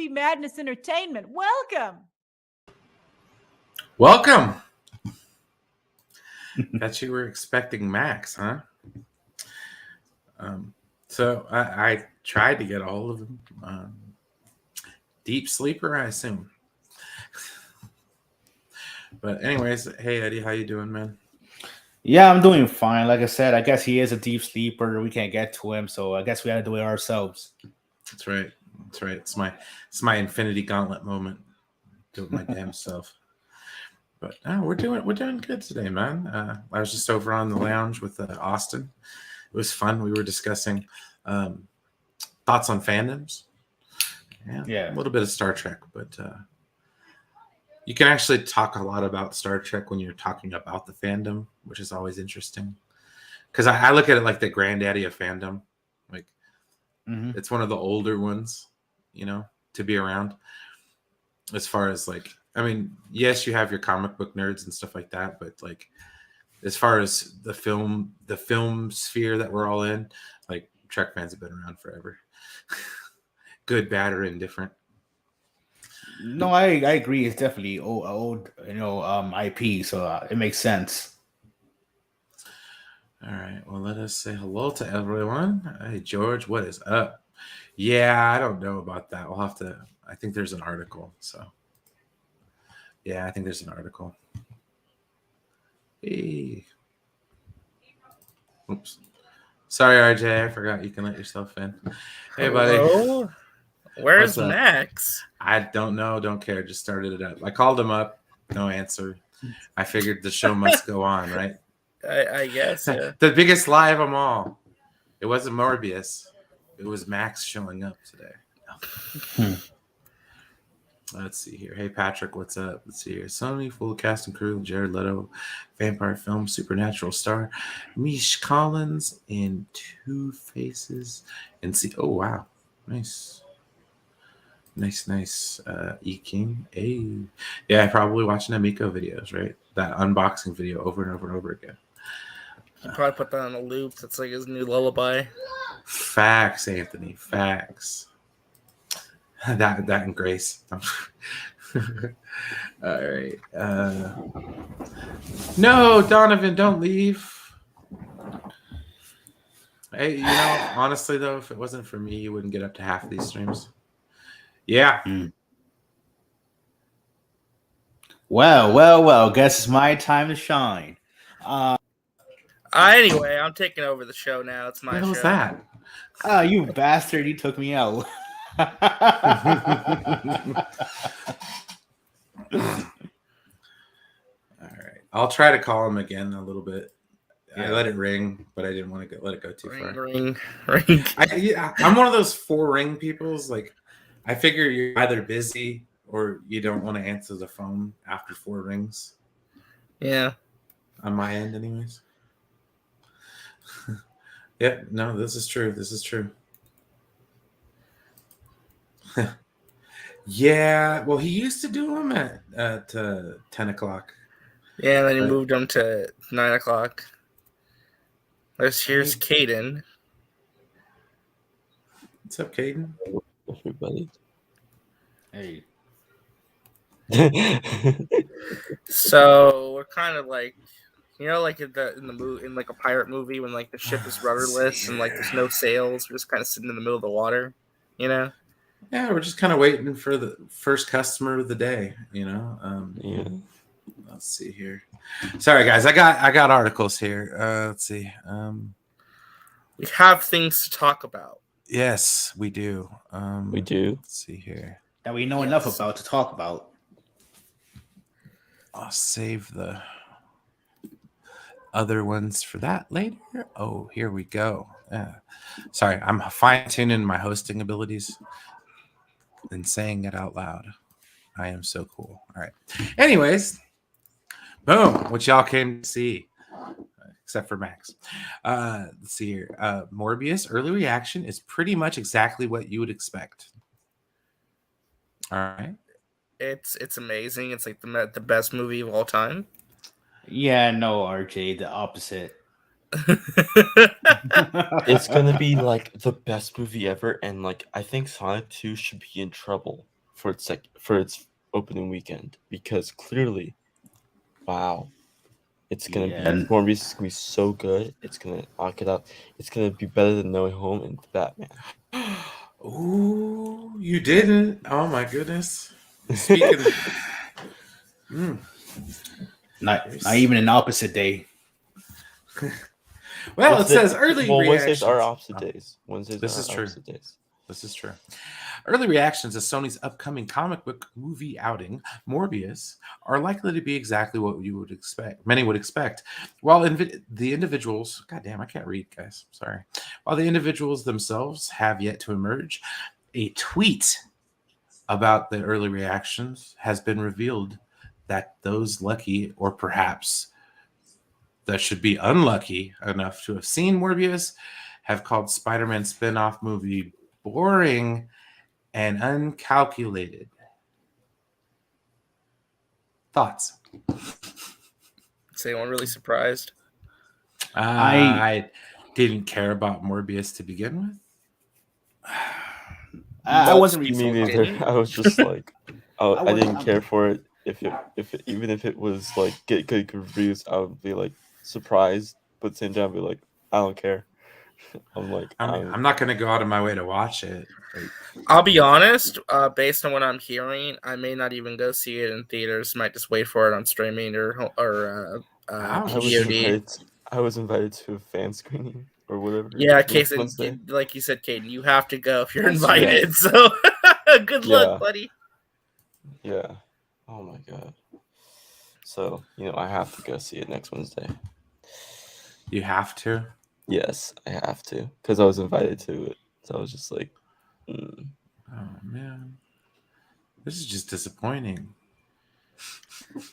Movie Madness Entertainment. Welcome. Bet you were expecting Max, huh? So I tried to get all of them. Deep sleeper, I assume. But anyways, hey Eddie, how you doing, man? Yeah, I'm doing fine. Like I said, I guess he is a deep sleeper. We can't get to him, so I guess we got to do it ourselves. That's right. It's my Infinity Gauntlet moment. Do it my damn self. But we're doing good today, man. I was just over on the lounge with Austin. It was fun. We were discussing thoughts on fandoms. Yeah, a little bit of Star Trek, but you can actually talk a lot about Star Trek when you're talking about the fandom, which is always interesting. Because I look at it like the granddaddy of fandom. Like, it's one of the older ones, to be around. As far as like, I mean, yes, you have your comic book nerds and stuff like that, but like, as far as the film sphere that we're all in, like Trek fans have been around forever. Good, bad, or indifferent. No, I agree. It's definitely old IP, so it makes sense. All right. Well, let us say hello to everyone. Hey, George, what is up? Yeah, I don't know about that. We'll have to. I think there's an article. So, yeah, I think there's an article. Hey. Oops. Sorry, RJ. I forgot you can let yourself in. Hey, buddy. Hello? Where's Max? I don't know. Don't care. Just started it up. I called him up. No answer. I figured the show must go on, right? I guess. Yeah. The biggest lie of them all. It wasn't Morbius. It was Max showing up today. Let's see here. Hey, Patrick, what's up? Let's see here. Sony, full cast and crew. Jared Leto, vampire film, supernatural star. Mish Collins in Two Faces. And see. Oh, wow. Nice. E-King. Hey. Yeah, probably watching Amico videos, right? That unboxing video over and over and over again. He probably put that on a loop. That's like his new lullaby. Facts, Anthony. Facts. That and Grace. All right. No, Donovan, don't leave. Hey, honestly though, if it wasn't for me, you wouldn't get up to half of these streams. Yeah. Well. Guess it's my time to shine. Anyway, I'm taking over the show now. It's my show. What was that? You bastard! You took me out. All right. I'll try to call him again a little bit. Yeah. I let it ring, but I didn't want to let it go too far. Ring. I'm one of those 4 ring peoples. Like, I figure you're either busy or you don't want to answer the phone after 4 rings. Yeah. On my end, anyways. Yeah, no, this is true. Yeah, well, he used to do them at 10 o'clock. Yeah, then he moved them to 9 o'clock. Here's Caden. What's up, Caden? Everybody. Hey. So we're kind of like, like in like a pirate movie when like the ship is rudderless and like there's no sails, we're just kind of sitting in the middle of the water, Yeah, we're just kind of waiting for the first customer of the day, Yeah. Let's see here. Sorry, guys, I got articles here. Let's see. We have things to talk about. Yes, we do. We do. Let's see here. That we know enough about to talk about. I'll save the other ones for that later. Oh, here we go. Sorry, I'm fine-tuning my hosting abilities and saying it out loud. I am so cool. All right. Anyways, boom, what y'all came to see, except for Max. Let's see here. Morbius, early reaction is pretty much exactly what you would expect. All right. It's amazing. It's like the best movie of all time. Yeah, no, RJ, the opposite. It's gonna be like the best movie ever, and like I think Sonic 2 should be in trouble. for its opening weekend, because clearly, wow, it's gonna Yeah. be Morbius is gonna be so good. It's gonna knock it out. It's gonna be better than No Way Home and Batman. Ooh, you didn't. Oh my goodness. Speaking. Not even an opposite day. Well, it says early Wednesdays are reactions. opposite days. Wednesdays This are is true. opposite days. This is true. Early reactions to Sony's upcoming comic book movie outing, Morbius, are likely to be exactly what you would expect. Many would expect. While the individuals, goddamn, I can't read, guys. Sorry. While the individuals themselves have yet to emerge, a tweet about the early reactions has been revealed that those lucky, or perhaps that should be unlucky enough to have seen Morbius, have called Spider-Man spin-off movie boring and uncalculated. Thoughts? Is anyone really surprised? I didn't care about Morbius to begin with. I wasn't Me really neither. I was just like, I didn't wasn't- care for it. Even if it was like get good reviews, I would be like surprised, but at the same time, I'd be like, I don't care. I'm like, I'm not going to go out of my way to watch it. Like, I'll be honest. Based on what I'm hearing, I may not even go see it in theaters. Might just wait for it on streaming or VOD. I was invited to a fan screening or whatever. Yeah, next Case, Wednesday. like you said, Caden, you have to go if you're invited. So good luck, buddy. Yeah. Oh my god. So, I have to go see it next Wednesday. you have to? Yes, I have to, because I was invited to it. So I was just like, Oh, man. This is just disappointing.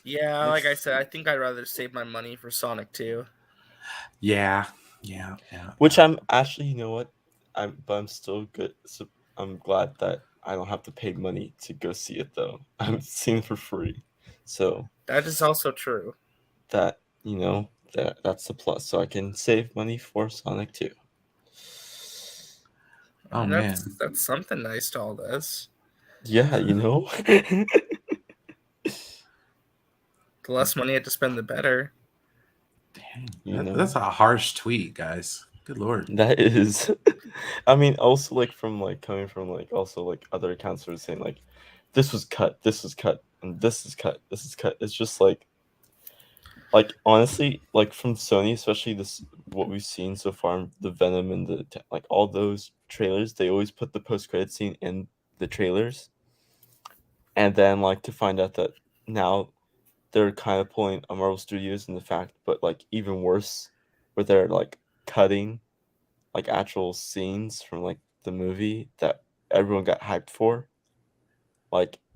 Yeah, like I said, I think I'd rather save my money for Sonic 2. Yeah. Which I'm actually, you know what? I'm still good. So I'm glad that I don't have to pay money to go see it, though. I'm seeing it for free. So That is also true. that, that's the plus. So I can save money for Sonic 2. Oh, And man. that's something nice to all this. Yeah, The less money I have to spend, the better. Dang. That's a harsh tweet, guys. Good Lord. That is, I mean, also coming from also other accounts who are saying this was cut, and this is cut. It's just honestly, from Sony, especially what we've seen so far, the Venom and the all those trailers, they always put the post-credit scene in the trailers, and then to find out that now they're kind of pulling a Marvel Studios in the fact, but even worse, where they're cutting actual scenes from the movie that everyone got hyped for,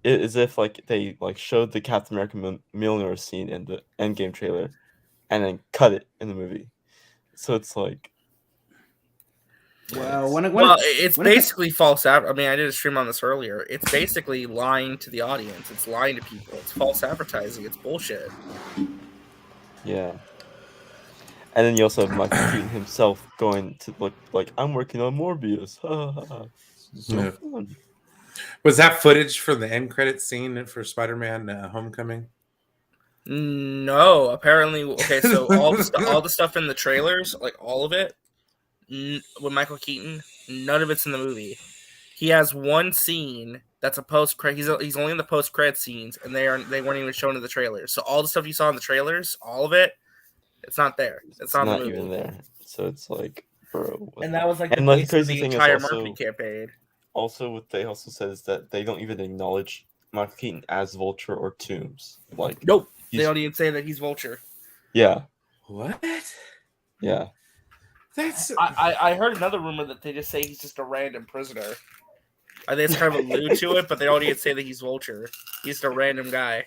as if they showed the Captain America Millionaire scene in the Endgame trailer, and then cut it in the movie. So it's it's basically false I mean, I did a stream on this earlier. It's basically lying to the audience. It's lying to people. It's false advertising. It's bullshit. Yeah. And then you also have Michael Keaton himself going to look I'm working on Morbius. So fun. Was that footage for the end credit scene for Spider-Man Homecoming? No, apparently. Okay, so all the stuff in the trailers, all of it, with Michael Keaton, none of it's in the movie. He has one scene that's a post-credit. He's only in the post-credit scenes, and they weren't even shown in the trailers. So all the stuff you saw in the trailers, all of it, it's not there. It's not in the movie. Even there. So it's bro. And that was the crazy thing entire is also, marketing campaign. Also, what they also said is that they don't even acknowledge Michael Keaton as Vulture or Toomes. Nope. They don't even say that he's Vulture. Yeah. What? Yeah. That's. I heard another rumor that they just say he's just a random prisoner. I think it's kind of allude to it, but they don't even say that he's Vulture. He's just a random guy.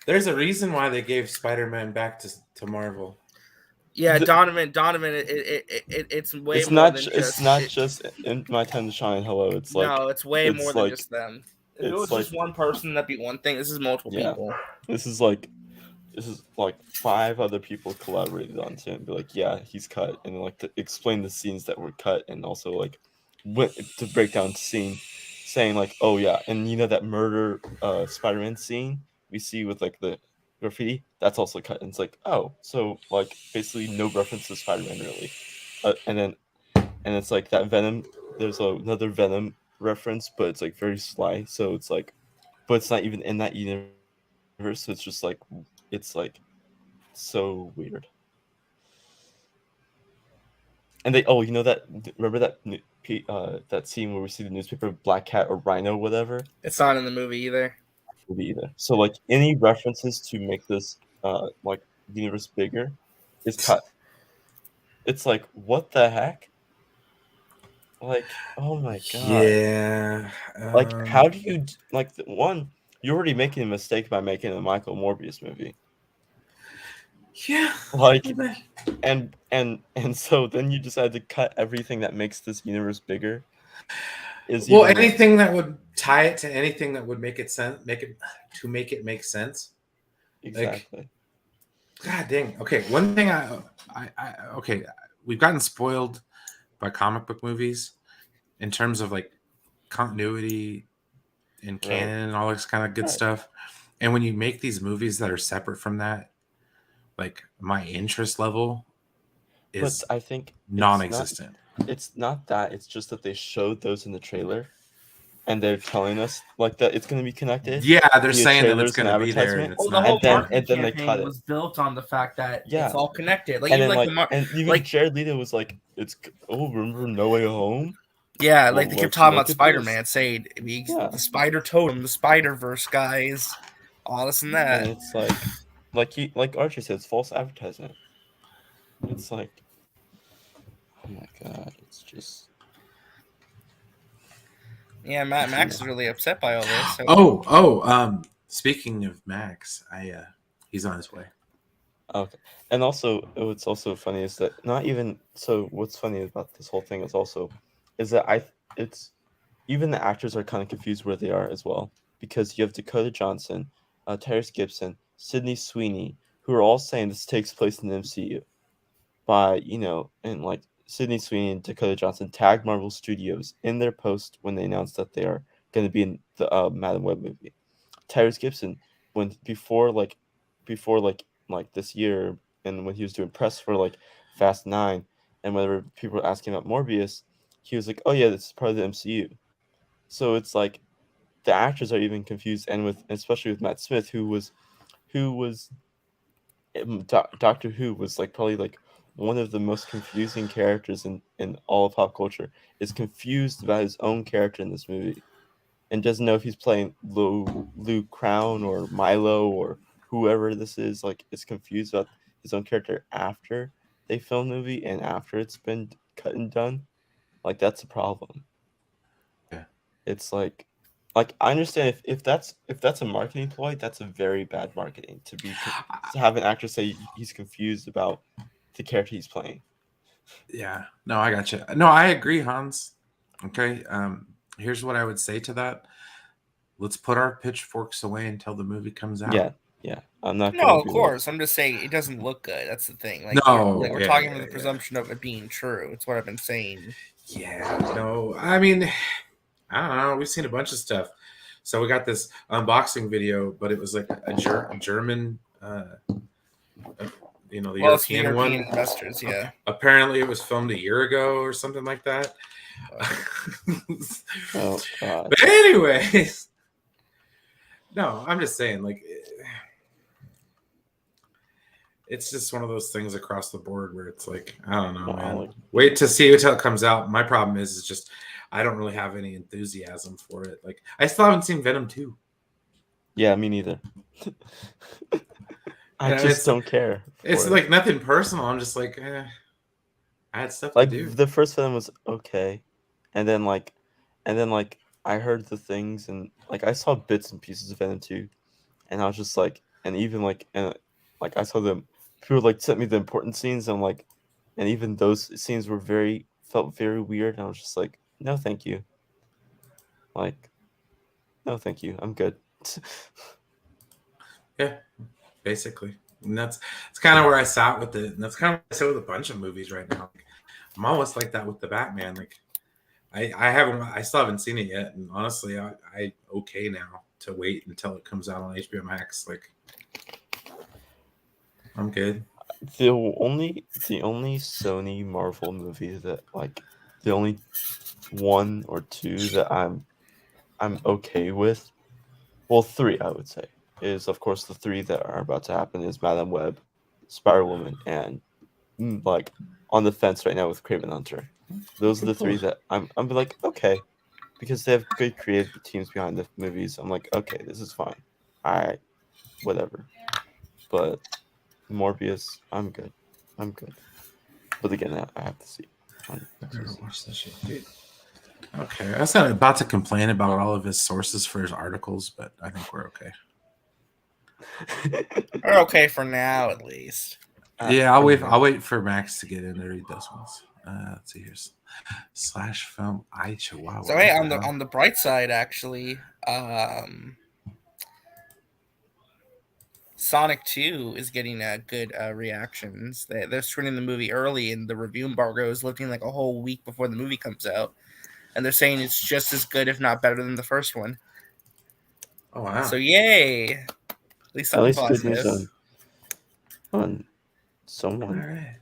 There's a reason why they gave Spider-Man back to Marvel. Yeah, Donovan. It's way it's more not. than It's not just in My Time to Shine. Hello, it's no, it's way more than just them. If it was just one person, that'd be one thing. This is multiple people. This is 5 other people collaborated on it and be yeah, he's cut, and to explain the scenes that were cut, and also went to break down scene, saying like, oh yeah, and you know that murder Spider-Man scene we see with like the graffiti, that's also cut. And it's like, oh, so like basically no reference to Spider-Man really, and it's like that Venom. There's another Venom reference, but it's like very sly. So it's like, but it's not even in that universe. So it's like so weird. And they, oh, you know that, remember that scene where we see the newspaper Black Cat or Rhino, whatever? It's not in the movie either. Movie either. So like any references to make this like universe bigger is cut. It's like, what the heck? Like, oh my god. Yeah. Like, how do you like one? You're already making a mistake by making a Michael Morbius movie. Yeah. Like, and so then you decide to cut everything that makes this universe bigger. Well, anything that would tie it to anything that would make it make sense. Exactly. Like, God dang. Okay, one thing okay, we've gotten spoiled by comic book movies in terms of like continuity and canon and all this kind of good stuff. And when you make these movies that are separate from that, like my interest level is, but I think non-existent. It's not that. It's just that they showed those in the trailer, and they're telling us like that it's going to be connected. Yeah, they're saying that it's going to be there, and it's the whole not. And then they cut it. Was built on the fact that Yeah. it's all connected. Like, and even then, like, and even Jared Leto was like, "It's remember No Way Home." Yeah, Well, like they kept talking about Spider-Man, saying the Spider Totem, the Spider-Verse guys, all this and that. And it's like Archie said, it's false advertisement. It's like, oh my god, it's just. Yeah, Max is really upset by all this. So. Speaking of Max, he's on his way. Okay, and also what's also funny is that not even so. What's funny about this whole thing is that it's even the actors are kind of confused where they are as well, because you have Dakota Johnson, Tyrese Gibson, Sydney Sweeney, who are all saying this takes place in the MCU. By and like Sydney Sweeney and Dakota Johnson tagged Marvel Studios in their post when they announced that they are going to be in the Madam Web movie. Tyrese Gibson, before this year, and when he was doing press for like Fast 9, and whenever people were asking about Morbius, he was like, "Oh yeah, this is part of the MCU." So it's like the actors are even confused, and especially with Matt Smith, who was Doctor Who was like probably like one of the most confusing characters in all of pop culture, is confused about his own character in this movie, and doesn't know if he's playing Lou Crown or Milo or whoever this is. Like, is confused about his own character after they film the movie and after it's been cut and done. Like, that's a problem. Yeah, it's like I understand if that's a marketing ploy, that's a very bad marketing to have an actor say he's confused about the character he's playing. Yeah, no, I got you. No, I agree, Hans. Okay, here's what I would say to that. Let's put our pitchforks away until the movie comes out. Yeah. I'm not. No, of course. I'm just saying it doesn't look good. That's the thing. Like, we're talking about the presumption of it being true. It's what I've been saying. Yeah, no, I mean, I don't know. We've seen a bunch of stuff. So we got this unboxing video, but it was like a German, European one. Investors, yeah. Apparently, it was filmed a year ago or something like that. Oh God. But anyways, no, I'm just saying, like, it's just one of those things across the board where it's like, I don't know, man. Wait to see until it comes out. My problem is just I don't really have any enthusiasm for it. Like, I still haven't seen Venom 2. Yeah, me neither. I just don't care. It's like nothing personal. I'm just like, I had stuff like to do. The first Venom was okay, and then I heard the things, and like I saw bits and pieces of Venom 2, and I was just like, and even like I saw them. People like sent me the important scenes, and like, and even those scenes felt very weird, and I was just like, no, thank you. Like, no, thank you. I'm good. Yeah, basically. And that's kind of where I sat with it. And that's kind of what I said with a bunch of movies right now. I'm almost like that with the Batman. Like, I still haven't seen it yet, and honestly, I okay now to wait until it comes out on HBO Max. Like, I'm good. The only Sony Marvel movie that like the only one or two that I'm okay with. Well, three I would say is of course the three that are about to happen is Madam Web, Spider Woman, and like on the fence right now with Craven Hunter. Those are the three that I'm like okay, because they have good creative teams behind the movies. I'm like okay, this is fine. Alright, whatever. But Morbius, I'm good. But again, I have to see. I better watch this shit, dude. Okay, I was about to complain about all of his sources for his articles, but I think we're okay. We're okay for now, at least. Yeah, I'll wait for Max to get in to read those ones. Let's see, here's slash film Chihuahua. So hey, on the bright side, actually, Sonic 2 is getting good reactions. They're screening the movie early, and the review embargo is lifting like a whole week before the movie comes out. And they're saying it's just as good, if not better, than the first one. Oh wow! So yay! At least something good news positive. on someone. All right.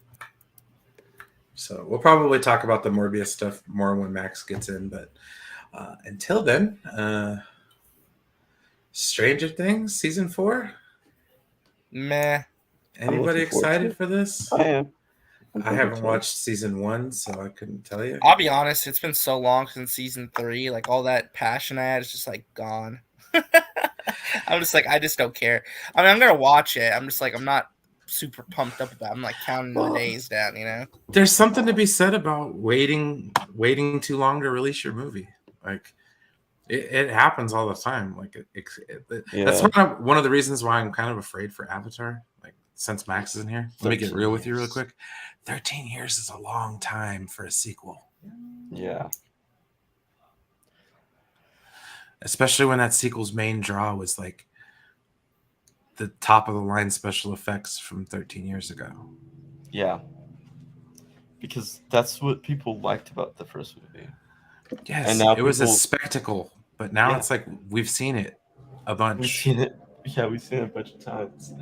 So we'll probably talk about the Morbius stuff more when Max gets in, but until then, Stranger Things season 4. Meh. Anybody excited for this? I am. I haven't watched season 1, so I couldn't tell you. I'll be honest, it's been so long since season 3. Like all that passion I had is just like gone. I'm just like, I just don't care. I mean, I'm gonna watch it. I'm just like, I'm not super pumped up about it. I'm like counting the days down, you know? There's something to be said about waiting too long to release your movie. Like it happens all the time. Like that's one of the reasons why I'm kind of afraid for Avatar. Like since Max is in here, let me get real with you real quick. 13 years is a long time for a sequel. Yeah. Especially when that sequel's main draw was like the top of the line special effects from 13 years ago. Yeah. Because that's what people liked about the first movie. Yes, and now it was a spectacle, but now it's like we've seen it a bunch. We've seen it. Yeah, we've seen it a bunch of times.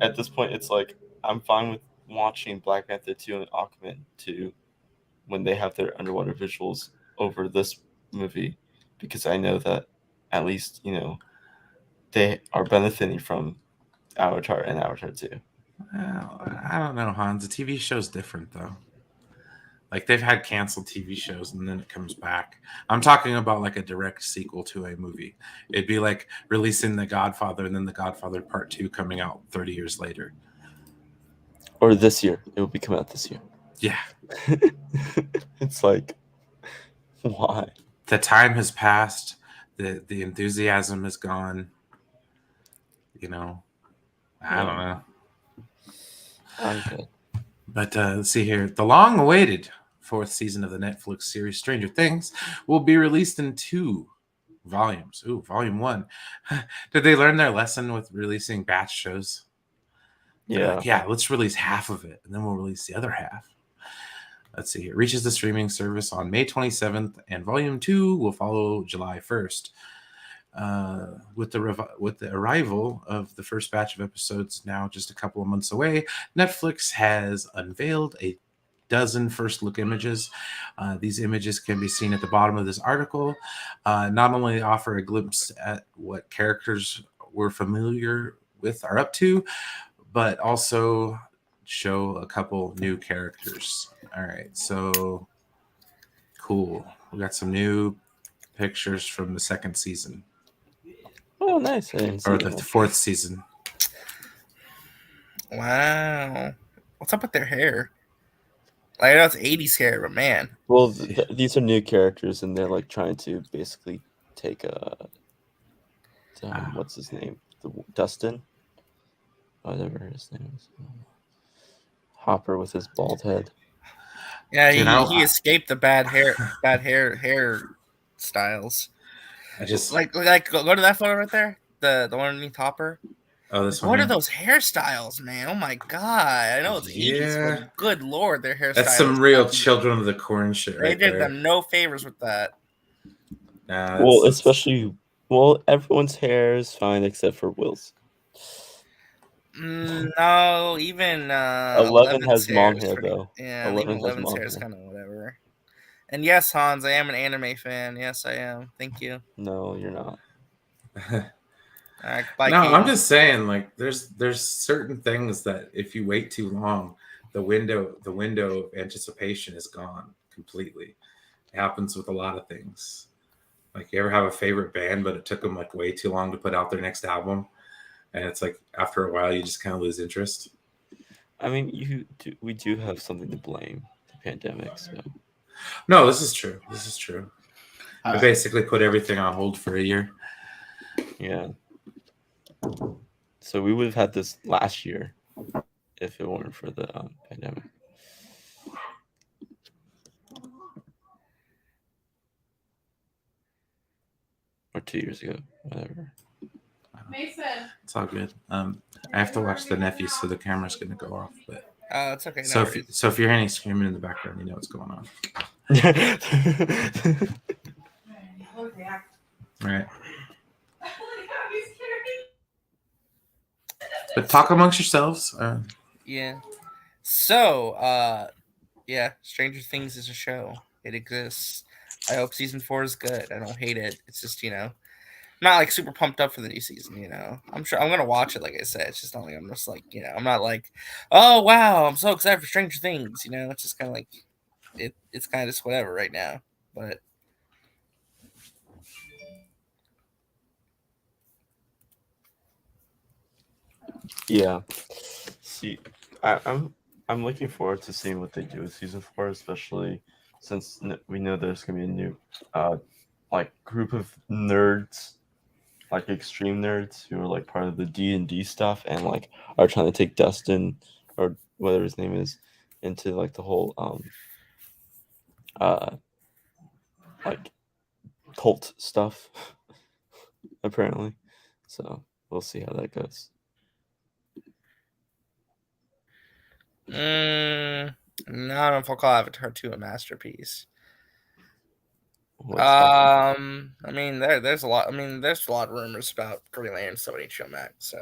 At this point, it's like I'm fine with watching Black Panther 2 and Aquaman 2 when they have their underwater visuals over this movie, because I know that at least, you know, they are benefiting from Avatar and Avatar 2. Well, I don't know, Hans. The TV show's different, though. Like, they've had canceled TV shows, and then it comes back. I'm talking about, like, a direct sequel to a movie. It'd be like releasing The Godfather and then The Godfather Part 2 coming out 30 years later. Or this year. It will be coming out this year. Yeah. It's like, why? The time has passed. The enthusiasm is gone. You know, I don't know. I'm good. But let's see here. The long-awaited 4th season of the Netflix series Stranger Things will be released in 2 volumes. Ooh, volume 1. Did they learn their lesson with releasing batch shows? Yeah. Yeah, let's release half of it, and then we'll release the other half. Let's see here. It reaches the streaming service on May 27th, and volume 2 will follow July 1st. With the arrival of the first batch of episodes now just a couple of months away, Netflix has unveiled a dozen first look images. These images can be seen at the bottom of this article. Not only offer a glimpse at what characters we're familiar with are up to, but also show a couple new characters. All right, so cool. We got some new pictures from the 2nd season. Oh, nice. Or the 4th season. Wow. What's up with their hair? Like, I know it's 80s hair, but man. Well, these are new characters, and they're like trying to basically take what's his name? Dustin? Whatever his name is. Hopper with his bald head. Yeah, he escaped the bad hair styles. I just like go to that photo right there, the one underneath Hopper. Oh, this one. What are here? those hairstyles, man? Oh my god! I know it's 80s, Yeah. but good lord, their hairstyles. That's some real Children of the Corn shit They right did there. them no favors with that. Nah, Well, that's- especially everyone's hair is fine except for Will's. No, even 11 has hair mom is hair, pretty- though. Yeah, 11 even has 11's mom hair is hair. kind of whatever. And yes, Hans, I am an anime fan. Yes, I am. Thank you. No, you're not. All right, bye, no, Katie. I'm just saying, like, there's certain things that if you wait too long, the window of anticipation is gone completely. It happens with a lot of things. Like, you ever have a favorite band, but it took them like way too long to put out their next album, and it's like after a while you just kind of lose interest. I mean, we do have something to blame, the pandemic. So No, this is true. This is true. I Uh, basically put everything on hold for a year. yeah. So we would have had this last year if it weren't for the pandemic. Or 2 years ago, whatever. Mason. It's all good. I have to watch the nephew, so the camera's going to go off. But It's okay. No so worries. if you're hearing any screaming in the background, you know what's going on. All right. But talk amongst yourselves. Yeah. So, yeah, Stranger Things is a show. It exists. I hope season 4 is good. I don't hate it. It's just, not like super pumped up for the new season, I'm sure I'm gonna watch it, like I said. It's just not like I'm just like, I'm not like, oh wow, I'm so excited for Stranger Things, it's just kinda like it's kinda just whatever right now. But Yeah. See, I'm looking forward to seeing what they do with season 4, especially since we know there's gonna be a new like group of nerds, like extreme nerds who are like part of the D&D stuff and like are trying to take Dustin or whatever his name is into like the whole like cult stuff apparently. So we'll see how that goes. no, I don't know if I'll call Avatar 2 a masterpiece. What's that? I mean, there's a lot. I mean, there's a lot of rumors about Greenland and Sony HBO Max. So,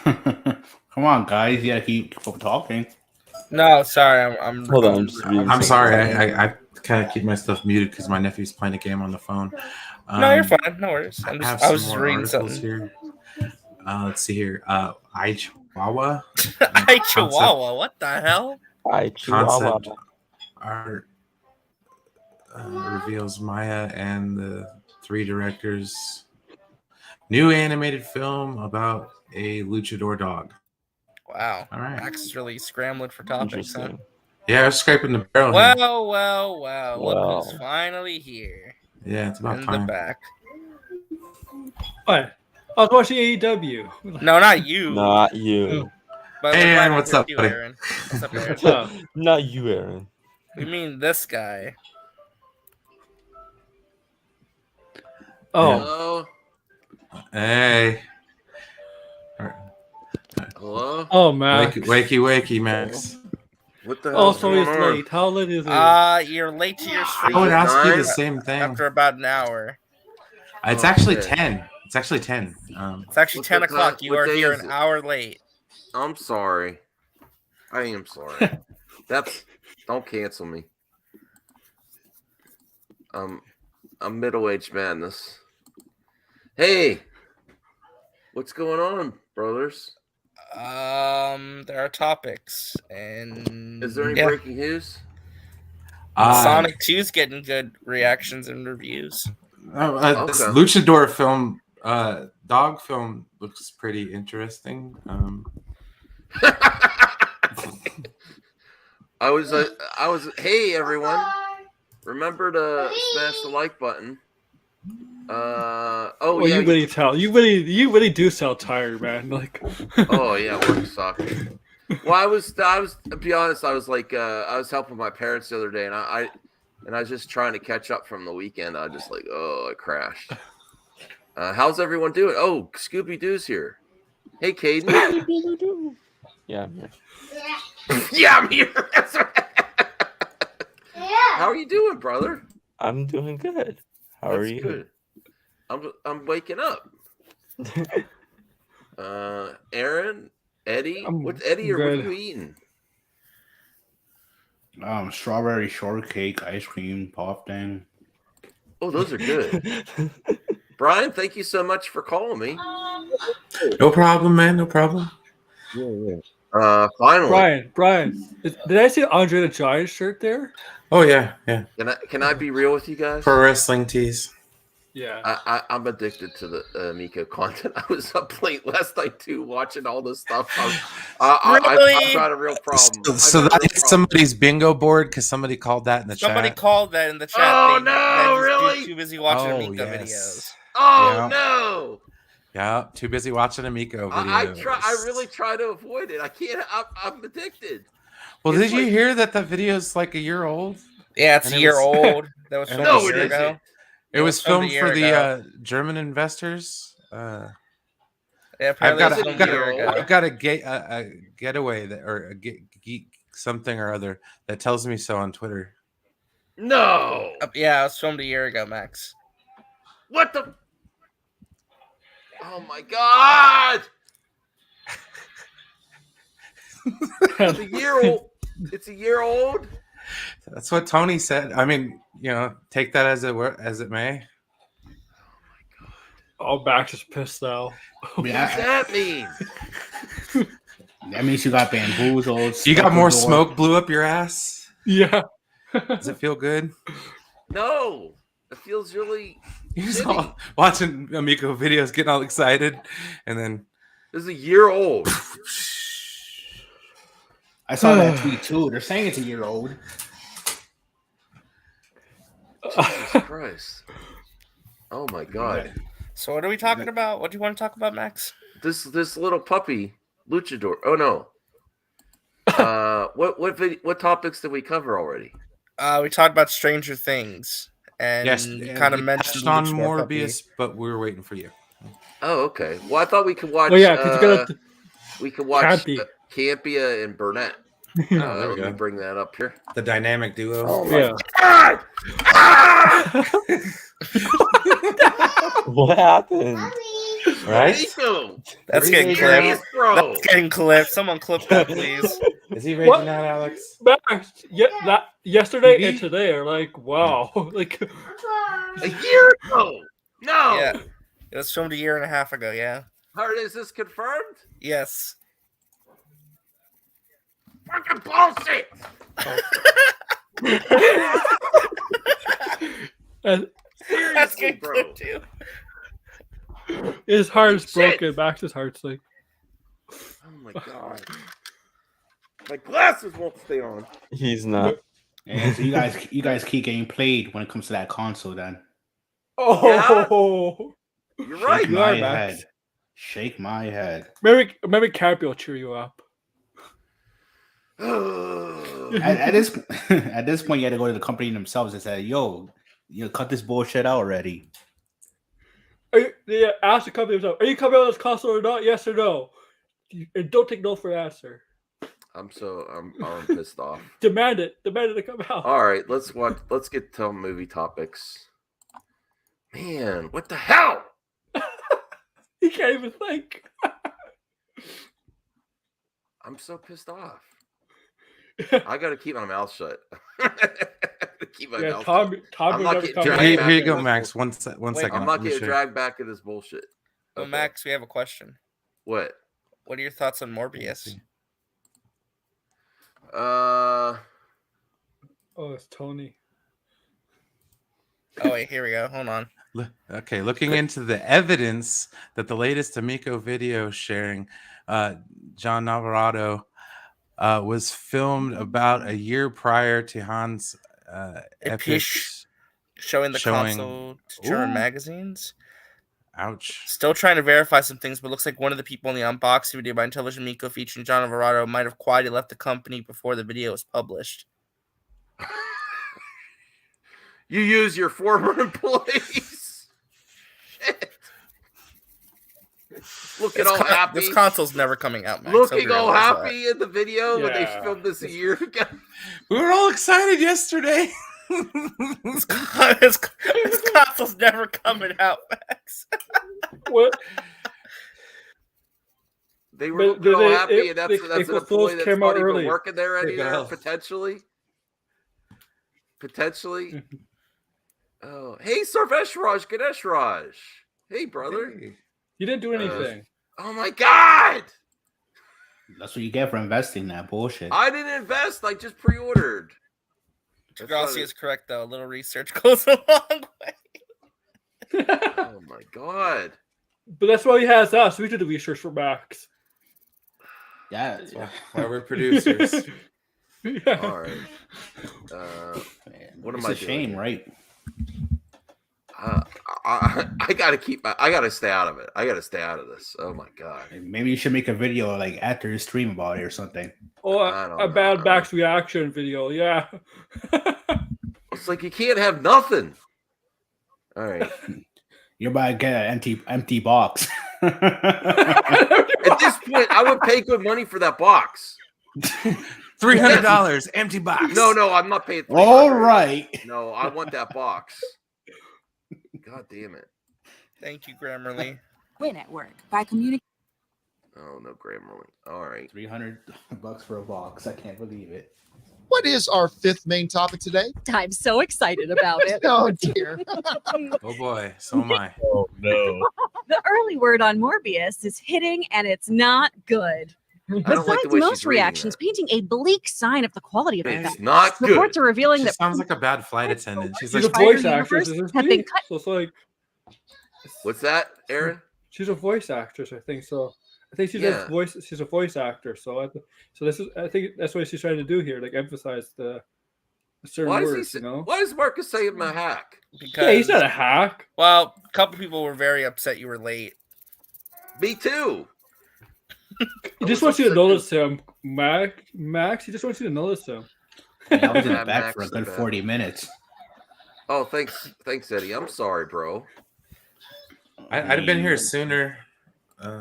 Come on, guys. You gotta keep talking. no, sorry, I'm Hold on, I'm just reading I'm something. sorry. I kind of keep my stuff muted because my nephew's playing a game on the phone. No, you're fine. No worries. I have I was some just more reading articles something. here. Let's see here. I Chihuahua. Hi, Chihuahua. What the hell? Hi, Chihuahua. Concept art reveals Maya and the 3 directors' new animated film about a luchador dog. Wow. All right. Max is really scrambling for topics, huh? Interesting. Yeah, I was scraping the barrel here. Well. Look who's Wow. finally here. Yeah, it's about In time. the back. What? I was watching AEW. No, not you. Not you. But Hey, we're glad Aaron, to what's hear up, you, buddy? Aaron. What's up, Aaron? Oh, Not you, Aaron. We mean this guy. oh, Hello? Hey. Hello? oh, Max. Wakey, Max. What the Oh, hell's so going he's on? late. How late is it? You're late to your I stream would ask you the 9? same thing. after about an hour. It's Oh, actually okay. 10. It's actually 10. It's actually What's 10 the time? o'clock. You What are day here is an it? hour late. I'm sorry. I am sorry. Don't cancel me. I'm middle-aged madness. Hey! What's going on, brothers? There are topics, and Is there any yeah. breaking news? Sonic 2's getting good reactions and reviews. This Okay. luchador film, dog film looks pretty interesting. I was. Hey, everyone! Remember to smash the like button. Oh, Yeah. you really do sound tired, man. Like, Oh yeah, work sucks. Well, I was to be honest, I was like I was helping my parents the other day, and I was just trying to catch up from the weekend. I just like, I crashed. How's everyone doing? Oh, Scooby Doo's here. Hey, Caden. Yeah, I'm here. Yeah, I'm here. That's right. How are you doing, brother? I'm doing good. How are you? Good. I'm waking up. Aaron, Eddie, what's Eddie or what are you eating? Strawberry shortcake, ice cream, pop thing. Oh, those are good. Brian, thank you so much for calling me. No problem, man. No problem. Finally, Brian, did I see Andre the Giant shirt there? Oh yeah. Can I be real with you guys? Pro wrestling tees. Yeah. I'm addicted to the Miko content. I was up late last night too, watching all this stuff. I've got a real problem. So that's somebody's bingo board because somebody called that in the chat. Somebody called that in the chat. Oh no! Really? Too busy watching Miko videos. Oh no! Yeah, too busy watching a Miko video. I really try to avoid it. I can't. I'm addicted. Well, did you hear that the video's like a year old? Yeah, it's a year old. That was filmed a year ago. It was filmed for the German investors. Yeah, I've got a getaway or a geek something or other that tells me so on Twitter. No. Yeah, it was filmed a year ago, Max. What the? Oh my God! It's a year old. It's a year old. That's what Tony said. I mean, take that as it may. Oh, Max is pissed now. What does that mean? That means you got bamboozled. You got more smoke blew up your ass? Yeah. Does it feel good? No. It feels really. He's all watching Amico videos, getting all excited, and then this is a year old. I saw that tweet too. They're saying it's a year old. Jesus Christ! Oh my God! So what are we talking about? What do you want to talk about, Max? This little puppy, Luchador. Oh no. What topics did we cover already? We talked about Stranger Things, and you kind of mentioned on Morbius, but we were waiting for you. Oh, okay. Well, I thought we could watch. Oh yeah, because we could watch Campy. and Burnett. There we go. Let me bring that up here. The dynamic duo. Oh my God! What happened? Right? That's getting clipped. That's getting clipped. Someone clip that, please. Is he raging out, Alex? Max, yesterday and today are like, wow. Like a year ago. No. Yeah. It was filmed a year and a half ago, yeah. Is this confirmed? Yes. Fucking bullshit. That's getting clipped too. His heart's broken. Max's heart's like, oh my God. My glasses won't stay on. He's not. And so you guys keep getting played when it comes to that console then. oh, yeah? You're right. Shake my head. Shake my head. Maybe Cappy will cheer you up. at this point, you had to go to the company themselves and say, "Yo, cut this bullshit out already." Ask the company themselves, are you coming on this console or not? Yes or no. And don't take no for an answer. I'm pissed off. Demand it to come out. All right, let's get to movie topics. Man, what the hell? He can't even think. I'm so pissed off. I got to keep my mouth shut. Keep my mouth Tom shut. Here you go, Max. One second. I'm not getting dragged back in this bullshit. Well, okay. Max, we have a question. What? What are your thoughts on Morbius? Oh, it's Tony. Oh wait, here we go. Hold on. Okay, looking into the evidence that the latest Amico video sharing, John Navarro, was filmed about a year prior to Hans' showing the console to German magazines. Ouch. Still trying to verify some things, but looks like one of the people in the unboxing video by Intelligent Miko featuring John Alvarado might have quietly left the company before the video was published. You use your former employees. Shit. Looking all happy. This console's never coming out, Max. Looking all happy in the video when they Yeah. filmed this a year ago. We were all excited yesterday. This console's never coming out, Max. What? They were But looking all they- happy, if- and that's if an those employee that's came not out even earlier. working there Big anymore, L. potentially. Potentially. Oh, hey, Sarvesh Raj, Ganesh Raj. Hey, brother. You didn't do anything. Oh my God! That's what you get for investing in that bullshit. I didn't invest. I just pre-ordered. Degrassi is correct, though. A little research goes a long way. Oh my God! But that's why he has us. We did the research for Max. Yeah. That's why we're producers. Yeah. All right. Man, What am it's I a shame, doing? right? I gotta I gotta stay out of it. I gotta stay out of this. Oh my God! Maybe you should make a video like after you stream about it or something. Oh, I don't a know. bad Max reaction video. Yeah. It's like you can't have nothing. All right. You're about to get an empty box. At this point, I would pay good money for that box. $300 empty box. No, I'm not paying. All $300. right. No, I want that box. God damn it. Thank you, Grammarly. Win at work by communicating. Oh, no Grammarly. All right. $300 for a box. I can't believe it. What is our fifth main topic today? I'm so excited about it. Oh dear. Oh boy, so am I. Oh no. The early word on Morbius is hitting, and it's not good. I don't like the Besides way most she's reading reactions that. painting a bleak sign of the quality of the It's film. not good. Reports are revealing She that sounds like a bad flight attendant. She's She's a like, voice Spider actress, universe isn't have been she? cut- So it's like What's that, Aaron? she's a voice actress. I think so. I think she Yeah. does voice. She's a voice actor. So I think that's what she's trying to do here, like emphasize the certain Why does words. he say, You know? why does Marcus say I'm a hack? Because, Yeah, he's not a hack. well, a couple people were very upset you were late. Me too. He just wants you to notice him, Max. He just wants you to notice him. I was in Yeah, the back Max for a is good bad. 40 minutes. Oh, thanks, Eddie. I'm sorry, bro. I'd have been here sooner.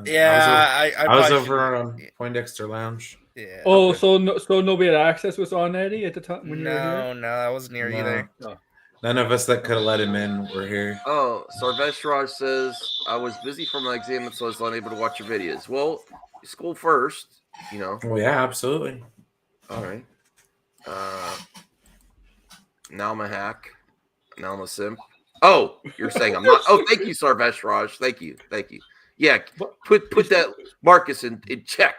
Yeah, I was probably over shouldn't- on Poindexter Lounge. Yeah. Oh, so nobody had access was on Eddie at the time when you were here. No, I wasn't near No. either. None of us that could have let him in were here. Oh, Sarvesh Raj says I was busy for my exam, so I was unable to watch your videos. Well, school first, you know. Well, yeah, absolutely. All right. Now I'm a hack. Now I'm a simp. Oh, you're saying I'm not. Oh, thank you, Sarvesh Raj. Thank you. Yeah, put that Marcus in check.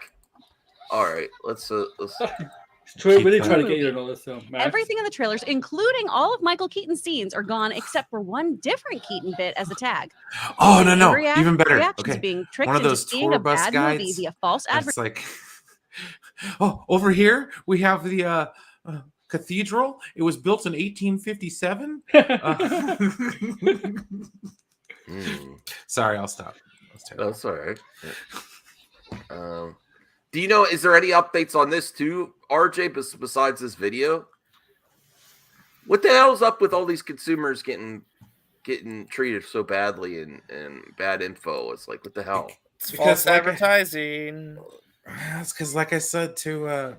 All right, let's Really trying to get you to notice him, Max. Everything in the trailers, including all of Michael Keaton's scenes, are gone except for one different Keaton bit as a tag. Oh no, React- even better. Reactions Okay, being tricked one of into those seeing tour a bus bad movie guides. via false It's advertising. like, oh, over here we have the cathedral. It was built in 1857. Sorry, I'll stop. That's all right. Do you know? Is there any updates on this too, RJ? Besides this video, what the hell's up with all these consumers getting treated so badly and bad info? It's like, what the hell? It's Because, false like, advertising. That's because, like I said to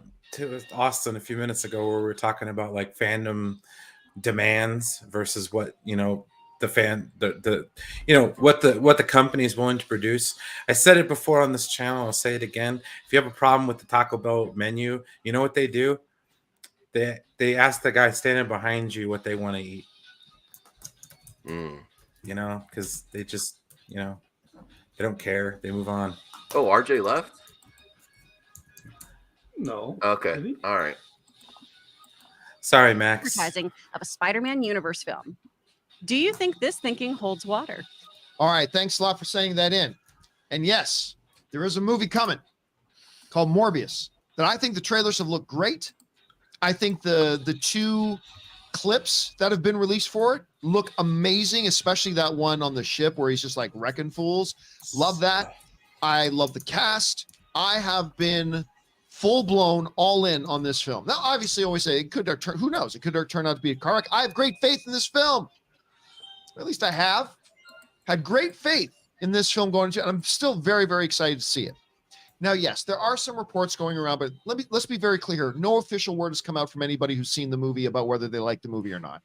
Austin a few minutes ago, where we were talking about like fandom demands versus what what the company is willing to produce. I said it before on this channel. I'll say it again. If you have a problem with the Taco Bell menu, you know what they do? They ask the guy standing behind you what they want to eat. You know, because they just they don't care. They move on. Oh, RJ left. No. Okay. All right. Sorry, Max. Advertising of a Spider-Man universe film. Do you think this thinking holds water? All right, thanks a lot for saying that in. And yes, there is a movie coming called Morbius that I think the trailers have looked great. I think the two clips that have been released for it look amazing, especially that one on the ship where he's just like wrecking fools. Love that. I love the cast. I have been full blown all in on this film. Now, obviously, I always say it could turn. Who knows? It could turn out to be a car wreck. I have great faith in this film. Or at least I have had great faith in this film going to, and I'm still very, very excited to see it. Now, yes, there are some reports going around, but let's be very clear. No official word has come out from anybody who's seen the movie about whether they like the movie or not.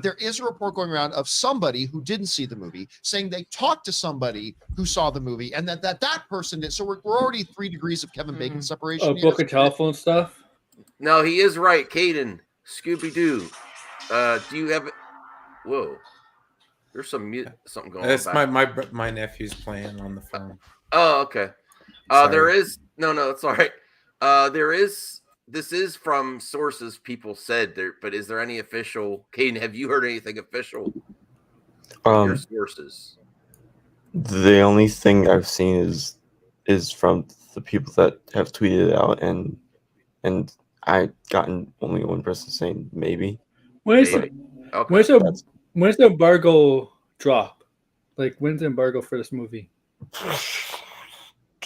There is a report going around of somebody who didn't see the movie saying they talked to somebody who saw the movie and that person did. So we're already 3 degrees of Kevin Bacon separation. Book of telephone stuff. No, he is right. Caden, Scooby-Doo. Do you have it? Whoa. There's something going on. It's my nephew's playing on the phone. Oh, okay. There is no, it's all right. This is from sources people said there, but is there any official? Caden, have you heard anything official from your sources? The only thing I've seen is from the people that have tweeted it out, and I gotten only one person saying maybe. When's the embargo drop? Like, when's the embargo for this movie?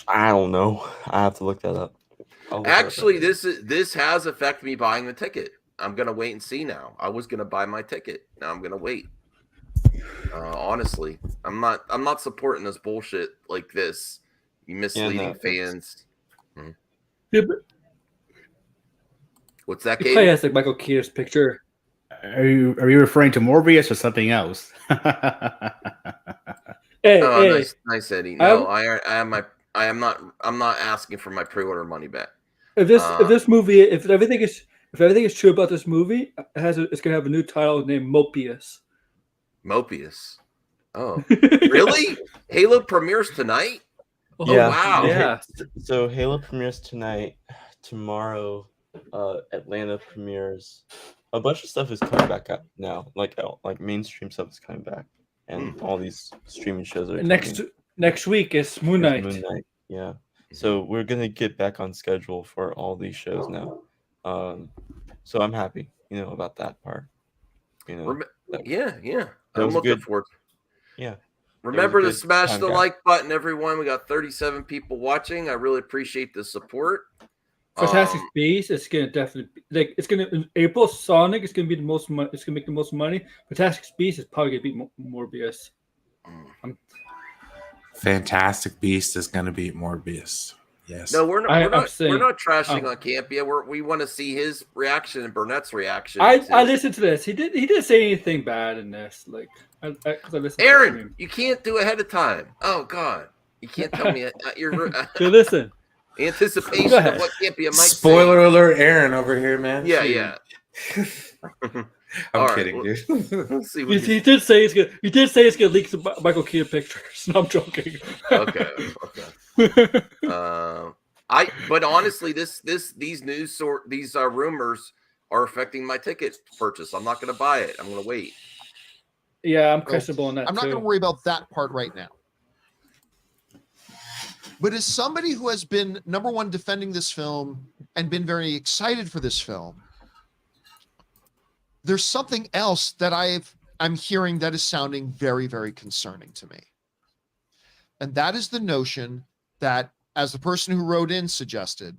I don't know. I have to look that up. Actually, this has affected me buying the ticket. I'm gonna wait and see now. I was gonna buy my ticket. Now I'm gonna wait. Honestly, I'm not supporting this bullshit like this. You misleading fans. Yeah, but what's that? It probably has like Michael Keaton's picture. Are you referring to Morbius or something else? Hey, nice Eddie. No, I'm not asking for my pre-order money back. If everything is true about this movie, it's gonna have a new title named Mobius. Mobius. Oh, really? Halo premieres tonight? Oh, yeah. Wow. Yeah. So Halo premieres tonight. Tomorrow, Atlanta premieres. A bunch of stuff is coming back up now. Like mainstream stuff is coming back, and all these streaming shows are next week is Moon Knight. Yeah. So we're gonna get back on schedule for all these shows now. So I'm happy, about that part. Yeah. I'm looking forward. Yeah. Remember to smash the like button, everyone. We got 37 people watching. I really appreciate the support. Fantastic Beasts is gonna definitely in April. Sonic is gonna be the most money. It's gonna make the most money. Fantastic Beasts is probably gonna beat Morbius. Fantastic Beast is going to beat Morbius. Yes. No, we're not trashing on Campia. We want to see his reaction and Burnett's reaction. I listened to this. He didn't say anything bad in this. Like, I Aaron, you can't do ahead of time. Oh God, you can't tell me you're. So listen. Anticipation of what Campia might say. Spoiler alert, Aaron over here, man. Yeah. I'm kidding, dude. Let's see He did say it's gonna leak some Michael Keaton pictures. No, I'm joking. Okay. But honestly, these rumors are affecting my ticket purchase. I'm not gonna buy it. I'm gonna wait. Yeah, I'm questionable on that. I'm not gonna worry about that part right now. But as somebody who has been number one defending this film and been very excited for this film, there's something else that I'm hearing that is sounding very, very concerning to me. And that is the notion that, as the person who wrote in suggested,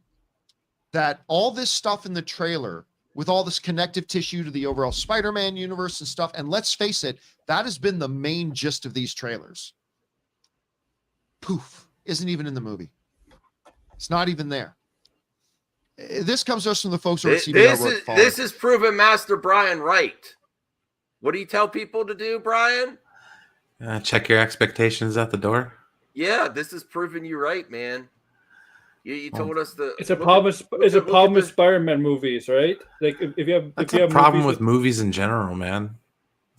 that all this stuff in the trailer with all this connective tissue to the overall Spider-Man universe and stuff, and let's face it, that has been the main gist of these trailers. Poof, isn't even in the movie. It's not even there. This comes to us from the folks who are at CBR. This is proven Master Brian right. What do you tell people to do, Brian? Check your expectations at the door. Yeah, this is proving you right, man. You told us the. It's a problem. It's a problem with Spider-Man movies, right? Like if you have, that's a problem with movies in general, man,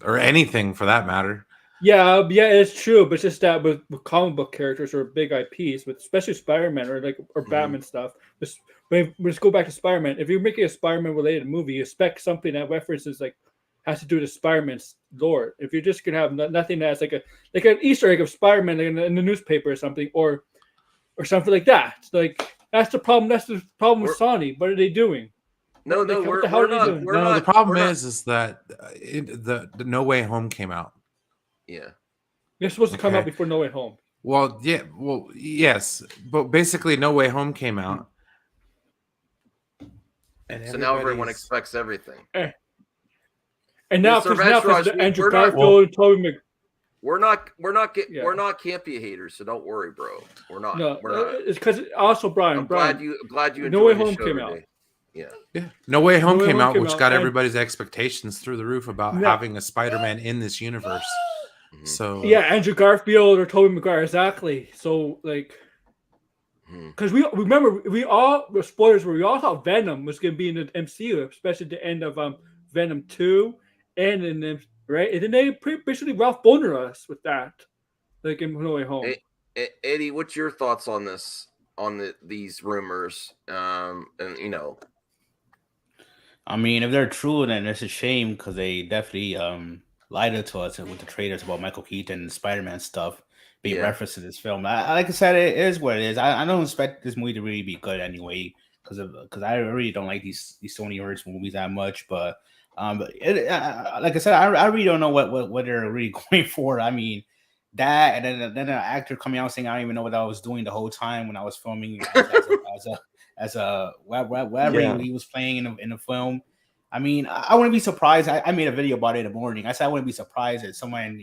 or anything for that matter. Yeah, it's true, but it's just that with comic book characters or big IPs, but especially Spider-Man or Batman stuff. Let's go back to Spider-Man. If you're making a Spider-Man related movie, you expect something that references has to do with Spider-Man's lore. If you're just gonna have nothing that's like an Easter egg of Spider-Man in the newspaper or something, or something like that, like that's the problem. That's the problem with Sony. What are they doing? No, Like, no, what we're, the hell we're are they not. doing? We're No, not. the problem we're not- is that the No Way Home came out. Yeah. They're supposed to come out Okay. before No Way Home. Well, yeah, well, yes, but basically, No Way Home came out, and So now everyone everybody's- expects everything. And now, Mr. because Vetraj, Andrew we're not- Garfield and Tobey Maguire. We're not Yeah. we're not campy haters, so don't worry, bro. We're not. No, we're not. it's because also Brian. I'm Brian, glad you No Way enjoyed the Home show came today. out. Yeah. Yeah, No Way Home Way came Home out, came which out, got and- everybody's expectations through the roof about No. having a Spider-Man in this universe. Mhm. So Yeah, Andrew Garfield or Tobey Maguire, exactly. So like, Mhm. because we remember we all the spoilers were we all thought Venom was going to be in the MCU, especially at the end of Venom 2, and in the right, and then they basically Ralph Boner us with that, like in No Way Home. Eddie, what's your thoughts on this? On these rumors? And you know, I mean, if they're true, then it's a shame because they definitely lied to us with the trailers about Michael Keaton and Spider-Man stuff being Yeah. referenced in this film. Like I said, it is what it is. I don't expect this movie to really be good anyway because I really don't like these Sony Universe movies that much. But like I said, I really don't know what they're really going for. I mean, that and then an actor coming out saying I don't even know what I was doing the whole time when I was filming as a whatever Yeah. he was playing in the film. I mean, I wouldn't be surprised. I made a video about it in the morning. I said I wouldn't be surprised if someone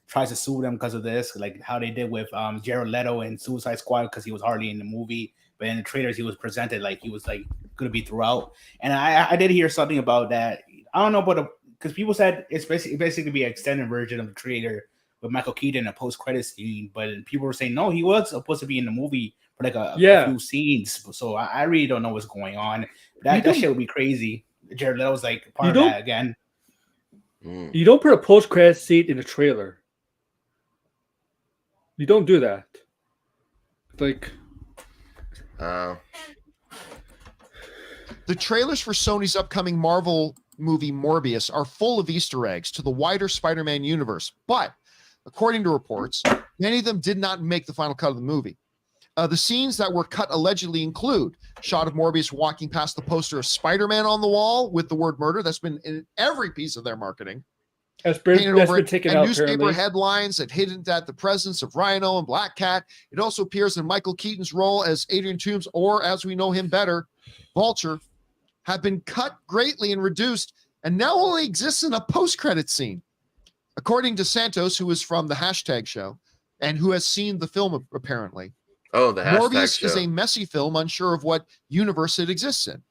tries to sue them because of this, like how they did with Jared Leto in Suicide Squad because he was hardly in the movie, but in the trailers he was presented like he was like going to be throughout. And I did hear something about that. I don't know about because people said it's basically be an extended version of the trailer with Michael Keaton, a post-credit scene, but people were saying no, he was supposed to be in the movie for like a few scenes. So I really don't know what's going on. That shit would be crazy. Jared Leto was like part of that again. You don't put a post-credit scene in a trailer. You don't do that. Like, the trailers for Sony's upcoming Marvel movie Morbius are full of Easter eggs to the wider Spider-Man universe, but according to reports, many of them did not make the final cut of the movie. The scenes that were cut allegedly include a shot of Morbius walking past the poster of Spider-Man on the wall with the word murder. That's been in every piece of their marketing. That's been taken and out, newspaper apparently. headlines that hinted at the presence of Rhino and Black Cat. It also appears in Michael Keaton's role as Adrian Toomes, or as we know him better, Vulture, have been cut greatly and reduced, and now only exists in a post-credit scene. According to Santos, who is from the Hashtag Show, and who has seen the film apparently, oh, the Hashtag Morbius Show is a messy film, unsure of what universe it exists in.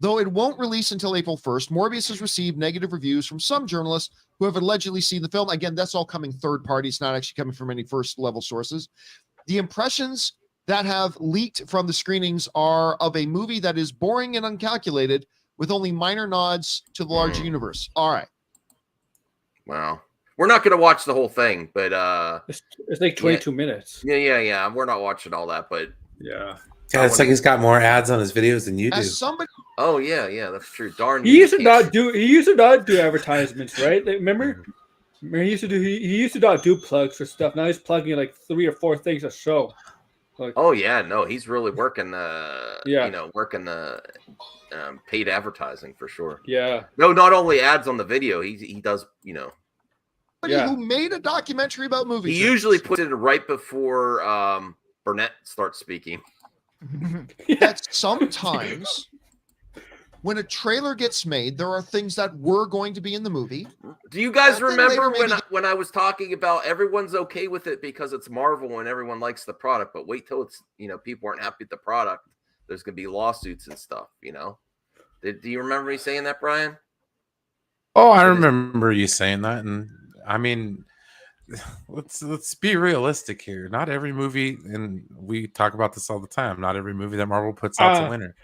Though it won't release until April 1st, Morbius has received negative reviews from some journalists who have allegedly seen the film. Again, that's all coming third party. It's not actually coming from any first-level sources. The impressions that have leaked from the screenings are of a movie that is boring and uncalculated with only minor nods to the larger universe. All right. Wow. We're not going to watch the whole thing, but it's like 22 minutes. Yeah. We're not watching all that, but yeah. Yeah, it's like he's got more ads on his videos than you do. As somebody, oh yeah, that's true. Darn, He used to not do advertisements, right? Like, remember he used to not do plugs for stuff. Now he's plugging like 3 or 4 things a show. Like, oh yeah, no, he's really working the Yeah. working the paid advertising for sure. yeah. No, not only ads on the video, he does, Yeah. who made a documentary about movies. he usually puts it right before Burnett starts speaking. that sometimes when a trailer gets made, there are things that were going to be in the movie. Do you guys I think remember later maybe- when I was talking about everyone's okay with it because it's Marvel and everyone likes the product, but wait till it's people aren't happy with the product. There's gonna be lawsuits and stuff. Do you remember me saying that, Brian? Oh, I remember you saying that, and I mean, let's be realistic here. Not every movie, and we talk about this all the time. Not every movie that Marvel puts out's a winner.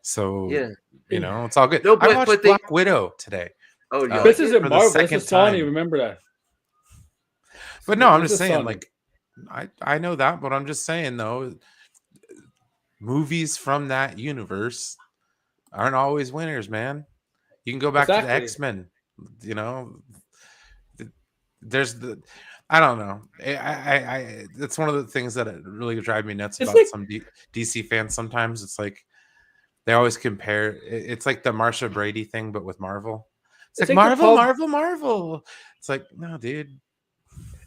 So Yeah. it's all good. No, I watched but Black Widow today. Oh yeah. This isn't for the Marvel. This second is Sony. time. Remember that. But no, I'm This just is saying, Sony. like, I know that, but I'm just saying though, movies from that universe aren't always winners, man. You can go back to the Exactly. X-Men. There's I don't know. I that's one of the things that really drive me nuts It's about like- some DC fans. Sometimes it's like They always compare. It's like the Marsha Brady thing, but with Marvel. It's like the Marvel, problem- Marvel. It's like, no, dude.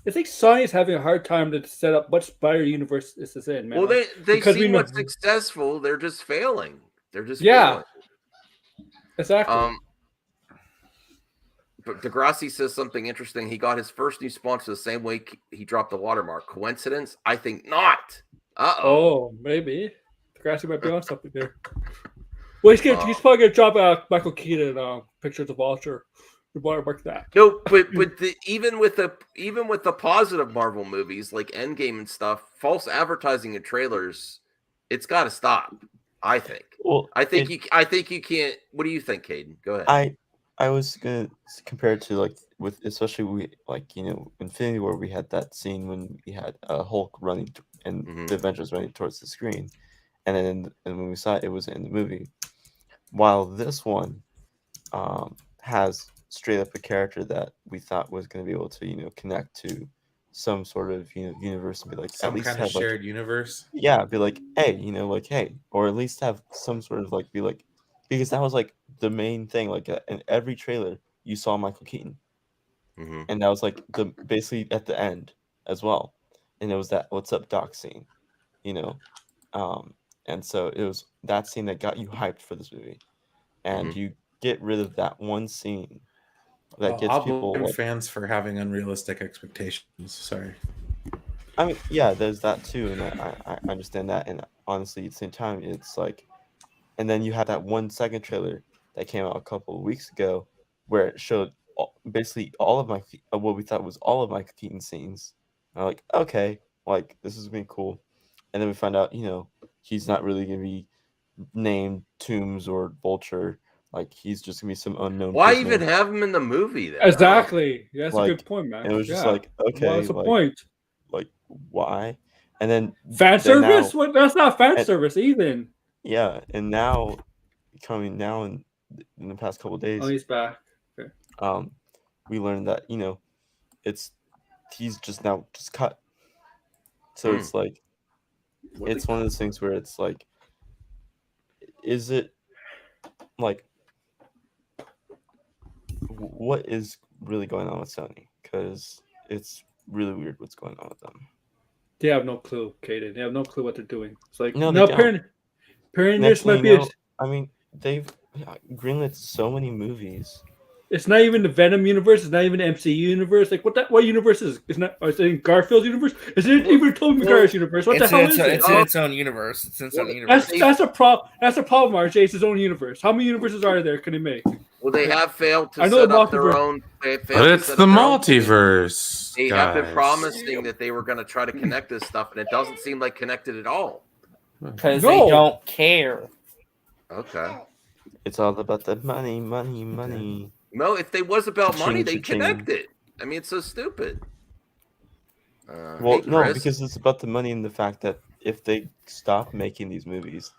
I think Sony's having a hard time to set up what Spider Universe this is in, man. Well, Like, they because we seem know- much successful. They're just failing. They're just Yeah. failing. Exactly. But Degrassi says something interesting. He got his first new sponsor the same way he dropped the watermark. Coincidence? I think not. Oh, maybe. Degrassi might be on something there. Well, he's probably gonna drop Michael Keaton pictures of Vulture. The watermark that. No, but even with the positive Marvel movies like Endgame and stuff, false advertising and trailers, it's got to stop. I think. Well, I think you can't. What do you think, Caden? Go ahead. I was gonna compare it to like with especially Infinity War. We had that scene when we had Hulk running and the Avengers running towards the screen, and then when we saw it, it was in the movie. While this one has straight up a character that we thought was going to be able to connect to some sort of universe and be like Some at least kind have of shared universe. Yeah, be like, hey, hey, or at least have some sort of be like, because that was like the main thing. Like in every trailer, you saw Michael Keaton, and that was like basically at the end as well, and it was that "What's up, Doc" scene, and so it was that scene that got you hyped for this movie, and you get rid of that one scene that gets I'll people blame fans for having unrealistic expectations. Sorry. I mean, yeah, there's that too, and I understand that. And honestly, at the same time, it's like, and then you had that 1 second trailer that came out a couple of weeks ago, where it showed basically all of what we thought was all of Michael Keaton scenes. And I'm like, okay, like this is gonna be cool, and then we find out, he's not really gonna be named Toombs or Vulture. Like he's just gonna be some unknown. Why prisoner. even have him in the movie then? Exactly. Yeah, that's a good point, man. And it was just like, okay, what's the point? Like why? And then fan service? What? That's not fan service even. Yeah, and now coming now in the past couple of days. Oh, he's back. Okay. We learned that he's just now cut. So it's like it's one of those things where it's like, is it like what is really going on with Sony? Because it's really weird what's going on with them. They have no clue, Kaden. They have no clue what they're doing. It's like no, apparently this might be. I mean, they've greenlit so many movies. It's not even the Venom universe. It's not even the MCU universe. Like what universe is? It's not. Is it in Garfield's universe? Is it even Tobey Maguire's universe? What the hell is it? It's in its own universe. It's in its own universe. That's a problem. That's a problem, RJ. It's his own universe. How many universes are there? Can he make? Well, they have failed to set up their own. But it's the multiverse. They have been promising that they were going to try to connect this stuff, and it doesn't seem like connected at all. Because they don't care. Okay. It's all about the money, money, money. No, if they was about money, they connect it. I mean, it's so stupid. Well, no, because it's about the money and the fact that if they stop making these movies,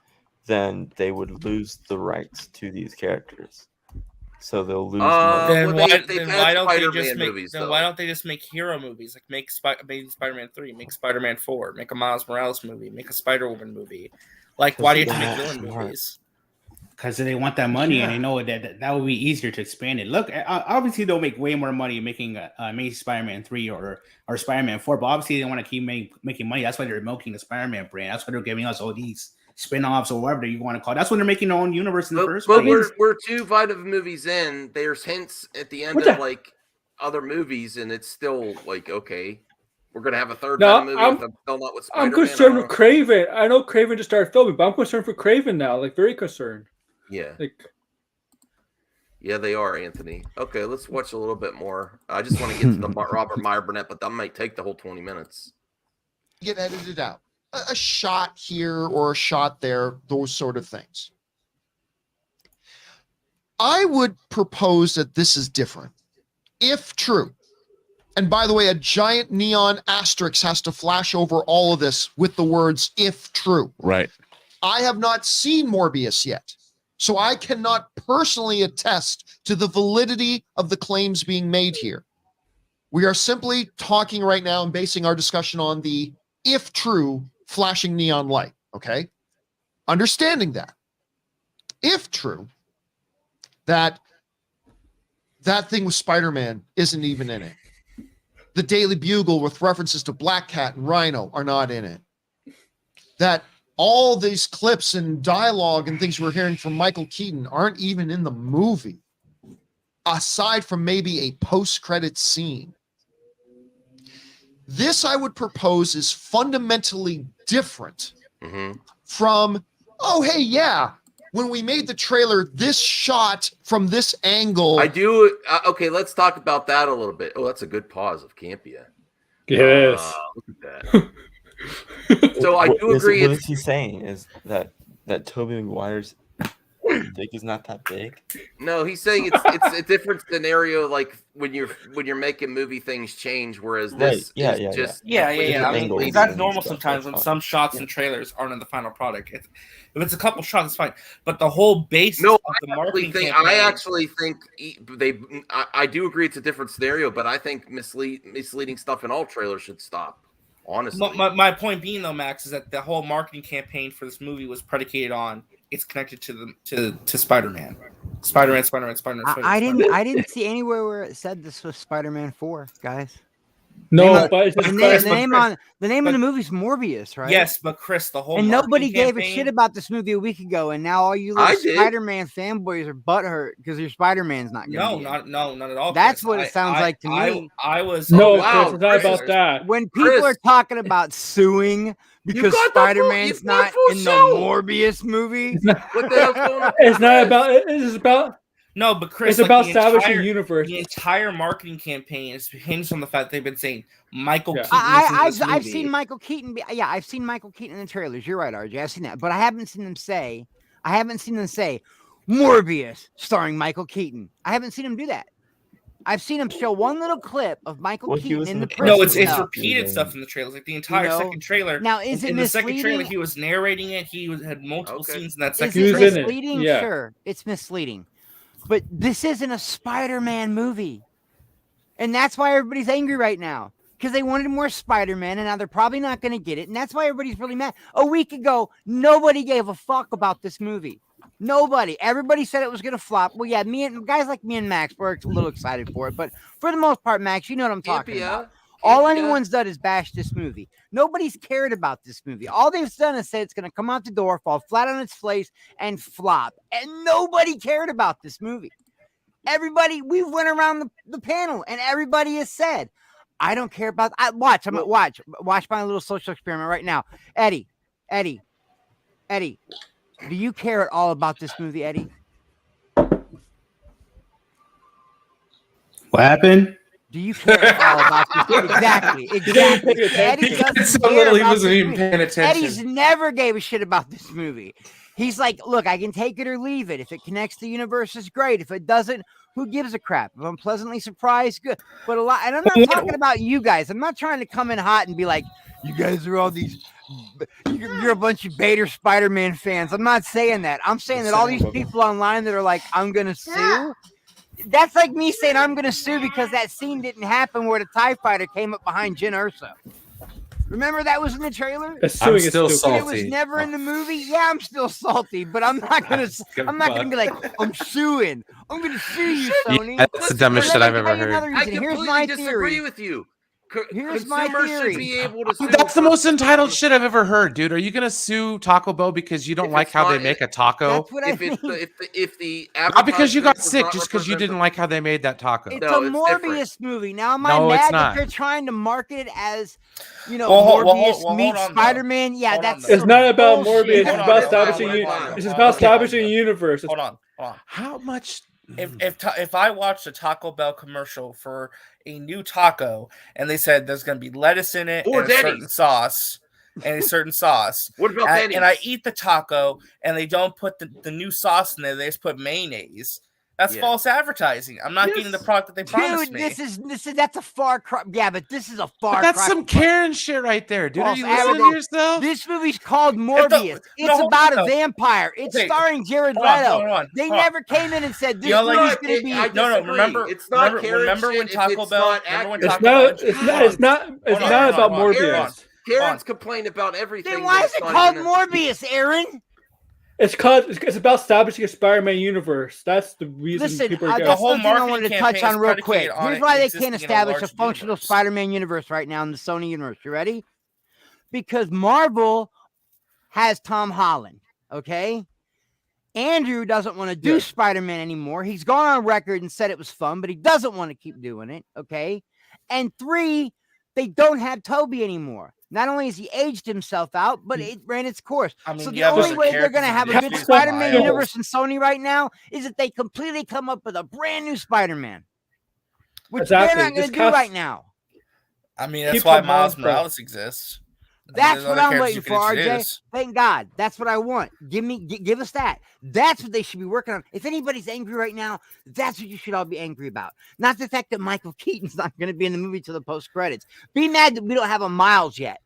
then they would lose the rights to these characters. So they'll lose money. Then why don't they just make hero movies? Like make Spider-Man 3, make Spider-Man 4, make a Miles Morales movie, make a Spider-Woman movie. Like, why do you have to make villain movies? Because they want that money and they know that would be easier to expand it. Look, obviously they'll make way more money making Amazing Spider-Man 3 or Spider-Man 4, but obviously they want to keep making money. That's why they're milking the Spider-Man brand. That's why they're giving us all these spin-offs or whatever you want to call it. That's when they're making their own universe in the first place. But we're 2 vitamin movies in. There's hints at the end of like other movies, and it's still like, okay, we're gonna have a third movie. I'm still not with Spider-Man. I'm concerned with Craven. I know Craven just started filming, but I'm concerned for Craven now. Like very concerned. Yeah. Yeah, they are, Anthony. Okay, let's watch a little bit more. I just want to get to the Robert Meyer Burnett, but that might take the whole 20 minutes. Get edited out. A shot here or a shot there, those sort of things. I would propose that this is different, if true. And by the way, a giant neon asterisk has to flash over all of this with the words, if true. Right. I have not seen Morbius yet. So I cannot personally attest to the validity of the claims being made here. We are simply talking right now and basing our discussion on the, if true, flashing neon light, okay? Understanding that. if true, that thing with Spider-Man isn't even in it. The Daily Bugle with references to Black Cat and Rhino are not in it. That all these clips and dialogue and things we're hearing from Michael Keaton aren't even in the movie, aside from maybe a post-credit scene. This, I would propose, is fundamentally different from, oh, hey, yeah, when we made the trailer, this shot from this angle. I do. Okay, let's talk about that a little bit. Oh, that's a good pause of Campia. Yes. Look at that. So I do agree. What is he saying? Is that Tobey Maguire's dick is not that big? No, he's saying it's a different scenario. Like when you're making movie, things change. Whereas this is just Yeah. I angles mean, that's and normal stuff sometimes like when that. some shots and trailers aren't in the final product. If it's a couple shots, it's fine. But the whole basis of the marketing campaign. I actually think I do agree it's a different scenario, but I think misleading stuff in all trailers should stop. Honestly, my point being though, Max, is that the whole marketing campaign for this movie was predicated on it's connected to Spider-Man. Spider-Man. I didn't see anywhere where it said this was Spider-Man 4, guys. No, but it's the name of the movie's Morbius, right? Yes, but Chris, the whole and nobody marketing gave a campaign- shit about this movie a week ago, and now all you little Spider-Man fanboys are butthurt because your Spider-Man's not going to be not at all. That's Chris. what it sounds like to me. I was no, Chris, it's not about that. When people are talking about suing because Spider-Man's not in the Morbius movie, what the hell's going on? It's not about. It's about. No, but Chris, it's about establishing universe. The entire marketing campaign is hinged on the fact they've been saying Michael Keaton. I've seen Michael Keaton. I've seen Michael Keaton in the trailers. You're right, RJ. I've seen that, but I haven't seen them say Morbius starring Michael Keaton. I haven't seen him do that. I've seen him show one little clip of Michael Keaton in the prison. No, it's repeated stuff in the trailers, like the entire second trailer. Now, is it in misleading? The second trailer, he was narrating it. He had multiple scenes in that second. Is trailer. it misleading? Yeah. Sure, it's misleading. But this isn't a Spider-Man movie. And that's why everybody's angry right now. Because they wanted more Spider-Man, and now they're probably not going to get it. And that's why everybody's really mad. A week ago, nobody gave a fuck about this movie. Nobody. Everybody said it was going to flop. Well, yeah, guys like me and Max were a little excited for it. But for the most part, Max, you know what I'm talking about. All anyone's done is bash this movie. Nobody's cared about this movie. All they've done is say it's going to come out the door, fall flat on its face, and flop. And nobody cared about this movie. Everybody, we went around the panel, and everybody has said, I don't care about. Watch my little social experiment right now. Eddie, do you care at all about this movie, Eddie? What happened? Do you care at all about this? Exactly. Eddie doesn't care he about wasn't this even movie. paying attention. Eddie's never gave a shit about this movie. He's like, look, I can take it or leave it. If it connects to the universe, it's great. If it doesn't, who gives a crap? If I'm pleasantly surprised, good. But and I'm not talking about you guys. I'm not trying to come in hot and be like, you guys are all these, you're a bunch of Bader Spider-Man fans. I'm not saying that. I'm saying that all these people online that are like, I'm going to sue. That's like me saying I'm going to sue because that scene didn't happen where the TIE fighter came up behind Jyn Erso. Remember that was in the trailer? I'm still salty. It was never in the movie. Yeah, I'm still salty, but I'm not gonna be like, I'm suing. I'm gonna sue you, Sony. Yeah, that's the dumbest shit I've ever heard. I completely disagree with you. Here's my Consumers theory. should be able to sue. That's the most entitled shit I've ever heard, dude. Are you gonna sue Taco Bell because you don't like how they make a taco? That's what I mean. If the not because you got advertisement sick, does just not because you represent didn't like how they made that taco. It's No, a it's Morbius movie. Now, am I No, it's mad that not. they're trying to market it as, Morbius hold meets on, Spider-Man? Yeah, Hold on, that's though. It's not about bullshit. Morbius. It's about establishing. It's about establishing a universe. Hold on. How much? If I watched a Taco Bell commercial for a new taco and they said there's going to be lettuce in it Or and a certain Denny's. sauce What about Denny's? and I eat the taco and they don't put the new sauce in there, they just put mayonnaise. That's false advertising. I'm not getting the product that they promised me. That's a far cry. Yeah, but this is a far cry. That's some Karen shit right there, dude. Are you listening to yourself? This movie's called Morbius. It's about a vampire. It's starring Jared Leto. They never came in and said this movie's going to be. No. Remember, it's not remember when Taco Bell? It's not about Morbius. Karen's complained about everything. Then why is it called Morbius, Aaron? It's about establishing a Spider-Man universe. That's the reason Listen, people are that's whole the thing I marketing wanted to campaign touch is on real quick. predicated on Here's it why they existing can't in a establish a large functional universe. Spider-Man universe right now in the Sony universe. You ready? Because Marvel has Tom Holland, okay? Andrew doesn't want to do Spider-Man anymore. He's gone on record and said it was fun, but he doesn't want to keep doing it, okay? And 3, they don't have Toby anymore. Not only has he aged himself out, but it ran its course. I mean, So the you have only other way they're going to characters have in a the good Disney Spider-Man Miles. universe in Sony right now is that they completely come up with a brand new Spider-Man, which Exactly. they're not going Just to do right now. I mean, that's Keep why Tom Miles Holland Morales exists. I mean, That's there's what other I'm characters waiting you for, can RJ. introduce. Thank God. That's what I want. Give us that. That's what they should be working on. If anybody's angry right now, that's what you should all be angry about. Not the fact that Michael Keaton's not going to be in the movie till the post credits. Be mad that we don't have a Miles yet.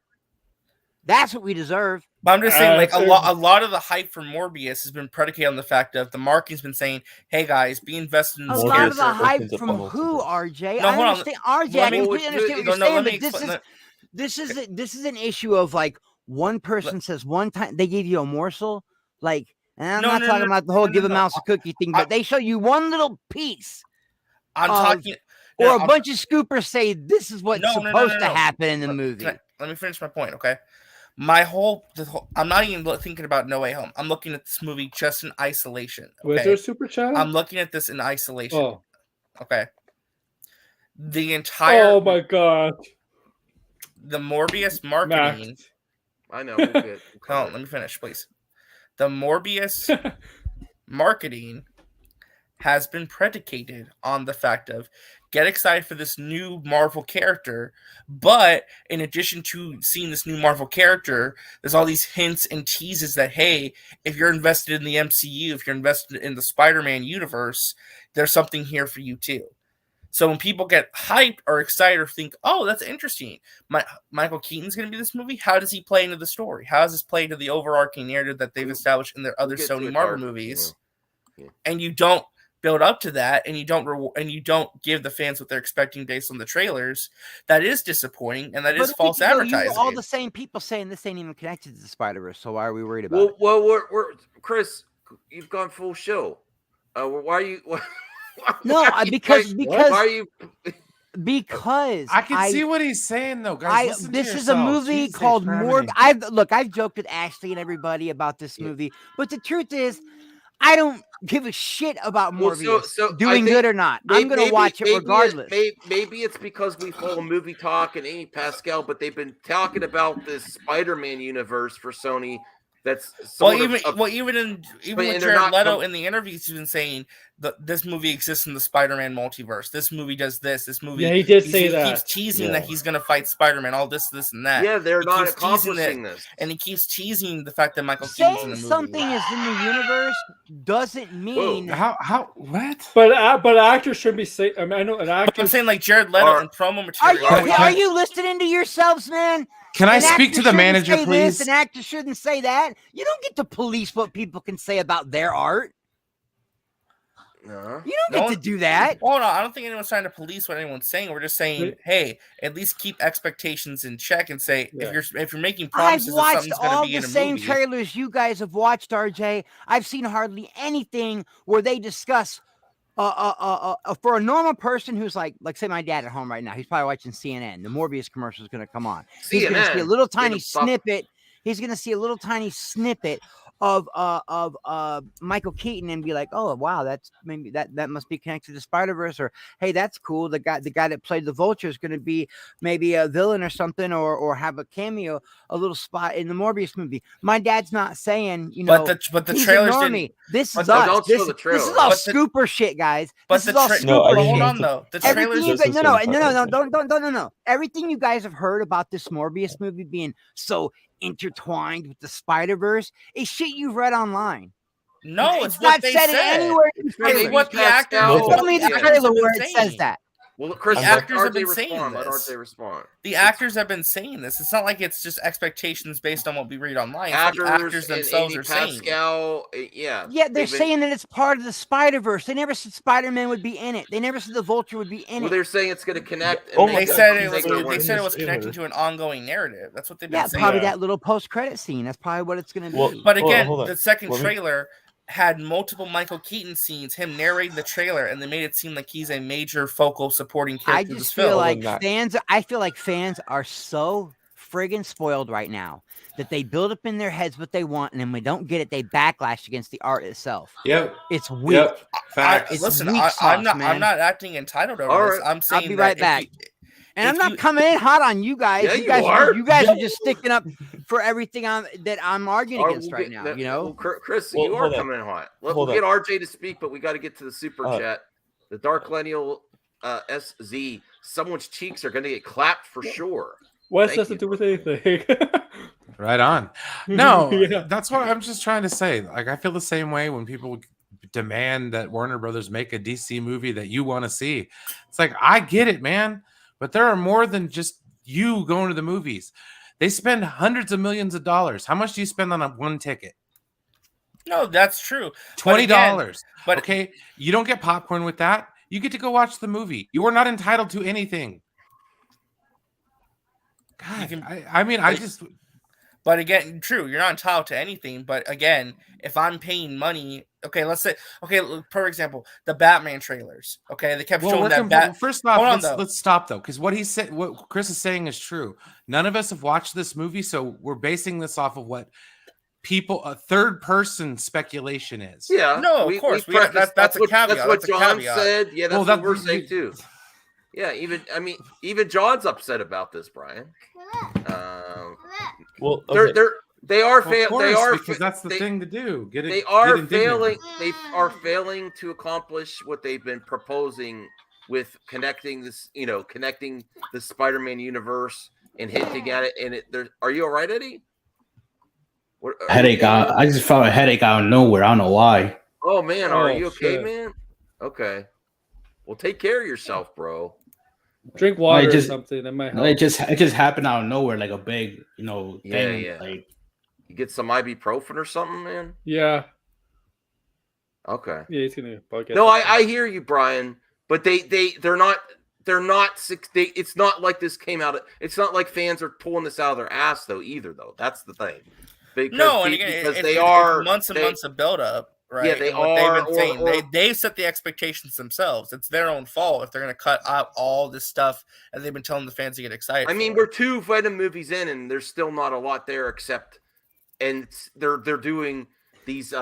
That's what we deserve. But I'm just saying, like a lot of the hype for Morbius has been predicated on the fact that the marketing's been saying, "Hey guys, be invested in A this lot of the character." hype from who, RJ? No, I hold on. understand, RJ. Let I me- completely understand what no, you're let saying, me but explain this is an issue of like one person says one time they gave you a morsel, like, and I'm not talking about the whole give a mouse a cookie thing, but they show you one little piece. I'm talking, or a bunch of scoopers say this is what's No, supposed to happen in the movie. Let me finish my point, okay? I'm not even thinking about No Way Home. I'm looking at this movie just in isolation. Okay? Was there a super chat? I'm looking at this in isolation. Oh. Okay. The entire. Oh my God. The Morbius marketing. I know. We'll get Hold on, let me finish, please. The Morbius marketing has been predicated on the fact of get excited for this new Marvel character, but in addition to seeing this new Marvel character, there's all these hints and teases that, hey, if you're invested in the MCU, if you're invested in the Spider-Man universe, there's something here for you too. So when people get hyped or excited or think, oh, that's interesting, Michael Keaton's going to be this movie, how does he play into the story? How does this play into the overarching narrative that they've established in their other Sony Marvel movies? Yeah. And you don't build up to that, and you don't give the fans what they're expecting based on the trailers. That is disappointing, and that is false advertising. All the same people saying this ain't even connected to the Spider-Verse, so why are we worried about it? Well, we're Chris, you've gone full show. Why are you? Because why are you? Because I can see what he's saying though, guys. This is a movie called Morg. I've joked with Ashley and everybody about this movie, but the truth is, I don't give a shit about Morbius doing good or not. I'm going to watch it regardless. Maybe it's because we follow movie talk and Amy Pascal, but they've been talking about this Spider-Man universe for Sony. That's even with Jared Leto in the interviews, he's been saying that this movie exists in the Spider-Man multiverse. This movie does this. This movie. Yeah, he did say that. He keeps teasing that he's going to fight Spider-Man. All this, and that. Yeah, they're not accomplishing this, and he keeps teasing the fact that Michael Keaton's in the movie. Something is in the universe doesn't mean what? But actors should be saying. I mean, I know an actor. I'm saying like Jared Leto in promo material. Are you listening to yourselves, man? Can I speak to the manager, please? An actor shouldn't say that. You don't get to police what people can say about their art. No. You don't get to do that. Hold on, I don't think anyone's trying to police what anyone's saying. We're just saying, hey, at least keep expectations in check and say if you're making promises that something's going to be in a movie. I've watched all the same trailers you guys have watched, RJ. I've seen hardly anything where they discuss for a normal person who's like say my dad at home right now, he's probably watching CNN. The Morbius commercial is going to come on. He's going to see a little tiny snippet. He's going to see a little tiny snippet of Michael Keaton and be like, oh wow, that's maybe that must be connected to Spider-Verse, or hey, that's cool. The guy that played the Vulture is going to be maybe a villain or something, or have a cameo, a little spot in the Morbius movie. My dad's not saying, but the trailers didn't. This is us. This is all scooper shit, guys. This is all scooper shit. Hold on though. The trailers. No. Everything you guys have heard about this Morbius movie being so intertwined with the Spider-Verse is shit you've read online. No, it's not what they said said. Anywhere. It's what the actor. Tell me the trailer where it says that. Well, Chris, The let actors have been RJ saying respond. Let this. RJ respond. The actors have been saying this. It's not like it's just expectations based on what we read online. It's what the actors and themselves Amy are saying. Pascal, yeah. Yeah, they're they've been- saying that it's part of the Spider-Verse. They never said Spider-Man would be in it. They never said the Vulture would be in Well, it. they're saying it's going to connect. Oh And my They God, said he's it was. saying They in said it this was connecting trailer. to an ongoing narrative. That's what they've been Yeah, saying. probably Yeah. that little post-credit scene. That's probably what it's going to Well, be. But Hold on, again, hold on. the second Let me- trailer had multiple Michael Keaton scenes, him narrating the trailer, and they made it seem like he's a major focal supporting I character in this just feel film. like Matt. fans. I feel like fans are so friggin' spoiled right now that they build up in their heads what they want, and then when they don't get it, they backlash against the art itself. Yep. It's weak. Yep. Facts. It's Listen, weak I'm sauce, not. man. I'm not acting entitled over All this. right. I'm saying be that right if back. you- And I'm if not you- coming in hot on you guys. Yeah, you you guys, are. you guys are just sticking up for everything that I'm arguing Or against we'll right get now. that- You know, well, Chris, Well, you are hold on. coming in hot. We'll Hold get on. RJ to speak, but we got to get to the super chat. The Dark Lineal SZ. Someone's cheeks are going to get clapped for sure. What Thank has to you. do with anything? Right on. No, Yeah. that's what I'm just trying to say. Like, I feel the same way when people demand that Warner Brothers make a DC movie that you want to see. It's like, I get it, man, but there are more than just you going to the movies. They spend hundreds of millions of dollars. How much do you spend on one ticket? No, that's true. $20. But Okay, you don't get popcorn with that. You get to go watch the movie. You are not entitled to anything. God, can- I mean, I just But again, true, you're not entitled to anything. But again, if I'm paying money, okay, let's say, okay, for example, the Batman trailers. Okay, they kept showing we're that first off, Hold on, let's stop though, because what he said, what Chris is saying is true. None of us have watched this movie, so we're basing this off of what people, a third person speculation is. Yeah. No, of course. prefaced- That's a what, caveat. That's what That's a John caveat. said. Yeah, that's Well, what that- we're saying too. Yeah, even John's upset about this, Brian. Well, They are Well, of they course, are because that's the thing to do. They are get indignant. failing. They are failing to accomplish what they've been proposing with connecting this. Connecting the Spider-Man universe and hinting at it. And are you all right, Eddie? What, are you Headache. okay? I just felt a headache out of nowhere. I don't know why. Oh man, are Oh, you okay, shit. man? Okay. Well, take care of yourself, bro. Drink water just- or something. That might help. It just happened out of nowhere, like a big, thing. Yeah. Like, You get some ibuprofen or something, man. Yeah. Okay. Yeah, he's gonna probably get No, that. I hear you, Brian. But they're not. It's not like this came out. It's not like fans are pulling this out of their ass though. Either though, that's the thing. Because No, and again, because it's months and months of buildup, right? Yeah, they And what are, They've been saying. or- They set the expectations themselves. It's their own fault if they're going to cut out all this stuff and they've been telling the fans to get excited. I mean, for. we're 2 Venom movies in, and there's still not a lot there except, and they're doing these.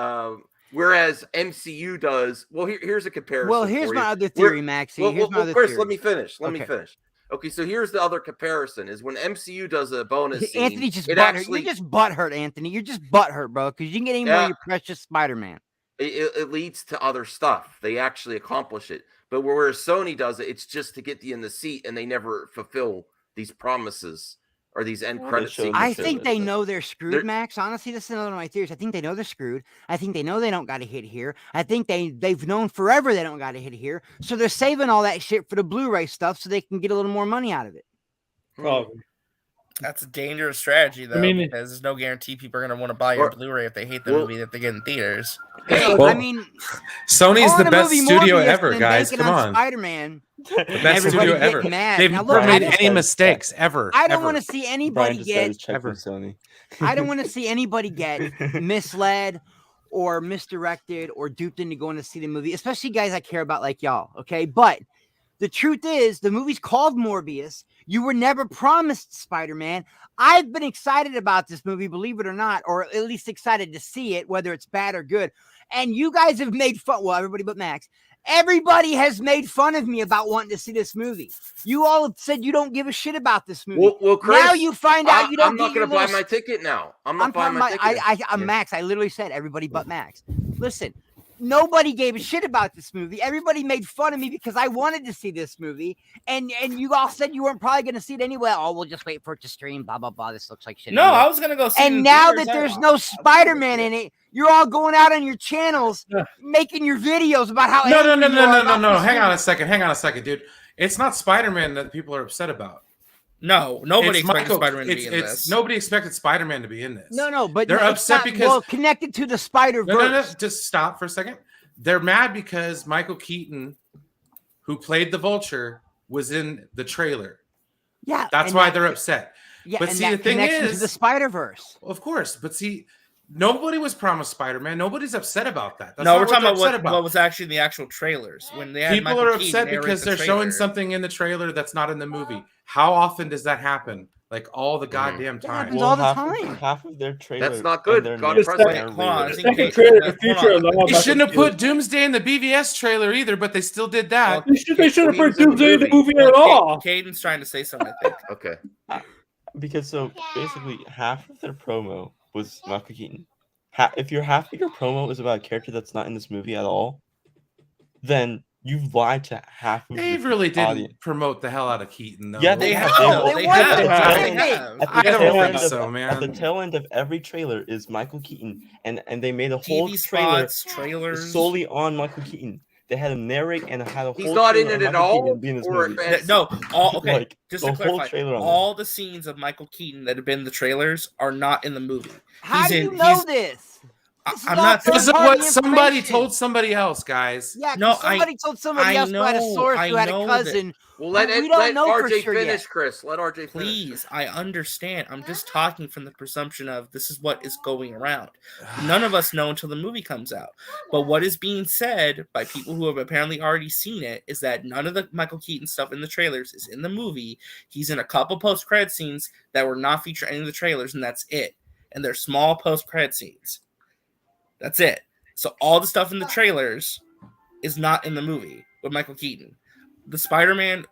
Whereas MCU does. Well, here's a comparison. well, here's for my you. other theory, Maxie. Here's my other Chris, theory. let me finish. Okay. Okay, so here's the other comparison: is when MCU does a bonus scene. Anthony just it butthurt. actually You're just butthurt, Anthony. You're just butthurt, bro, because you didn't get any more of Yeah. your precious Spider-Man. it leads to other stuff. They actually accomplish it. But whereas Sony does it, it's just to get you in the seat, and they never fulfill these promises or these end Well, credit they showed sequences. I think they know they're screwed, They're- Max. Honestly, this is another one of my theories. I think they know they're screwed. I think they know they don't got to hit here. I think they've known forever they don't got to hit here. So they're saving all that shit for the Blu-ray stuff so they can get a little more money out of it. Probably. That's a dangerous strategy, though, mean- because there's no guarantee people are going to want to buy your Or- Blu-ray if they hate the well- movie that they get in theaters. Hey, Well, I mean, Sony's calling the the best movie studio Morbius ever, and guys. banking Come on. Spider-Man. The best Everybody studio getting ever. mad. They've Now, never look, I made just- any mistakes ever. I don't ever. want to see Brian anybody just got get his check ever. from Sony. I don't want to see anybody get misled or misdirected or duped into going to see the movie, especially guys I care about like y'all. Okay. But the truth is, the movie's called Morbius. You were never promised Spider-Man. I've been excited about this movie, believe it or not, or at least excited to see it, whether it's bad or good. And you guys have made fun. Well, everybody but Max. Everybody has made fun of me about wanting to see this movie. You all have said you don't give a shit about this movie. Well, Chris, now you find out you don't I'm not get your going to buy little my ticket now. I'm not I'm buying talking my about ticket. I'm Max. I literally said everybody but Max. Listen, nobody gave a shit about this movie. Everybody made fun of me because I wanted to see this movie, and you all said you weren't probably going to see it anyway. Oh, we'll just wait for it to stream. Blah blah blah. This looks like shit. No, anyway. I was going to go see it in And now theaters. that there's no Spider-Man in it, you're all going out on your channels Yeah. making your videos about how No. angry you are about this Hang movie. on a second, dude. It's not Spider-Man that people are upset about. No, nobody It's expected Michael- Spider-Man to be in this. Nobody expected Spider-Man to be in this. No, but They're it's upset not, because- well, connected to the Spider-Verse. No. Just stop for a second. They're mad because Michael Keaton, who played the Vulture, was in the trailer. Yeah, That's and why that- they're upset. Yeah, But and see, that the thing connection is, to the Spider-Verse. of course. But see, nobody was promised Spider-Man. Nobody's upset about that. That's No, not we're talking they're about upset what was actually in the actual trailers when they had People Michael are Keaton upset narrate because the they're showing trailer. something in the trailer that's not in the movie. How often does that happen? Like all the goddamn time. happens all the half of their trailer. That's not good. and their God next President. trailer Hold on, I rated. think Second Kate- trailer, the hold future on. of Law They shouldn't have Michael put Doomsday in the BVS trailer either, but they still did that. Keaton. They should have He was put in the Doomsday in the movie. movie at all. Caden's trying to say something, I think. Okay. Because so basically half of their promo was Michael Keaton. If half of your promo is about a character that's not in this movie at all, then you've lied to half of They the really didn't audience. promote the hell out of Keaton, though. Yeah, they have. No, They they have. want They to have. do They it. have. I don't think of- so, At man. the tail end of every trailer is Michael Keaton, and they made a whole TV trailer spots, trailers. solely on Michael Keaton. They had him narrate and had a whole. He's not in trailer it on at Michael all, Keaton being in this or movie. advanced? No, okay. Like, Just the to whole clarify, trailer on all the scenes of Michael Keaton that have been in the trailers are not in the movie. How do you in- know this? This is I'm all not. Because of third-party what somebody information. told somebody else, guys. Yeah, No, somebody told somebody I else who had a know- source I who had a know cousin. Well, let We don't let know for RJ sure finish, yet. Chris. Let RJ finish. Please, I understand. I'm just talking from the presumption of this is what is going around. None of us know until the movie comes out. But what is being said by people who have apparently already seen it is that none of the Michael Keaton stuff in the trailers is in the movie. He's in a couple post-credit scenes that were not featured in any of the trailers, and that's it. And they're small post-credit scenes. That's it. So all the stuff in the trailers is not in the movie with Michael Keaton. The Spider-Man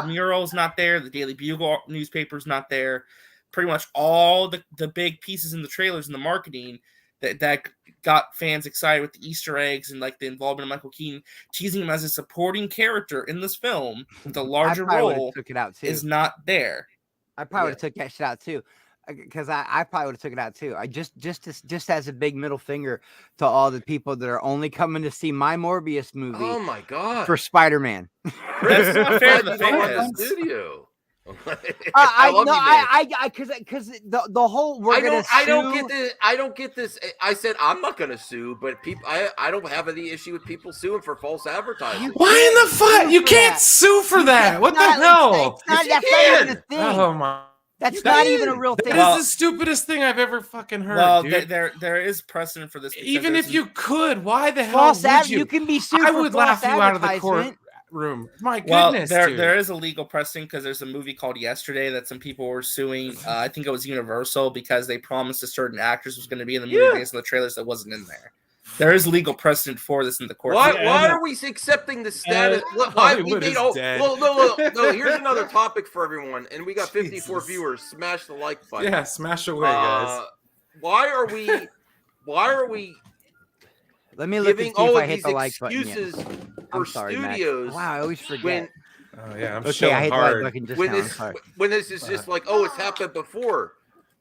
mural is not there. The Daily Bugle newspaper is not there. Pretty much all the big pieces in the trailers and the marketing that got fans excited with the Easter eggs and like the involvement of Michael Keaton, teasing him as a supporting character in this film with a larger role took it out too. is not there. I probably would have took that shit out too, because I probably would have took it out too. I just as a big middle finger to all the people that are only coming to see my Morbius movie Oh my God. for Spider-Man. That's not fair to the Glad you don't want fans. the studio. I love no, you, man. I because the whole I don't get this. I don't get this. I said I'm not going to sue, but people, I don't have any issue with people suing for false advertising. Why in the fuck? You can't sue for that. What the hell? It's not, Yes, that's you not even a can. thing. Oh my. That's not even a real That thing. is the stupidest thing I've ever fucking heard, Well, dude. there is precedent for this. because Even there's if you could, why the hell False would ad, you? you can be sued I for would false laugh you out of the advertisement. courtroom. My Well, goodness, there dude. there is a legal precedent because there's a movie called Yesterday that some people were suing. I think it was Universal because they promised a certain actress was going to be in the movie based on the trailers that wasn't in there. There is legal precedent for this in the court. Why are we accepting the status? Why we Hollywood made is all? dead. Well, no. Here's another topic for everyone, and we got 54 Jesus. viewers. Smash the like button. Yeah, smash away, guys. Why are we Let me look and giving see if all I of hit these the like button. Yet. excuses I'm for sorry, Max. studios Wow, I always forget. when Oh yeah, I'm Okay, showing I hit the like hard. button just when now. I'm this sorry. when this is just like, oh, it's happened before?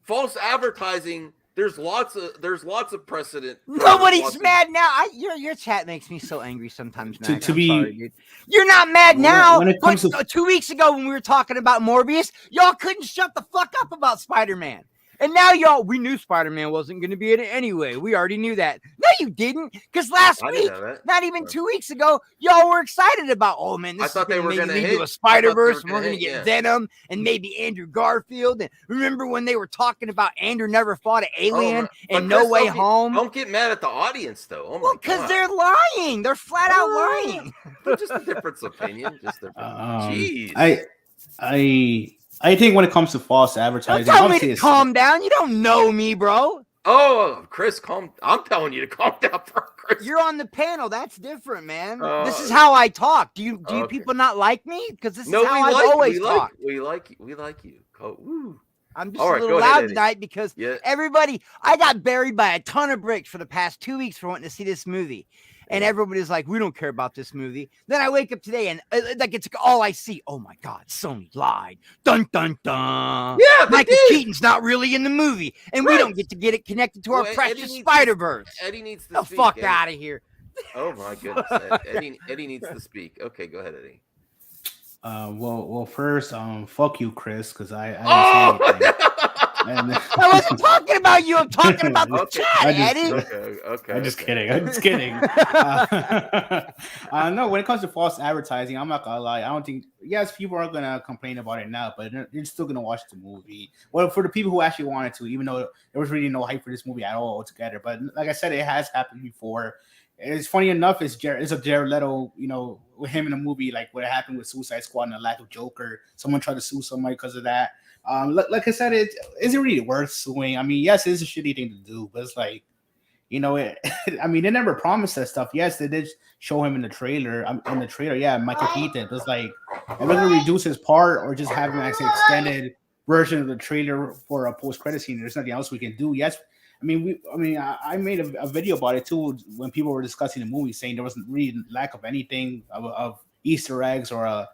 False advertising. There's lots of precedent. for Nobody's lawsuits. mad now. Your chat makes me so angry sometimes, To- Max. to I'm be- sorry, dude. You're not mad now. When it comes but to- 2 weeks ago when we were talking about Morbius, y'all couldn't shut the fuck up about Spider-Man. And now y'all, we knew Spider-Man wasn't going to be in it anyway. We already knew that. No, you didn't. Because last I didn't week, know that. not even 2 weeks ago, y'all were excited about, oh man, this I is thought they going were to gonna lead hit. to I a thought Spider-Verse, they and were we're going to gonna get hit, Venom and maybe Andrew Garfield. And remember when they were talking about Andrew never fought an alien But and No Chris, Way don't get- Home? Don't get mad at the audience, though. Oh my Well, because God. they're lying. They're flat out lying. They're just a difference of opinion. Just different. Jeez. I think when it comes to false Don't advertising, tell me obviously to it's calm down. You don't know me, bro. Oh, Chris, I'm telling you to calm down, for Chris. You're on the panel. That's different, man. This Uh, is how I talk. Do you okay. people not like me? Because this No, is how I've always talked. we like you. Woo. I'm just All a right, little go ahead, loud Eddie. tonight because Yeah. everybody, I got buried by a ton of bricks for the past 2 weeks for wanting to see this movie. And everybody's like, we don't care about this movie. Then I wake up today and like it's all I see. Oh my God, Sony lied. Dun, dun, dun. Yeah, they Michael did. Keaton's not really in the movie. And we Right. don't get to get it connected to our Well, Eddie precious needs- Spider-Verse. Eddie needs to The speak. fuck Eddie. out of here. Oh my goodness, Eddie needs to speak. Okay, go ahead, Eddie. Well, first, fuck you, Chris, because I didn't say anything. And I wasn't talking about you. I'm talking about the Okay. chat, Eddie. Okay. I'm just kidding. I'm just kidding. No, when it comes to false advertising, I'm not gonna lie. I don't think. Yes, people are gonna complain about it now, but they're still gonna watch the movie. Well, for the people who actually wanted to, even though there was really no hype for this movie at all altogether. But like I said, it has happened before. It's funny enough. It's a Jared Leto, with him in the movie, like what happened with Suicide Squad and the lack of Joker. Someone tried to sue somebody because of that. Like I said, it isn't really worth suing. I mean, yes, it's a shitty thing to do, but it's like, I mean, they never promised that stuff. Yes, they did show him in the trailer. Yeah, Michael Keaton. But it's like, I'm going to reduce his part or just have him actually extended version of the trailer for a post-credit scene. There's nothing else we can do. Yes, I made a video about it too when people were discussing the movie, saying there wasn't really lack of anything of Easter eggs or a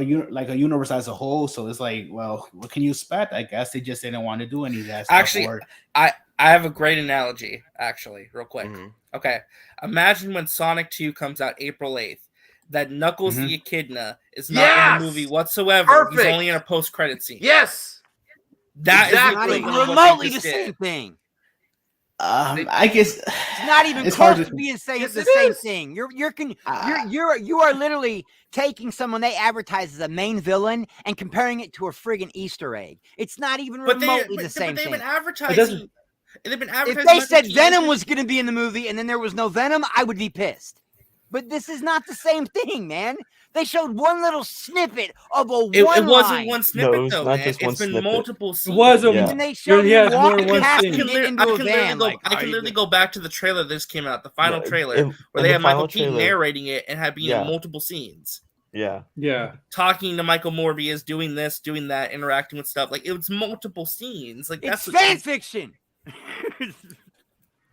universe as a whole. So it's like, well, what can you expect? I guess they just didn't want to do any of that stuff. Actually, I have a great analogy, actually, real quick. Mm-hmm. Okay. Imagine when Sonic 2 comes out April 8th, that Knuckles the Echidna is not in the movie whatsoever. Perfect. He's only in a post-credit scene. Yes. That Not is even remotely the same thing. I guess It's not even it's close hard to to- being saying Yes, the it same is. thing. You are literally taking someone they advertise as a main villain and comparing it to a friggin' Easter egg. It's not even remotely the same they've thing. been advertising. They've been advertising. If they Michael said Keaton- Venom was going to be in the movie and then there was no Venom, I would be pissed. But this is not the same thing, man. They showed one little snippet of a It one wasn't line. one snippet, it's though, not man. just one It's been snippet. multiple It scenes. was a Yeah. And they showed He has him more than walking one past scene. and getting into a van. I can literally go back to the trailer that just came out, the final No, trailer, in where the they have final Michael Keaton trailer- narrating it and have being Yeah. in multiple scenes. Yeah. Yeah. Talking to Michael Morbius, doing this, doing that, interacting with stuff. Like, it was multiple scenes. Like, It's that's fan fiction.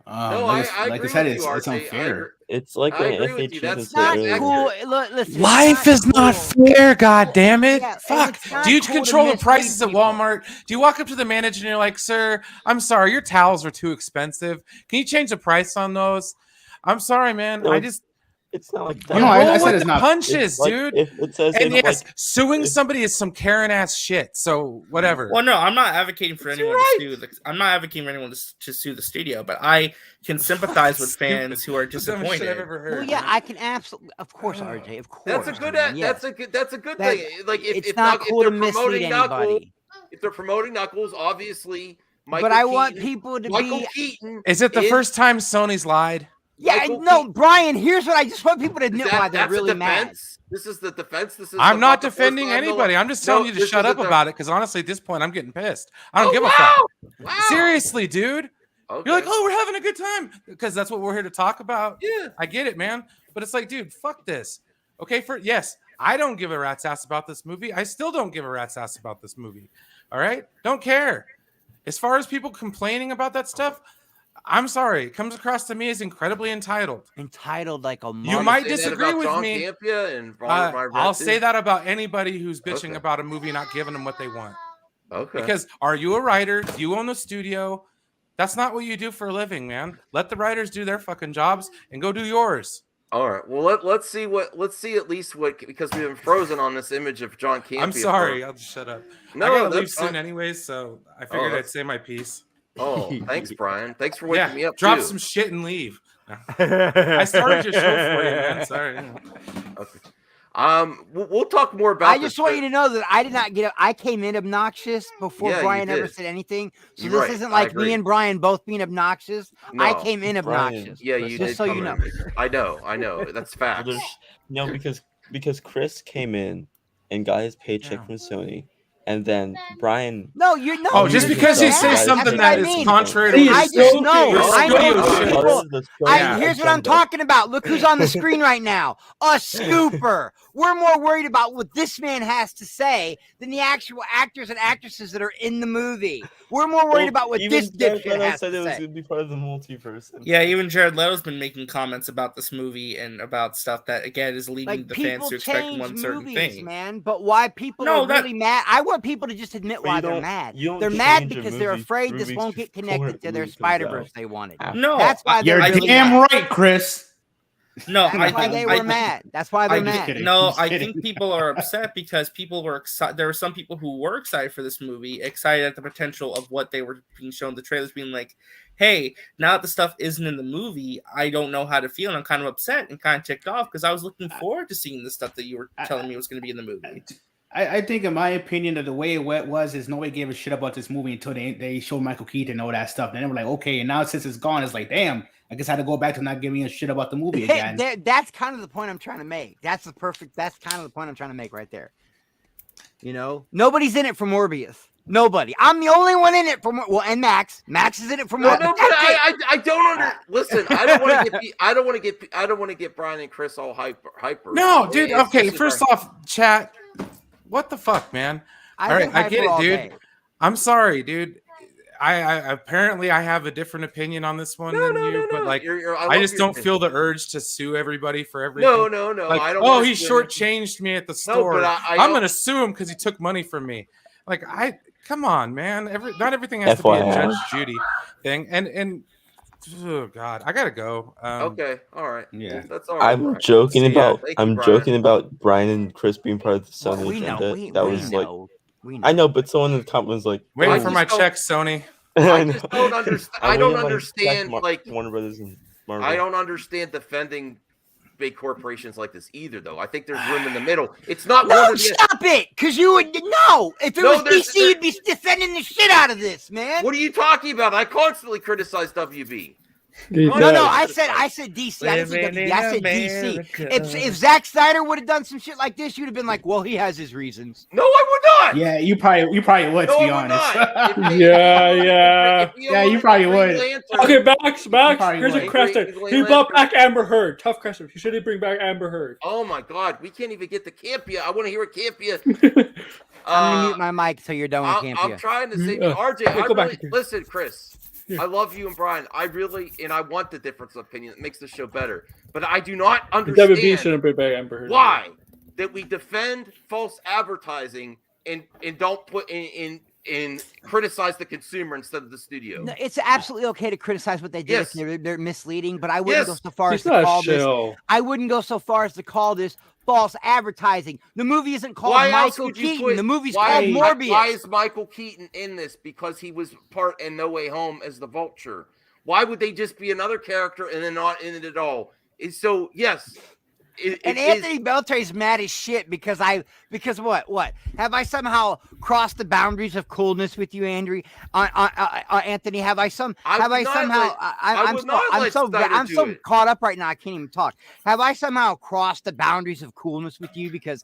No, like I I agree said, with it's you, RJ. unfair. It's like I when agree with FHE you. had That's said Not earlier. cool. Look, listen, Life it's is not cool. fair, god damn it. Yeah, and Fuck. it's not Do you cool to control the mislead prices at people. Walmart? Do you walk up to the manager and you're like, sir, I'm sorry, your towels are too expensive. Can you change the price on those? I'm sorry, man. No, it's not like that. No, I roll said with it's the not- punches, It's like dude. if it says And if, yes, like, suing if- somebody is some Karen ass shit. So whatever. Well, no, I'm not advocating for That's anyone right. to sue. I'm not advocating for anyone to sue the studio, but I can sympathize with Stupid. fans who are That's the dumbest shit I've disappointed. ever heard. Well, yeah, I can absolutely, of course, RJ, of course. That's a good. man, yes. That's a good That- thing. Like it's if not cool if to they're mislead promoting Knuckles, anybody. if they're promoting Knuckles, obviously, Michael But I want Keaton- people to Michael be. Keaton. Is it the is- first time Sony's lied? Yeah, Michael no, Keaton- Brian. Here's what I just want people to Is know that- why they're that's a really mad. defense? This is the defense. This is I'm not the first defending time anybody. I'm just telling you to this shut is up a def- about it because honestly, at this point, I'm getting pissed. I don't Oh, give a wow! fuck. Wow. Seriously, dude. Okay. You're like, oh, we're having a good time because that's what we're here to talk about. Yeah. I get it, man. But it's like, dude, fuck this. Okay, yes, I don't give a rat's ass about this movie. I still don't give a rat's ass about this movie. All right? Don't care. As far as people complaining about that stuff, I'm sorry. It comes across to me as incredibly entitled. Entitled like a You mother- might Say that disagree about with John me. Campia and Robert Meyer I'll too? say that about anybody who's bitching Okay. about a movie not giving them what they want. Okay. Because are you a writer? Do you own the studio? That's not what you do for a living, man. Let the writers do their fucking jobs and go do yours. All right. Well, let's see at least what, because we've been frozen on this image of John Campia. I'm sorry. I'll just shut up. No, I gotta leave that's soon fine. anyways, so I figured I'd that's- say my piece. Oh, thanks, Brian. Thanks for waking Yeah, me up. drop too. some shit and leave. I started your show for you, man. Sorry. Okay. We'll talk more about. I just want you to know that I did not get. I came in obnoxious before Yeah, you Brian ever did. said anything. So You're this right. isn't I like agree. me and Brian both being obnoxious. I No, came in Brian. obnoxious. Yeah, you just did. so you come know. in. I know. That's Well, facts. there's- no, because Chris came in and got his paycheck Yeah. from Sony, and then Brian. No, you're no. Oh, just you're because you bad. say That's something what that I is mean. contrary to He what I is you just so know. Your I studio know shit. people. Yeah. Here's what I'm talking about. Look who's on the screen right now. A scooper. We're more worried about what this man has to say than the actual actors and actresses that are in the movie. We're more worried about what this dipshit has said it to was say. going to be part of the multiverse. Yeah, even Jared Leto's been making comments about this movie and about stuff that again is leading Like the fans people to expect change one certain movies, thing. man. But why people No, are that- really mad? I want people to just admit But why you they're don't- mad. you don't They're mad change a because they're movie afraid 3 this weeks won't get before connected the to their movie comes Spider-Verse out. they wanted. No, That's why they're You're really damn mad. right, Chris. No, That's why they were mad. That's why they're I'm just mad. kidding. No, Just I kidding. think people are upset because people were excited. There were some people who were excited for this movie, excited at the potential of what they were being shown. The trailers being like, "Hey, now that the stuff isn't in the movie, I don't know how to feel, and I'm kind of upset and kind of ticked off because I was looking forward to seeing the stuff that you were telling me was going to be in the movie." I think, in my opinion, that the way it was is nobody gave a shit about this movie until they showed Michael Keaton and all that stuff. Then they were like, okay, and now since it's gone, it's like, damn, I guess I had to go back to not giving a shit about the movie again. That's kind of the point I'm trying to make. That's kind of the point I'm trying to make right there. You know, nobody's in it for Morbius. Nobody. I'm the only one in it for and Max. Max is in it for Morbius. No, but I don't listen. I don't want to get Brian and Chris all hyper. No, dude. Okay, first off, chat. What the fuck, man? All right, I get it, dude. I'm sorry, dude. I apparently I have a different opinion on this one than you, but like I just don't feel the urge to sue everybody for everything. No. Like, I don't. Oh, he shortchanged me at the store. No, I'm gonna sue him because he took money from me. Like come on, man. Not everything has to be a Judge Judy thing. And oh god, I gotta go. Okay, all right. Yeah, that's all right. I'm joking about. Brian. Joking about Brian and Chris being part of the Sony agenda. I know, but someone in the comments was like, waiting for my check, Sony. I just don't understand. I don't understand. Like Warner Brothers and Marvel. I don't understand defending big corporations like this either, though. I think there's room in the middle. It's not. No, stop it, because you would know if it was DC, you'd be defending the shit out of this, man. What are you talking about? I constantly criticize WB. No, I said DC. I didn't say WB. I said DC. If Zack Snyder would have done some shit like this, you'd have been like, well, he has his reasons. No, I would not. Yeah, you probably would, to be honest. Yeah, you probably would. Okay, Max, here's a question. He brought back Amber Heard. Tough question. Should he bring back Amber Heard? Oh my God, we can't even get the Campia. I want to hear a Campia. I'm gonna mute my mic so you're done with Campia. I'm trying to say, RJ. Listen, Chris. I love you and Brian. I want the difference of opinion. It makes the show better. But I do not understand why that we defend false advertising and don't put in criticize the consumer instead of the studio. No, it's absolutely okay to criticize what they did if they're misleading, but I wouldn't go so far as to call this. I wouldn't go so far as to call this false advertising. The movie isn't called Michael Keaton. The movie's called Morbius. Why is Michael Keaton in this? Because he was part in No Way Home as the Vulture. Why would they just be another character and then not in it at all? So yes. Anthony Beltre's mad as shit because what? Have I somehow crossed the boundaries of coolness with you, Anthony? I'm so caught up right now I can't even talk. Have I somehow crossed the boundaries of coolness with you because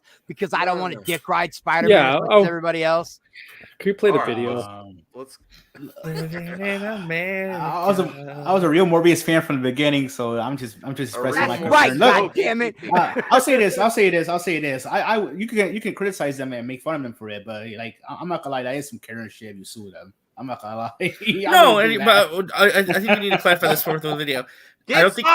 I don't want to dick ride Spider-Man like everybody else? Can you play the video? I was a real Morbius fan from the beginning, so I'm just expressing my concern. Right, God damn it! I'll say this. You can criticize them and make fun of them for it, but like I'm not gonna lie, that is some Karen shit if you sue them. I'm not gonna lie. But I think we need to clarify this for the video. I don't think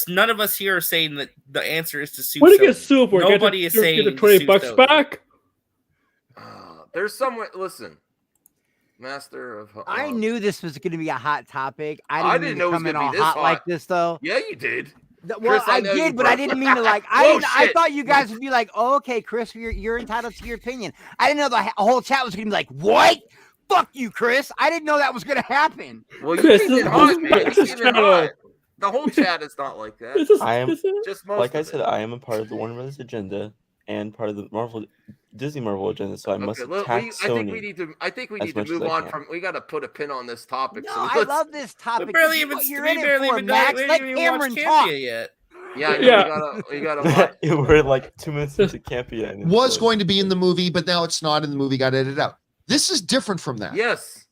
none of us here are saying that the answer is to sue. What do you get sued for? Nobody is saying get the $20 back. There's somewhere. Listen, Master of. I knew this was going to be a hot topic. I didn't know it was going to be this hot like this, though. Yeah, you did. Well, Chris, I did, but I didn't mean to like. I thought you guys would be like, "Oh, okay, Chris, you're entitled to your opinion." I didn't know the whole chat was going to be like, "What? Fuck you, Chris!" I didn't know that was going to happen. Well, you came in hot, man. You came in hot. The whole chat is not like that. I am just most like I said. I am a part of the Warner Brothers agenda and part of the Disney Marvel agenda, so I must attack Sony. I think we need to move on from. We got to put a pin on this topic. No, I love this topic. We barely even Max. Let Cameron talk. Yet. Yeah. You gotta we're like 2 minutes into Campia. Was going to be in the movie, but now it's not in the movie. Got edited out. This is different from that. Yes.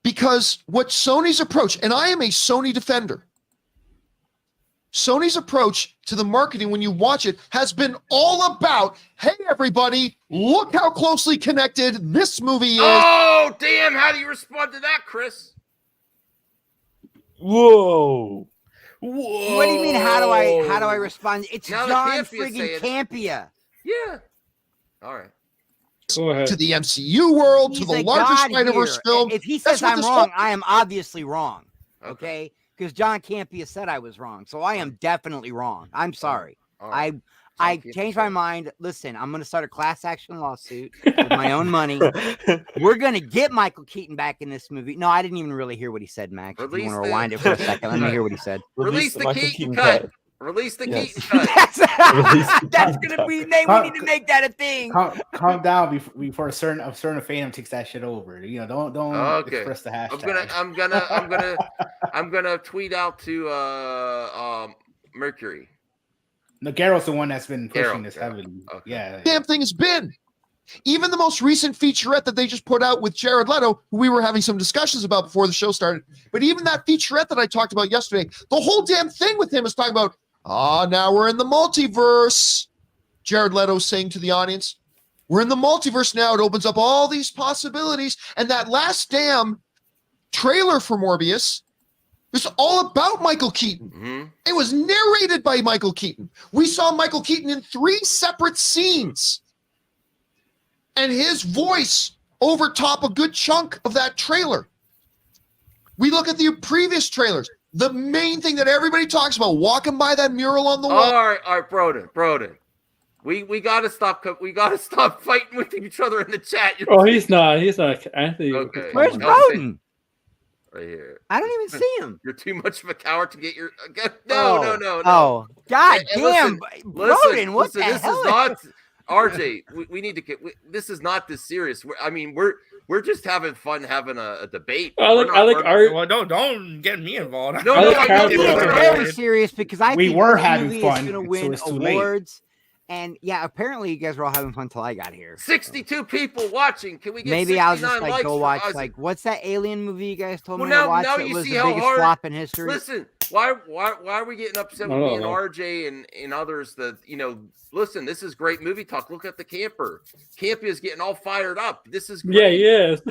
Because what Sony's approach, and I am a Sony defender. Sony's approach to the marketing when you watch it has been all about, hey, everybody, look how closely connected this movie is. Oh, damn. How do you respond to that, Chris? Whoa. What do you mean, how do I respond? It's now John friggin' Campia. Yeah. All right. Go ahead. To the MCU world, to the larger Spider-Verse film. If he says I'm wrong, I am obviously wrong. Okay? because John Campea said I was wrong. So I am definitely wrong. I'm sorry. All right. I Campea changed my said- mind. Listen, I'm going to start a class action lawsuit with my own money. We're going to get Michael Keaton back in this movie. No, I didn't even really hear what he said, Max. If you Release want to the- rewind it for a second, let me hear what he said. Release the Michael Keaton Keaton cut. cut. Release the Yes. Keaton cut. That's going to be name. We need to make that a thing. Calm down before a certain fandom takes that shit over. You know, don't Okay. express the hashtag. I'm gonna tweet out to Mercury. No, Garrett's the one that's been pushing this Garrett. heavily. Okay. Yeah. Damn thing has been. Even the most recent featurette that they just put out with Jared Leto, who we were having some discussions about before the show started. But even that featurette that I talked about yesterday, the whole damn thing with him is talking about, now we're in the multiverse. Jared Leto saying to the audience, we're in the multiverse now. It opens up all these possibilities. And that last damn trailer for Morbius is all about Michael Keaton. Mm-hmm. It was narrated by Michael Keaton. We saw Michael Keaton in 3 separate scenes. And his voice over top a good chunk of that trailer. We look at the previous trailers. The main thing that everybody talks about, walking by that mural on the wall. All right, Broden. We gotta stop. We gotta stop fighting with each other in the chat. Oh, he's not. Anthony. Okay. Where's Okay. Broden? Right here. I don't even see him. You're too much of a coward to get your. No. Oh, God Hey, damn. Broden, what the this hell? is not RJ. We need to get. This is not this serious. We're just having fun having a debate. I like art. Well, don't get me involved. No, I like I Carrey. It's very serious because I We think were this having movie fun, is going to so win it's too late. awards. And yeah, apparently you guys were all having fun till I got here. 62 people watching. Can we get? Maybe I'll just 69 like go likes watch for us? like what's that alien movie you guys told Well, me to now- watch now that you was see the how biggest hard- flop in history? Listen, why are we getting upset with me and RJ and others that listen, this is great movie talk. Look at the camper. Campy is getting all fired up. This is Yeah, great. he is.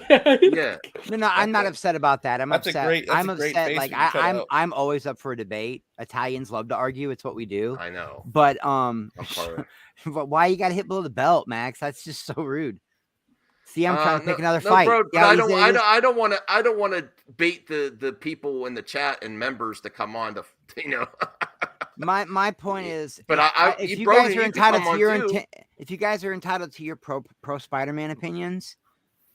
Yeah. No, I'm not upset about that. I'm That's a upset. great- that's I'm a great upset. face Like that you cut out. I'm always up for a debate. Italians love to argue. It's what we do. I know. But I'm part of it. but why you got hit below the belt, Max? That's just so rude. See, I'm trying to pick another no, fight. Bro, but Yeah, I you don't serious? want to bait the people in the chat and members to come on to My point is, But if you Broden, guys you are can entitled come to your on too. if you guys are entitled to your pro Spider-Man opinions,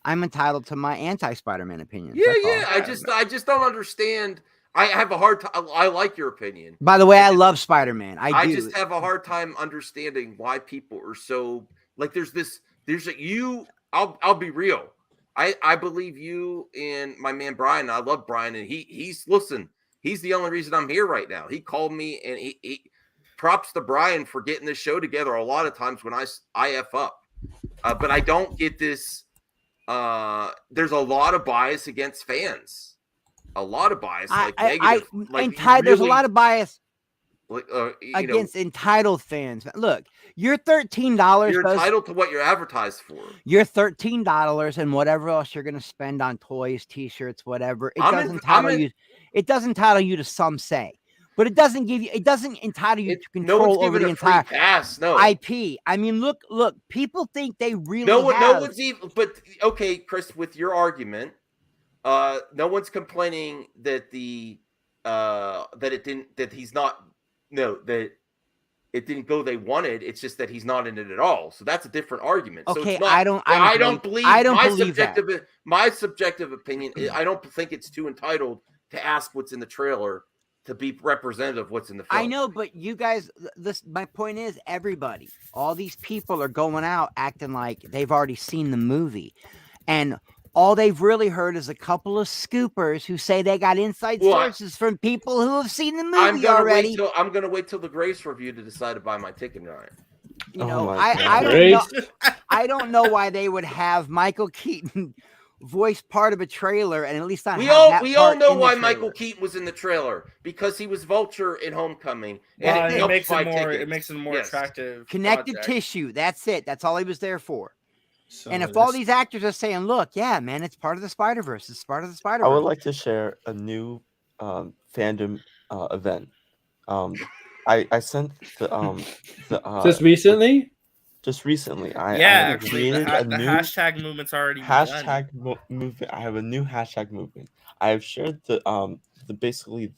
I'm entitled to my anti Spider-Man opinions. Yeah, That's all. I just don't understand. I have a hard time. I like your opinion. By the way, I love Spider-Man. I do. just have a hard time understanding why people are so like. I'll be real. I believe you and my man Brian. I love Brian, and he's the only reason I'm here right now. He called me, and he props to Brian for getting this show together. A lot of times when I F up, but I don't get this. There's a lot of bias against fans. A lot of bias, negative. There's a lot of bias like, against entitled fans. Look, you're $13. You're entitled to what you're advertised for. You're $13 and whatever else you're going to spend on toys, T-shirts, whatever. It does entitle you to some say, but it doesn't give you. It doesn't entitle you to control over the entire IP. I mean, look. People think they really. No one's even. But okay, Chris, with your argument, no one's complaining that it didn't go they wanted. It's just that he's not in it at all. So that's a different argument. So Okay, it's not, I don't believe that. My subjective opinion, I don't think it's too entitled to ask what's in the trailer to be representative of what's in the film. I know, but you guys, my point is everybody, all these people are going out acting like they've already seen the movie. And all they've really heard is a couple of scoopers who say they got inside sources from people who have seen the movie already. I'm going to wait till the Grace review to decide to buy my ticket, Ryan. You know, I don't know why they would have Michael Keaton voice part of a trailer and at least not we have all know why Michael Keaton was in the trailer, because he was Vulture in Homecoming, and it makes it more attractive. Connective tissue. That's it. That's all he was there for. So and if all these actors are saying, "Look, yeah, man, it's part of the Spider-Verse. It's part of the Spider-Verse." I would like to share a new fandom event. I sent the just recently. Just recently, I created the hashtag movement's already movement. I have a new hashtag movement. I have shared the basically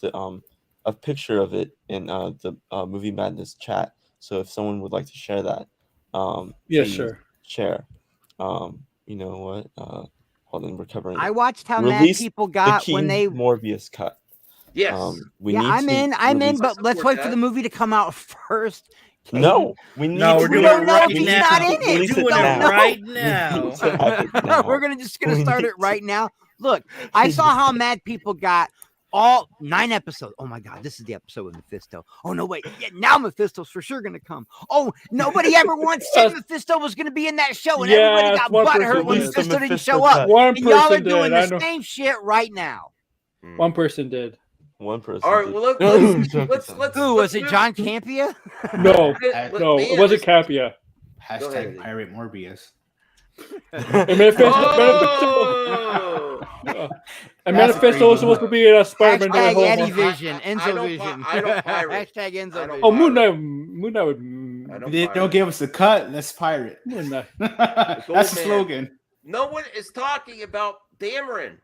a picture of it in the Movie Madness chat. So if someone would like to share that, Yeah, please sure. share. You know what? Hold on, we're covering. I watched how mad Release people the got when they. Morbius cut. Yes. We need I'm to in. I'm in. release- But let's support wait for that. the movie to come out first. No, we need. No, to we're We doing don't it know right if he's now. not in it. We're Release We doing don't it know. right We now. need to have it now. We're just gonna We start need it right now. Look, I saw how mad people got. All 9 episodes. Oh my God, this is the episode with Mephisto. Oh no, wait. Yeah, now Mephisto's for sure gonna come. Oh, nobody ever once said Mephisto was gonna be in that show, and Yeah, everybody got one person butthurt when did. Mephisto didn't Mephisto show up. cut. One And y'all are person doing did. I the know. same shit right now. One person did. One person. All right. did. Well, let's. Who was it? John Campia? No, Man, no, it wasn't Capia. Go ahead, Hashtag Eddie. pirate Morbius. And Manifesto, Oh! and That's Manifesto crazy. was supposed to be a Spider-Man. Hashtag Home. Eddie Vision. I Enzo don't Vision. I don't pirate. Hashtag Enzo I don't Vision. Oh, Moon Knight. Moon Knight would. I don't They pirate. don't give us a cut. Let's pirate. Moon Knight. That's the man. slogan. No one is talking about Dameron.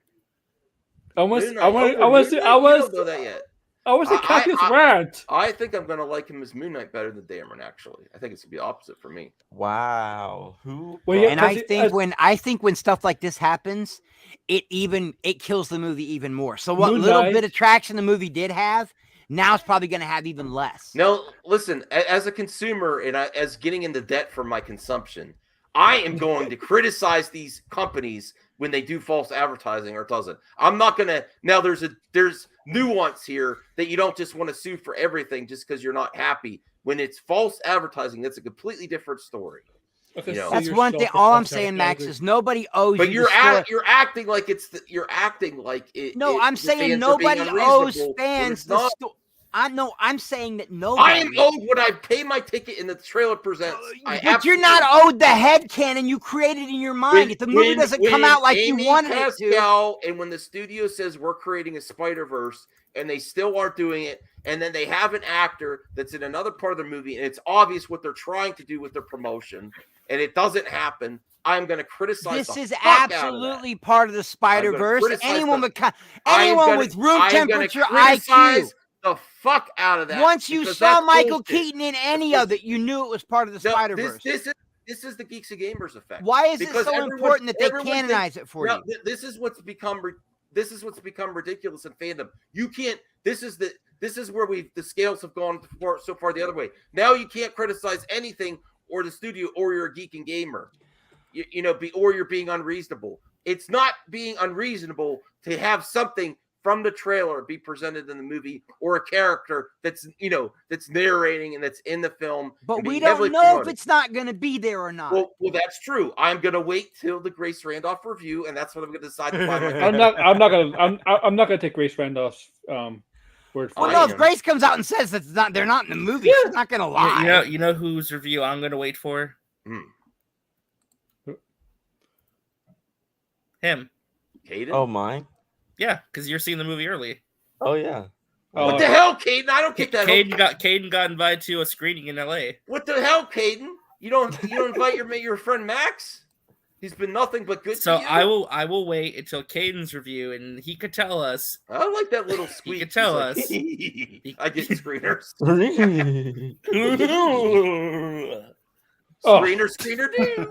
I was. Moon Knight I was. over I was. Moon Knight? I You was. don't know that yet. I was at I- Capia's I- rant. I think I'm gonna like him as Moon Knight better than Dameron. Actually, I think it's gonna be opposite for me. Wow. Who? Well, yeah, And I think when stuff like this happens, it kills the movie even more. So what Moon little Knight- bit of traction the movie did have, now it's probably going to have even less. No, listen. As a consumer and as getting into debt for my consumption, I am going to criticize these companies when they do false advertising or doesn't. I'm not gonna. Now there's nuance here that you don't just want to sue for everything just because you're not happy. When it's false advertising, that's a completely different story. Okay, You know. so That's you're one so thing. for All I'm false saying, Max, advertising. is nobody owes But you. you're the story. you're acting like you're acting like it. No, I'm the saying fans are being nobody owes unreasonable when fans it's the not. story. I'm saying that I nobody. am owed when I pay my ticket and the trailer presents. But you're not owed the headcanon you created in your mind. If the movie doesn't come out like you wanted it to. Pascal, and when the studio says we're creating a Spider-Verse and they still aren't doing it, and then they have an actor that's in another part of the movie, and it's obvious what they're trying to do with their promotion, and it doesn't happen, I'm going to criticize This the is fuck out of that. absolutely part of the Spider-Verse. criticize Anyone the- with anyone with room temperature IQ. The fuck out of that. Once you because saw that's Michael bullshit. Keaton in any of it, you knew it was part of the No, Spider-Verse. This is the Geeks and Gamers effect. Why is it Because so everyone- important that they everyone canonize thinks- it for Now, you? This is what's become ridiculous in fandom. You can't. This is where the scales have gone so far the other way. Now you can't criticize anything or the studio or you're a geek and gamer. Or you're being unreasonable. It's not being unreasonable to have something from the trailer be presented in the movie, or a character that's narrating and that's in the film. But and we being don't heavily know promoted. if it's not going to be there or not. Well, that's true. I'm gonna wait till the Grace Randolph review, and that's what I'm gonna decide to buy my. I'm not gonna take Grace Randolph's word for well, it. no, if Grace comes out and says that they're not in the movie, she's not going to lie. You know whose review I'm gonna wait for? Him. Caden? Oh, mine? Yeah, because you're seeing the movie early. Oh, yeah. What the hell, Caden? I don't get that. Caden got invited to a screening in LA. What the hell, Caden? You don't invite your friend Max? He's been nothing but good So to you. I will wait until Caden's review, and he could tell us. I like that little squeak. He could tell us. I get screeners. Oh. Screener, dude.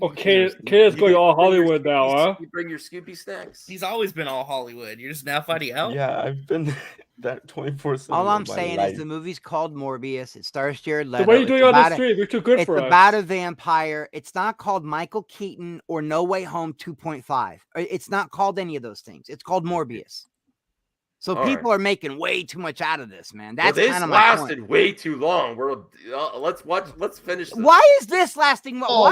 Okay, Kid's going all Hollywood now, huh? You bring your Scooby snacks. He's always been all Hollywood. You're just now finding out. Yeah, I've been that 24/7. All I'm saying is the movie's called Morbius. It stars Jared Leto. So what are you doing on the street? You're too good for us. It's about a vampire. It's not called Michael Keaton or No Way Home 2.5. It's not called any of those things. It's called Morbius. So All people right. are making way too much out of this, man. That's this kind of my point. lasted way too long. Let's finish this. Why is this lasting? Oh,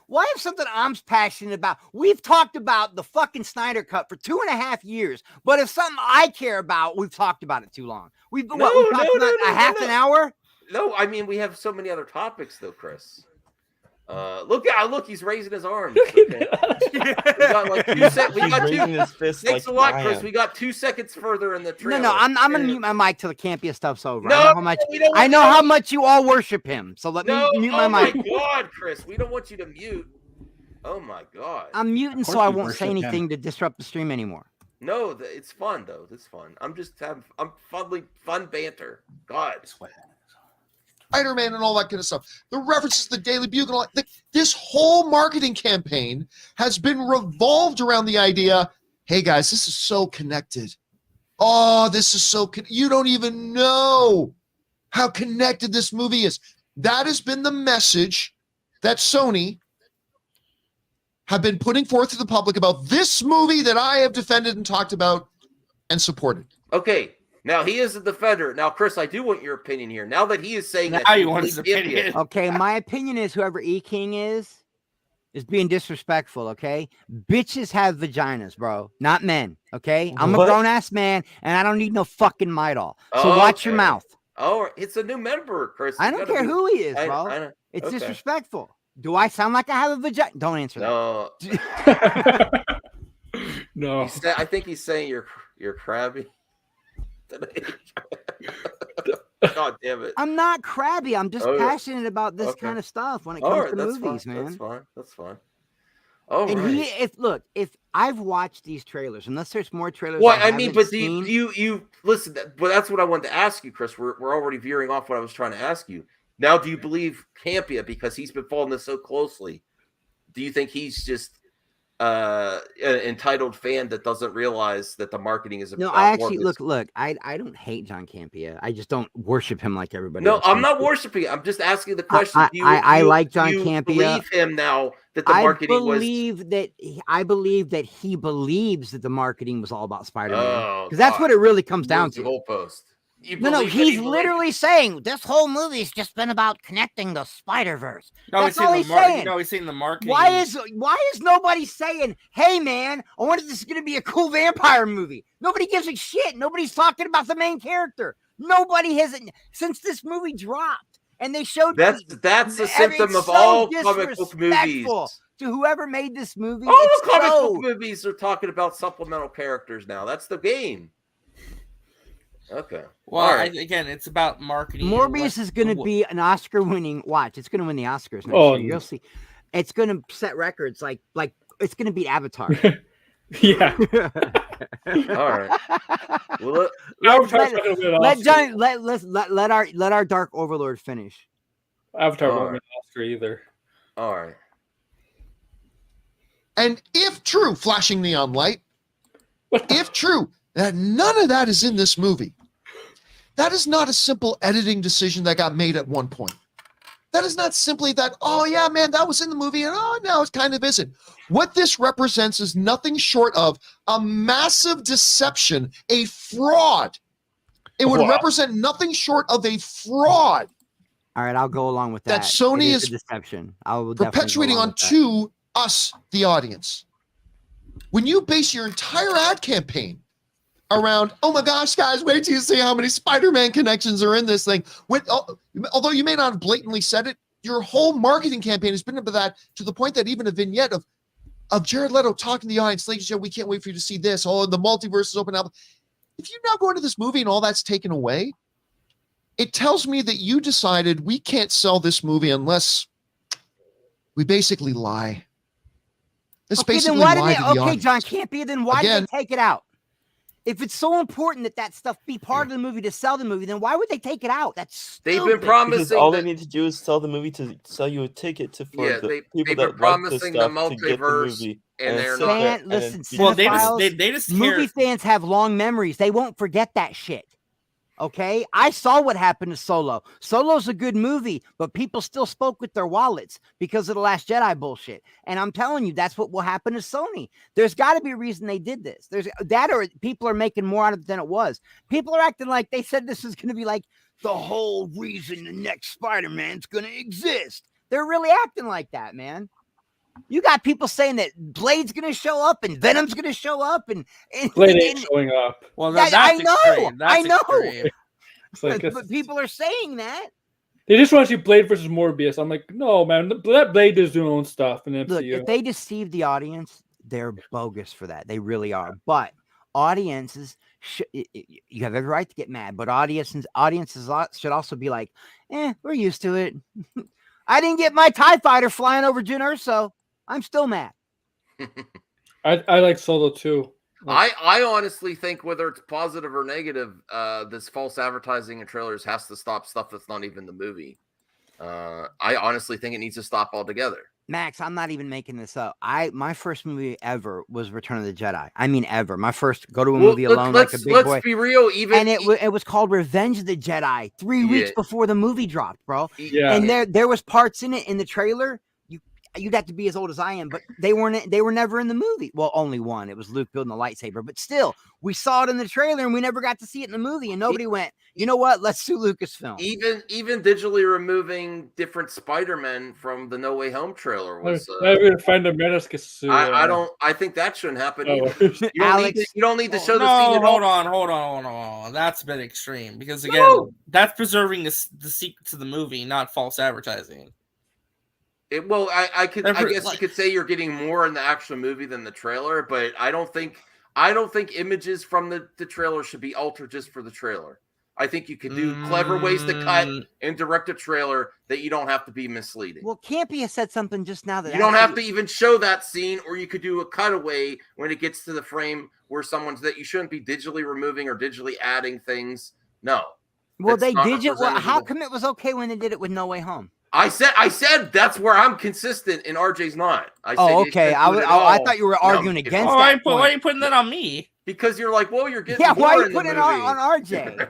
Why have something I'm passionate about? We've talked about the fucking Snyder Cut for 2.5 years, but if something I care about, we've talked about it too long. We've talked about a half an hour. No, I mean we have so many other topics though, Chris. Look, he's raising his arms. Okay. We got like 2 seconds. We got raising two. his fist Thanks like a lot, I Chris. am. We got 2 seconds further in the trailer. No, I'm gonna mute my mic till the Campia stuff's over. No, I know how much we don't want I know you to- how much you all worship him. So let me No, mute oh my mic. my God, Chris, we don't want you to mute. Oh my god. I'm muting Of so course I we won't say worship him. anything to disrupt the stream anymore. No, it's fun though. It's fun. I'm fun banter. God. Spider-Man and all that kind of stuff. The references to the Daily Bugle. This whole marketing campaign has been revolved around the idea, hey guys, this is so connected. Oh, this is so you don't even know how connected this movie is. That has been the message that Sony have been putting forth to the public about this movie that I have defended and talked about and supported. Okay, now he is a defender. Now, Chris, I do want your opinion here. Now that he is saying Now that you want his opinion. Okay, my opinion is whoever E King is being disrespectful, okay? Bitches have vaginas, bro, not men, okay? I'm a What? grown-ass man, and I don't need no fucking Midol. So watch your Okay. mouth. Oh, it's a new member, Chris. I You don't gotta care be- who he is, I- bro. I know. It's Okay. disrespectful. Do I sound like I have a vagina? Don't answer No, that. No. I think he's saying you're crabby. God damn it! I'm not crabby. I'm just Oh, yeah. passionate about this Okay. kind of stuff when it All comes right, to that's movies, fine. man. That's fine. That's fine. All And right. if I've watched these trailers, unless there's more trailers. Well, I haven't mean, but seen, you listen? But that's what I wanted to ask you, Chris. We're already veering off what I was trying to ask you. Now, do you believe Campia because he's been following this so closely? Do you think he's just an entitled fan that doesn't realize that the marketing is No, about I actually Morbius? look. I don't hate John Campia. I just don't worship him like everybody No, else. I'm seems not to. worshiping. I'm just asking the question. I like John you Campia. Believe him now that the marketing was. I believe that he believes that the marketing was all about Spider-Man Oh, because that's what it really comes down Move the to. goalpost. You No, believe that he's he literally saying this whole movie's just been about connecting the Spider-Verse. No, That's he's all saying he's the market. saying. No, he's saying the marketing. Why is nobody saying, "Hey, man, I wonder if this is going to be a cool vampire movie"? Nobody gives a shit. Nobody's talking about the main character. Nobody hasn't since this movie dropped, and they showed That's a symptom it's of so all comic book movies. disrespectful to whoever made this movie. All It's the comic so- book movies are talking about supplemental characters now. That's the game. Okay. Well, All right. again, it's about marketing. and Morbius what- is going to what- be an Oscar-winning watch. It's going to win the Oscars next Oh, year. You'll see. It's going to set records. Like it's going to beat Avatar. Yeah. All right. Well, Avatar's not gonna win an Oscar. let our Dark Overlord finish. Avatar All won't right. win an Oscar either. all right. And if true, flashing neon light, if true, that none of that is in this movie, that is not a simple editing decision that got made at one point. That is not simply that, oh yeah, man, that was in the movie, and oh, now it kind of isn't. What this represents is nothing short of a massive deception, a fraud. It would Wow. represent nothing short of a fraud All right, I'll go along with that. that Sony It is a deception. I will definitely go perpetuating along with that. onto us, the audience. When you base your entire ad campaign around, oh my gosh, guys, wait till you see how many Spider-Man connections are in this thing. Although you may not have blatantly said it, your whole marketing campaign has been about that to the point that even a vignette of Jared Leto talking to the audience, ladies and gentlemen, we can't wait for you to see this. Oh, the multiverse is open up. If you now go into this movie and all that's taken away, it tells me that you decided we can't sell this movie unless we basically lie. Let's Okay, then basically why lie did to they? the Okay, audience. John Campia. Then why Again- did they take it out? If it's so important that stuff be part of the movie to sell the movie, then why would they take it out? That's They've stupid. been promising. Because all that- they need to do is sell the movie to sell you a ticket for Yeah, the they've people been that like the promising the stuff to get the multiverse, movie. and they're sit not. there Fan- listen, and Well, they Cinephiles, just movie hear. fans have long memories. They won't forget that shit. Okay, I saw what happened to Solo. Solo's a good movie, but people still spoke with their wallets because of the Last Jedi bullshit. And I'm telling you, that's what will happen to Sony. There's got to be a reason they did this. There's that, or people are making more out of it than it was. People are acting like they said this was going to be like the whole reason the next Spider-Man's going to exist. They're really acting like that, man. You got people saying that Blade's going to show up and Venom's going to show up, and Blade ain't showing up. Well, That- that's I know, extreme. That's I know. extreme. It's like, but people are saying that. they just want to see Blade versus Morbius. I'm like, no, man, let Blade does doing own stuff in the Look, MCU. if they deceive the audience, they're bogus for that. They really are. But audiences, you have every right to get mad, but audiences should also be like, we're used to it. I didn't get my TIE fighter flying over Jyn Erso. I'm still mad. I like Solo too. I honestly think whether it's positive or negative, this false advertising in trailers has to stop stuff that's not even the movie. I honestly think it needs to stop altogether. Max, I'm not even making this up. My first movie ever was Return of the Jedi. I mean, ever. My first go to a movie alone like a big boy. Let's be real. And it was called Revenge of the Jedi 3 weeks before the movie dropped, bro. Yeah. And there was parts in it in the trailer. You'd have to be as old as I am, but they were never in the movie. Well, only one. It was Luke building a lightsaber, but still, we saw it in the trailer and we never got to see it in the movie. And nobody went, you know what? Let's sue Lucasfilm. Even digitally removing different Spider-Men from the No Way Home trailer was. I'm gonna find a menace. I think that shouldn't happen. Oh. You don't need to show the scene. Hold on. That's a bit extreme because again, that's preserving the secret to the movie, not false advertising. I guess you could say you're getting more in the actual movie than the trailer, but I don't think images from the trailer should be altered just for the trailer. I think you can do clever ways to cut and direct a trailer that you don't have to be misleading. Well, Campy has said something just now that you don't have to even show that scene, or you could do a cutaway when it gets to the frame where that you shouldn't be digitally removing or digitally adding things. No. Well, they did it. Well, how come it was okay when they did it with No Way Home? I said that's where I'm consistent and RJ's not. Okay. I thought you were arguing against that. Why are you putting that on me? Because you're like, well, you're getting why more are you in putting the it movie. on RJ?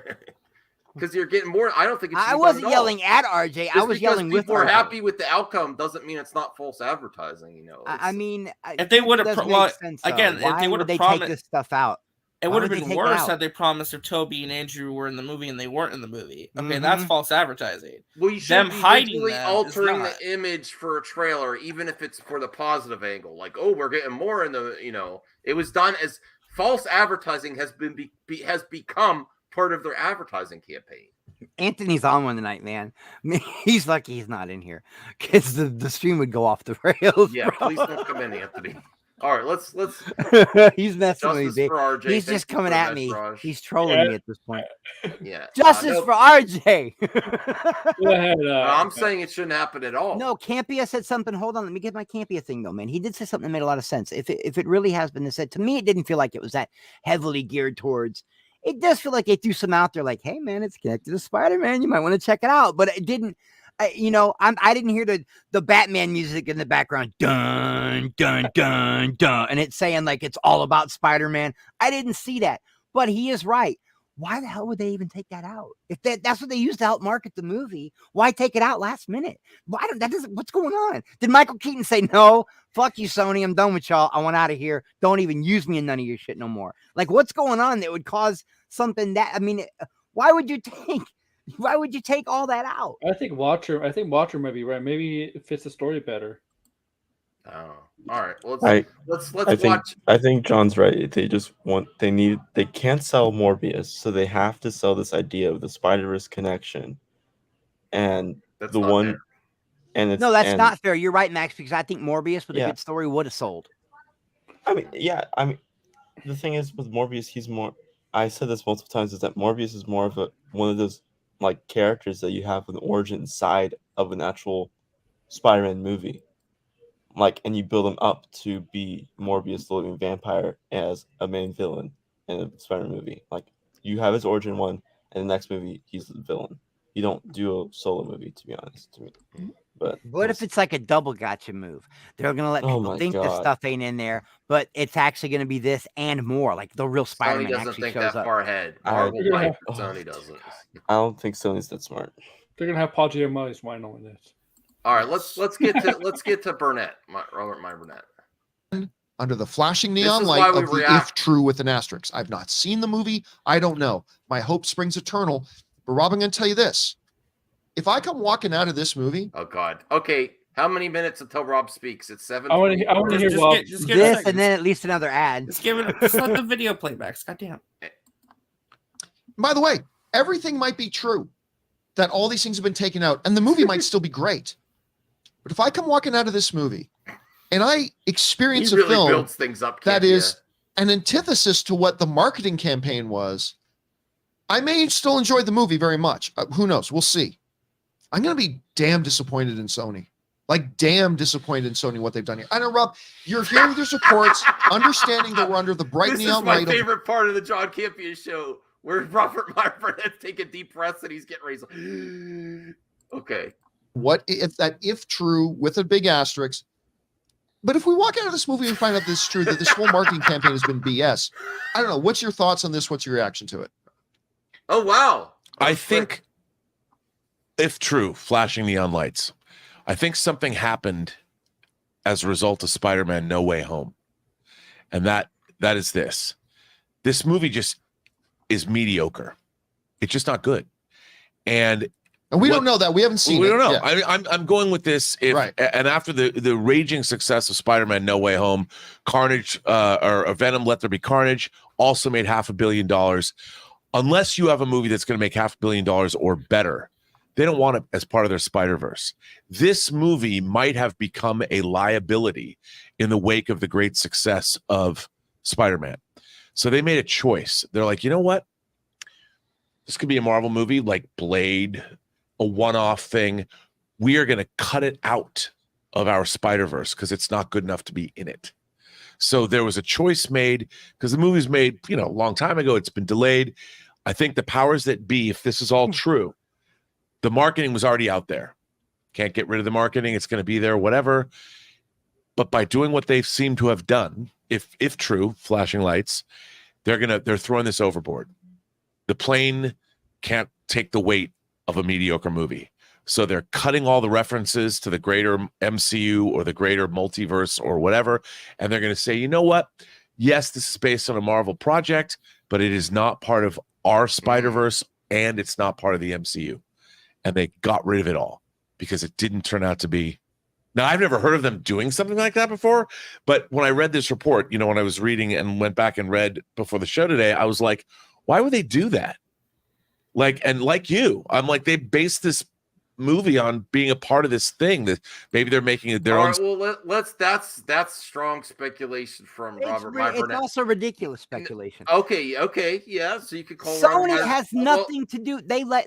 Because you're getting more. I don't think it's. I wasn't yelling at RJ. I was yelling with RJ. People are happy with the outcome doesn't mean it's not false advertising. You know. I mean, if they would have if they would have promised take this stuff out. It would have been worse had they promised if Toby and Andrew were in the movie and they weren't in the movie. Okay, that's false advertising. Well, you should be hiding altering the image for a trailer, even if it's for the positive angle. Like, oh, we're getting more in the. It was done as false advertising has become part of their advertising campaign. Anthony's on one tonight, man. He's lucky he's not in here because the stream would go off the rails. Yeah, bro. Please don't come in, Anthony. All right, let's. He's messing with me. He's just coming at me. He's trolling me at this point. Yeah. Justice for RJ. I'm saying it shouldn't happen at all. No, Campia said something. Hold on, let me get my Campia thing though, man. He did say something that made a lot of sense. If it really has been said to me, it didn't feel like it was that heavily geared towards. It does feel like they threw some out there, like, "Hey, man, it's connected to Spider-Man. You might want to check it out." But it didn't. I didn't hear the Batman music in the background, dun dun dun dun, and it's saying like it's all about Spider-Man. I didn't see that, but he is right. Why the hell would they even take that out? If that's what they used to help market the movie, why take it out last minute? What's going on? Did Michael Keaton say no? Fuck you, Sony. I'm done with y'all. I want out of here. Don't even use me in none of your shit no more. Like, what's going on that would cause something that? I mean, why would you take all that out? I think Watcher might be right. Maybe it fits the story better. Oh, all right. Well, let's watch. I think John's right. They can't sell Morbius, so they have to sell this idea of the Spider-Verse connection, and that's the one. Fair. And it's not fair. You're right, Max, because I think Morbius with a good story would have sold. I mean, the thing is with Morbius, he's more. I said this multiple times, is that Morbius is more of one of those like characters that you have an origin side of an actual Spider-Man movie. Like, and you build him up to be Morbius, the living vampire, as a main villain in a Spider-Man movie. Like, you have his origin one, and the next movie he's the villain. You don't do a solo movie, to be honest, to me. But what if it's like a double gotcha move? They're gonna let people think this stuff ain't in there, but it's actually gonna be this and more. Like the real Spider-Man Sony doesn't actually think shows that up. far ahead. Sony doesn't. I don't think Sony's that smart. They're gonna have Paul Giamatti's vinyl in this. All right, let's get to Burnett, Robert Burnett. Under the flashing neon light of the if true with an asterisk. I've not seen the movie. I don't know. My hope springs eternal. But Rob, I'm going to tell you this. If I come walking out of this movie... Oh, God. Okay, how many minutes until Rob speaks? It's 7. I want to hear Rob. This and then at least another ad. Just let the video playbacks. Goddamn. By the way, everything might be true. That all these things have been taken out. And the movie might still be great. But if I come walking out of this movie and I experience a film builds things up, that is an antithesis to what the marketing campaign was, I may still enjoy the movie very much. Who knows? We'll see. I'm going to be damn disappointed in Sony. Like, damn disappointed in Sony what they've done here. I know, Rob, you're here with your supports, understanding that we're under the bright This neon is my light favorite part of the John Campion show, where Robert Meyer take a deep breath and he's getting raised. Okay. What if true with a big asterisk? But if we walk out of this movie and find out this is true, that this whole marketing campaign has been BS, I don't know. What's your thoughts on this? What's your reaction to it? Oh, wow. I think, if true, flashing neon lights, I think something happened as a result of Spider-Man No Way Home. And that is this. This movie just is mediocre. It's just not good. And we don't know that. We haven't seen it. We don't know. Yeah. I'm going with this. And after the raging success of Spider-Man No Way Home, Carnage or Venom Let There Be Carnage also made $500 million. Unless you have a movie that's going to make $500 million or better, they don't want it as part of their Spider-Verse. This movie might have become a liability in the wake of the great success of Spider-Man. So they made a choice. They're like, you know what? This could be a Marvel movie like Blade, a one-off thing. We are going to cut it out of our Spider-Verse because it's not good enough to be in it. So there was a choice made because the movie's made, a long time ago. It's been delayed. I think the powers that be, if this is all true, the marketing was already out there. Can't get rid of the marketing. It's going to be there, whatever. But by doing what they seem to have done, if true, flashing lights, they're throwing this overboard. The plane can't take the weight of a mediocre movie. So they're cutting all the references to the greater MCU or the greater multiverse or whatever. And they're going to say, you know what? Yes, this is based on a Marvel project, but it is not part of our Spider-Verse and it's not part of the MCU. And they got rid of it all because it didn't turn out to be. Now, I've never heard of them doing something like that before, but when I read this report, when I was reading and went back and read before the show today, I was like, why would they do that? Like you, I'm like, they based this movie on being a part of this thing that maybe they're making it their own. Right, well, that's strong speculation from Robert Meyer. It's also ridiculous speculation. Okay, yeah. So you could call Sony has nothing to do.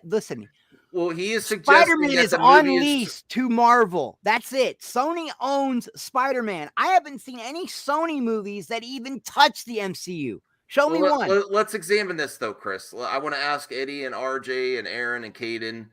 Listen. Well, he is suggesting Spider-Man is on lease to Marvel. That's it. Sony owns Spider-Man. I haven't seen any Sony movies that even touch the MCU. Show me one. Let's examine this though, Chris. I want to ask Eddie and RJ and Aaron and Caden.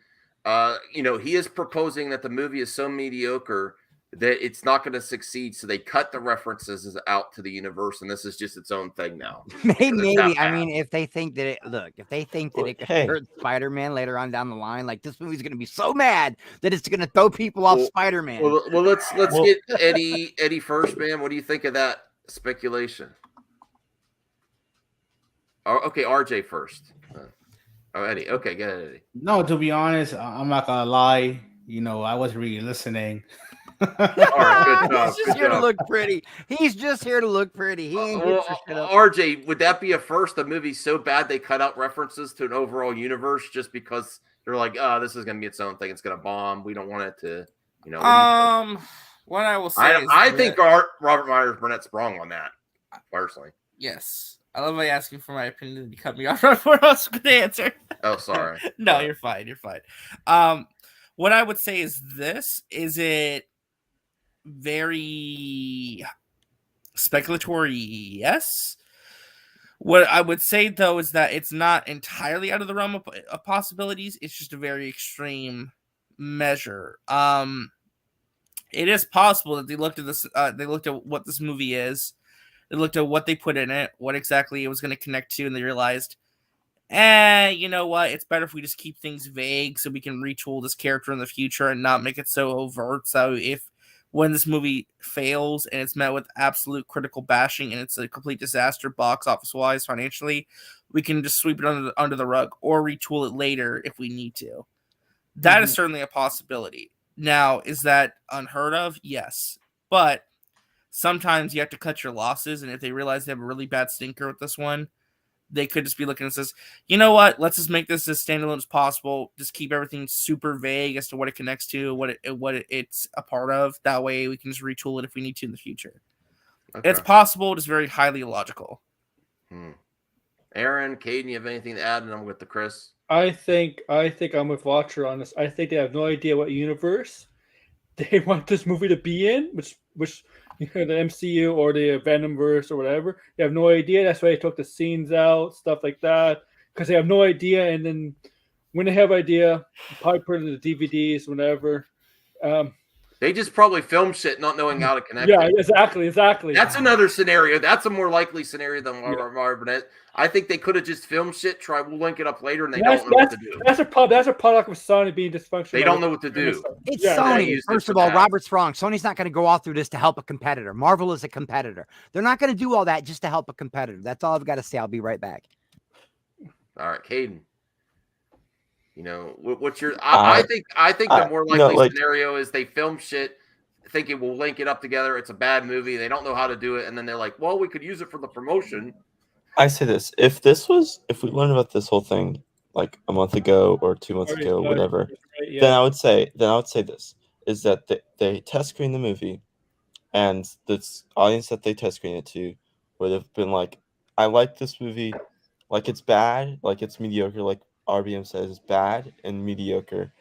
He is proposing that the movie is so mediocre that it's not going to succeed. So they cut the references out to the universe, and this is just its own thing now. Maybe. I mean, if they think that it could hurt Spider-Man later on down the line, like this movie's going to be so mad that it's going to throw people off Spider-Man. Well, let's get Eddie first, man. What do you think of that speculation? Okay, RJ first. Eddie. Okay, go ahead, Eddie. No, to be honest, I'm not gonna lie. I wasn't really listening. All right, good job. He's just here to look pretty. He's just here to look pretty. He ain't here for shit up. RJ, would that be a first? The movie's so bad they cut out references to an overall universe just because they're like, oh, this is gonna be its own thing. It's gonna bomb. We don't want it to, What I will say, I think Robert Myers Burnett's wrong on that. Personally, yes. I love my asking for my opinion and you cut me off right before I was going to answer. Oh, sorry. No, you're fine. You're fine. What I would say is this. Is it very speculatory? Yes. What I would say, though, is that it's not entirely out of the realm of possibilities. It's just a very extreme measure. It is possible that they looked at this. They looked at what this movie is. They looked at what they put in it, what exactly it was going to connect to, and they realized, you know what? It's better if we just keep things vague so we can retool this character in the future and not make it so overt. So when this movie fails and it's met with absolute critical bashing and it's a complete disaster box office-wise financially, we can just sweep it under the rug or retool it later if we need to. That is certainly a possibility. Now, is that unheard of? Yes. But sometimes you have to cut your losses, and if they realize they have a really bad stinker with this one, they could just be looking and says, you know what, let's just make this as standalone as possible. Just keep everything super vague as to what it connects to, what it's a part of. That way we can just retool it if we need to in the future. Okay. It's possible, just very highly illogical. Aaron, Caden, you have anything to add? And I'm with the Chris. I think I'm with Watcher on this. I think they have no idea what universe, they want this movie to be in, which the MCU or the Venomverse or whatever. They have no idea. That's why they took the scenes out, stuff like that, because they have no idea. And then when they have idea, probably put it in the DVDs, whatever. They just probably film shit not knowing how to connect Yeah, it. exactly. That's another scenario. That's a more likely scenario than Marvin. I think they could have just filmed shit, we'll link it up later, and they don't know what to do. That's a product of Sony being dysfunctional. They don't know what to do. It's Sony. First of all, Robert's wrong. Sony's not going to go all through this to help a competitor. Marvel is a competitor. They're not going to do all that just to help a competitor. That's all I've got to say. I'll be right back. All right, Caden. You know, what's your? I think the more likely scenario is they film shit, thinking we'll link it up together. It's a bad movie. They don't know how to do it, and then they're like, "Well, we could use it for the promotion." I say this: if we learned about this whole thing like a month ago or 2 months ago, whatever, then I would say this is that they test screen the movie, and the audience that they test screen it to would have been like, "I like this movie, like it's bad, like it's mediocre, like." RBM says is bad and mediocre.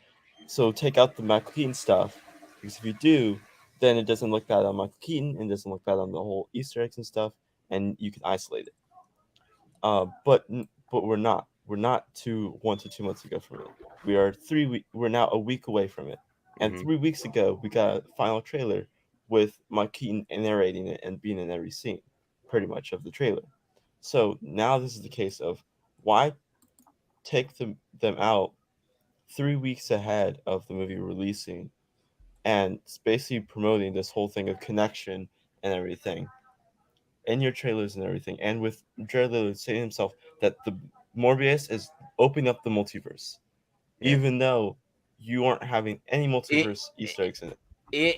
So take out the Michael Keaton stuff, because if you do, then it doesn't look bad on Michael Keaton and doesn't look bad on the whole Easter eggs and stuff, and you can isolate it. But we're not. We're not 1 to 2 months ago from it. We are we're now a week away from it. And 3 weeks ago, we got a final trailer with Michael Keaton narrating it and being in every scene, pretty much, of the trailer. So now this is the case of why take them out 3 weeks ahead of the movie releasing, and it's basically promoting this whole thing of connection and everything in your trailers and everything, and with Jared Leto saying himself that the Morbius is opening up the multiverse, even though you aren't having any multiverse Easter eggs in it.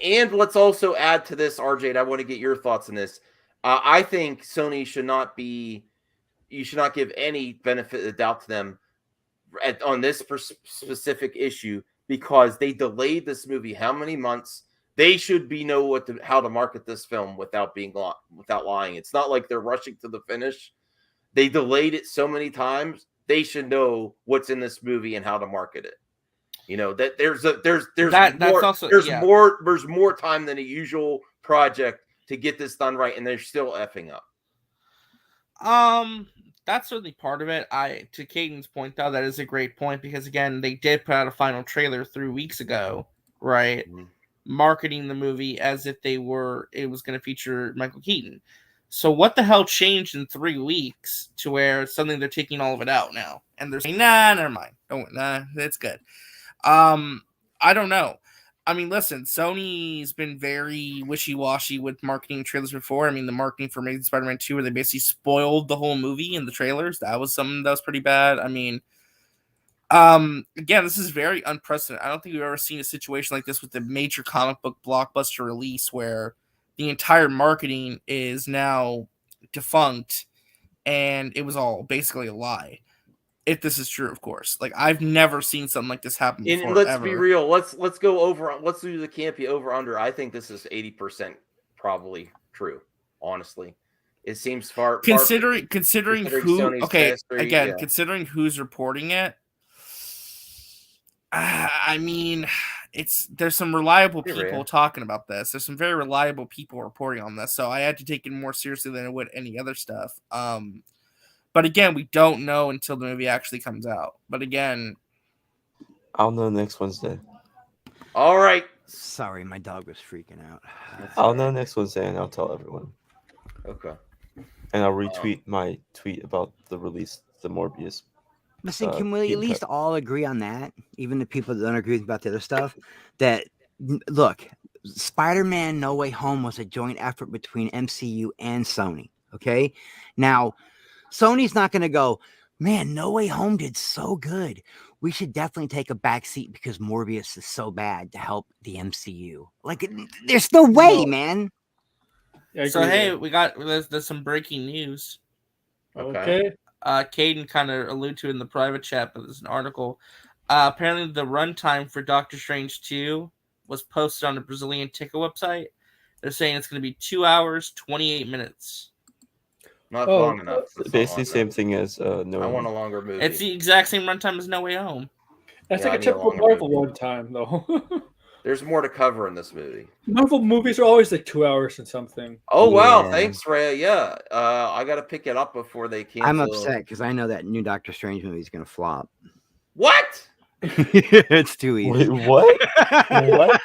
And let's also add to this, RJ, and I want to get your thoughts on this. I think Sony should not give any benefit of the doubt to them on this specific issue, because they delayed this movie how many months? They should know how to market this film without lying. It's not like they're rushing to the finish. They delayed it so many times. They should know what's in this movie and how to market it. You know that there's more time than a usual project to get this done right, and they're still effing up. That's certainly part of it. To Caden's point, though, that is a great point, because again, they did put out a final trailer 3 weeks ago, right? Mm-hmm. Marketing the movie as if it was going to feature Michael Keaton. So what the hell changed in 3 weeks to where suddenly they're taking all of it out now? And they're saying, nah, never mind. That's good. I don't know. I mean, listen, Sony's been very wishy-washy with marketing trailers before. I mean, the marketing for Amazing Spider-Man 2, where they basically spoiled the whole movie in the trailers, that was something that was pretty bad. I mean, again, this is very unprecedented. I don't think we've ever seen a situation like this with a major comic book blockbuster release where the entire marketing is now defunct and it was all basically a lie. If this is true, of course. Like, I've never seen something like this happen before. And let's be real. Let's go over. Let's do the campy over under. I think this is 80% probably true. Honestly, it seems far. Considering who. Sony's okay, history, again, considering who's reporting it. I mean, there's some reliable people talking about this. There's some very reliable people reporting on this, so I had to take it more seriously than I would any other stuff. But again, we don't know until the movie actually comes out. But again, I'll know next Wednesday. All right. Sorry, my dog was freaking out. I'll know next Wednesday, and I'll tell everyone. Okay. And I'll retweet my tweet about the release, the Morbius. Listen, can we at least all agree on that? Even the people that don't agree about the other stuff. That, look, Spider-Man No Way Home was a joint effort between MCU and Sony. Okay? Now, Sony's not going to go, man, No Way Home did so good. We should definitely take a back seat because Morbius is so bad to help the MCU. Like, there's no way, man. So, hey, there's some breaking news. Okay. Caden kind of alluded to in the private chat, but there's an article. Apparently, the runtime for Doctor Strange 2 was posted on the Brazilian ticket website. They're saying it's going to be 2 hours, 28 minutes. Not long enough. Basically, same thing as No Way Home. I want a longer movie. It's the exact same runtime as No Way Home. That's like a typical Marvel runtime, though. There's more to cover in this movie. Marvel movies are always like 2 hours and something. Oh wow, Yeah. thanks, Ray. Yeah, I gotta pick it up before they cancel. I'm upset because I know that new Doctor Strange movie is gonna flop. What? It's too easy. Wait, what? What?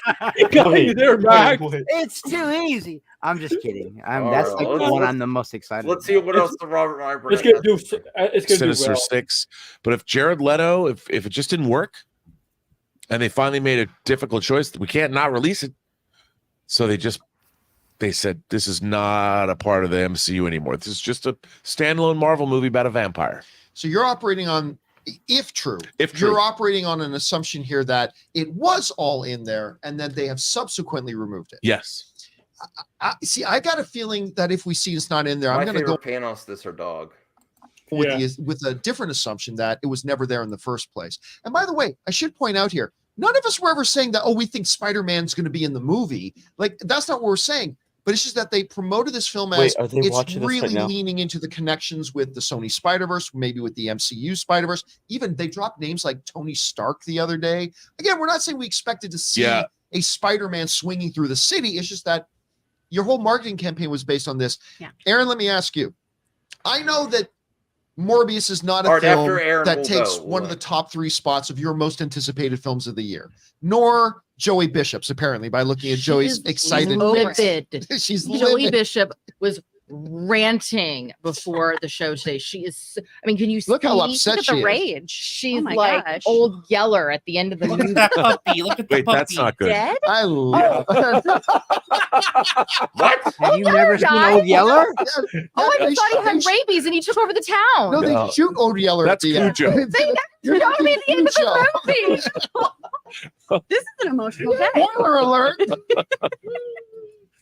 Wait, They're back. wait. It's too easy. I'm just kidding. All That's right, like the let's- one I'm the most excited. Let's see what else the Robert Nyberg. It's gonna do. It's gonna Sinister do well. Six. But if Jared Leto, if it just didn't work, and they finally made a difficult choice, we can't not release it. So they said this is not a part of the MCU anymore. This is just a standalone Marvel movie about a vampire. So you're operating on, if true, If true. you're operating on an assumption here that it was all in there and that they have subsequently removed it. Yes. I got a feeling that if we see it's not in there, My I'm going to go favorite Panos, this or dog. with a different assumption that it was never there in the first place. And by the way, I should point out here, none of us were ever saying that, oh, we think Spider-Man's going to be in the movie. Like, that's not what we're saying. But it's just that they promoted this film as Wait, are they it's watching this right really now? leaning into the connections with the Sony Spider-Verse, maybe with the MCU Spider-Verse. Even they dropped names like Tony Stark the other day. Again, we're not saying we expected to see Yeah. a Spider-Man swinging through the city. It's just that your whole marketing campaign was based on this. Yeah. Aaron, let me ask you. I know that Morbius is not a All right, film after Aaron, that we'll takes go. one of the top 3 spots of your most anticipated films of the year, nor Joey Bishop's, apparently, by looking at Joey's excited. livid. She's Joey livid. Bishop was ranting before the show today. She is. I mean, can you Look how see- upset Look at she the is. rage. She's Oh my like gosh. old Yeller at the end of the movie. Look at that puppy. Look at the Wait, puppy. that's not good. Dead? I love What? Have you never seen guy? Old Yeller? Oh, I they thought he shoot- had rabies and he took over the town. No, they No. shoot Old Yeller That's at the end. Cujo. They showed me at the end of the movie. This is an emotional day. Spoiler alert.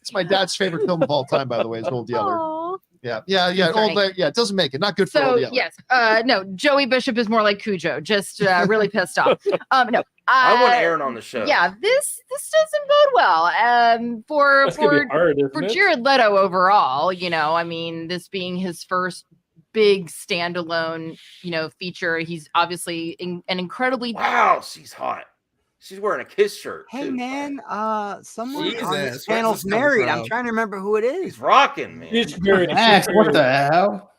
It's my dad's favorite film of all time, by the way, is Old Yeller. Aw. Yeah. Sorry. Yeah, it doesn't make it. Not good for So Old Yeller. yes, no, Joey Bishop is more like Cujo, just really pissed off. No, I want Aaron on the show. Yeah, this doesn't bode well. For That's gonna be hard, isn't for it? Jared Leto overall, I mean, this being his first big standalone, feature, he's obviously an incredibly Wow, she's hot. She's wearing a Kiss shirt. Hey too. man, someone on Jesus, this where's panel's this coming married. I'm from? trying to remember who it is. He's rocking, man. He's married. Max, what the hell?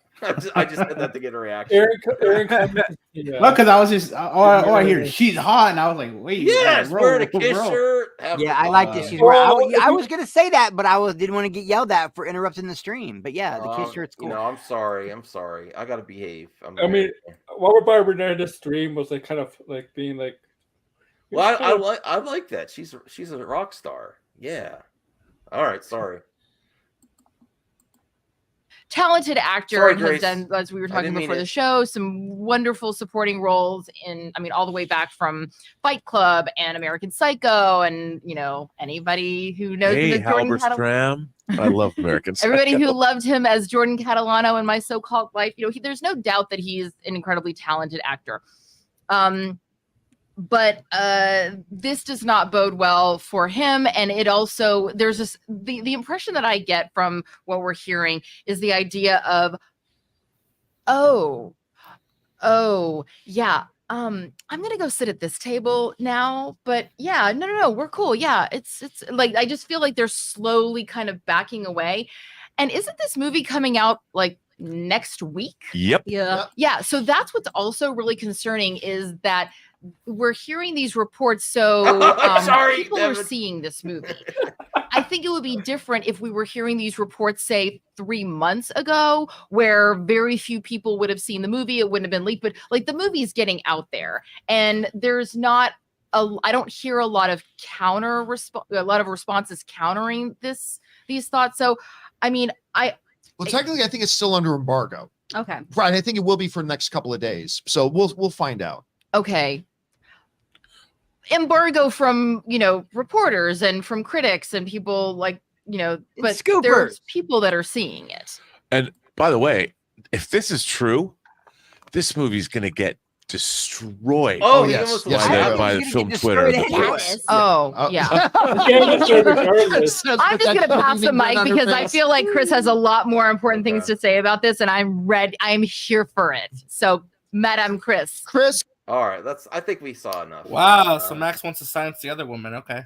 I just said that to get a reaction. Aaron yeah. Well, because I was just all I hear is she's hot, and I was like, wait, Yes, bro, wearing a Kiss bro. shirt. Yeah, I like that she's. Oh, wearing- I if you- was gonna say that, but didn't want to get yelled at for interrupting the stream. But yeah, the kiss shirt's cool. I'm sorry. I gotta behave. I mean, Robert Bernard's stream was like kind of like being like. well, I like that. She's a rock star. Yeah. All right. Sorry. talented actor Sorry, and has Grace. done, as we were I talking didn't mean before the it. show, some wonderful supporting roles in, I mean, all the way back from Fight Club and American Psycho, and anybody who knows Hey, him as Jordan Halbert Catalano. Stram. I love American Psycho. Everybody who loved him as Jordan Catalano in My So-Called Life, there's no doubt that he's an incredibly talented actor. But this does not bode well for him, and it also there's this the impression that I get from what we're hearing is the idea of oh yeah, I'm gonna go sit at this table now, but yeah, no, we're cool. Yeah, it's like I just feel like they're slowly kind of backing away. And isn't this movie coming out like next week? Yep. Yeah. So that's what's also really concerning is that we're hearing these reports. So Sorry, people are Devin. seeing this movie. I think it would be different if we were hearing these reports, say 3 months ago, where very few people would have seen the movie. It wouldn't have been leaked, but like the movie's getting out there, and there's not I don't hear a lot of responses countering these thoughts. So, I mean, Well, technically, I think it's still under embargo. Okay. Right. I think it will be for the next couple of days. So we'll find out. Okay. Embargo from, reporters and from critics and people like, but scoopers. there's people that are seeing it. And by the way, if this is true, this movie's going to get destroyed. Oh, yes. almost Yes, like it that. will. by the It's film gonna get Twitter. destroyed The anyway. press. Oh, yeah. Regardless. I'm just going to pass the mic because I feel like Chris has a lot more important things to say about this, and I'm ready. I'm here for it. So, Madam Chris. Chris, All right. I think we saw enough. Wow, so Max wants to silence the other woman. Okay.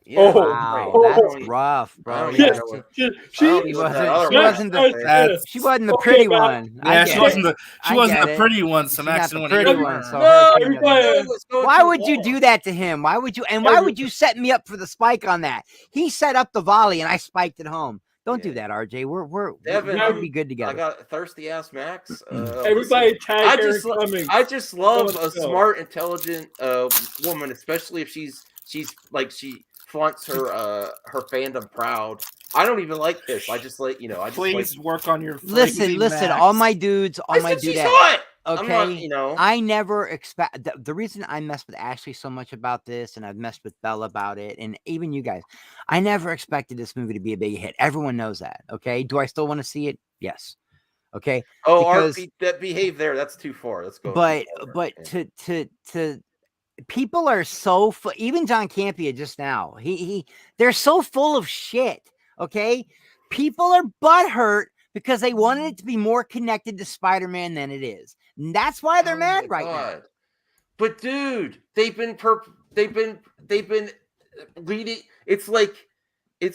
Yeah, Oh, Wow, oh, that's rough, I bro. don't Yeah, even know what. she, I don't she know what wasn't. that other She one wasn't was. the. That's She wasn't the Okay, pretty Matt. one. I yeah. get She wasn't it. she I wasn't get the it. pretty one. Some She's not accident the went pretty in one, her. so No, her everybody- opinion of it. no, it's going Why too would you long. do that to him? Why would you? And why would you set me up for the spike on that? He set up the volley and I spiked it home. Don't do that, RJ. Devin, we can be good I together. got thirsty ass Max. Everybody tag Aaron Cummings. I just love on the a show. smart, intelligent woman, especially if she's like she flaunts her fandom proud. I don't even like this. I just like I just Please work on your Listen, Max. all my dudes, all my said she's dudettes. hot. Okay, I'm not, I never expect the reason I messed with Ashley so much about this, and I've messed with Belle about it, and even you guys. I never expected this movie to be a big hit. Everyone knows that. Okay, do I still want to see it? Yes. Okay. Oh, because, that behave there. That's too far. Let's go. But to people are so even John Campea just now. They're so full of shit. Okay, people are butthurt because they wanted it to be more connected to Spider-Man than it is. And that's why they're mad right now. But dude, they've been leading. It's like they've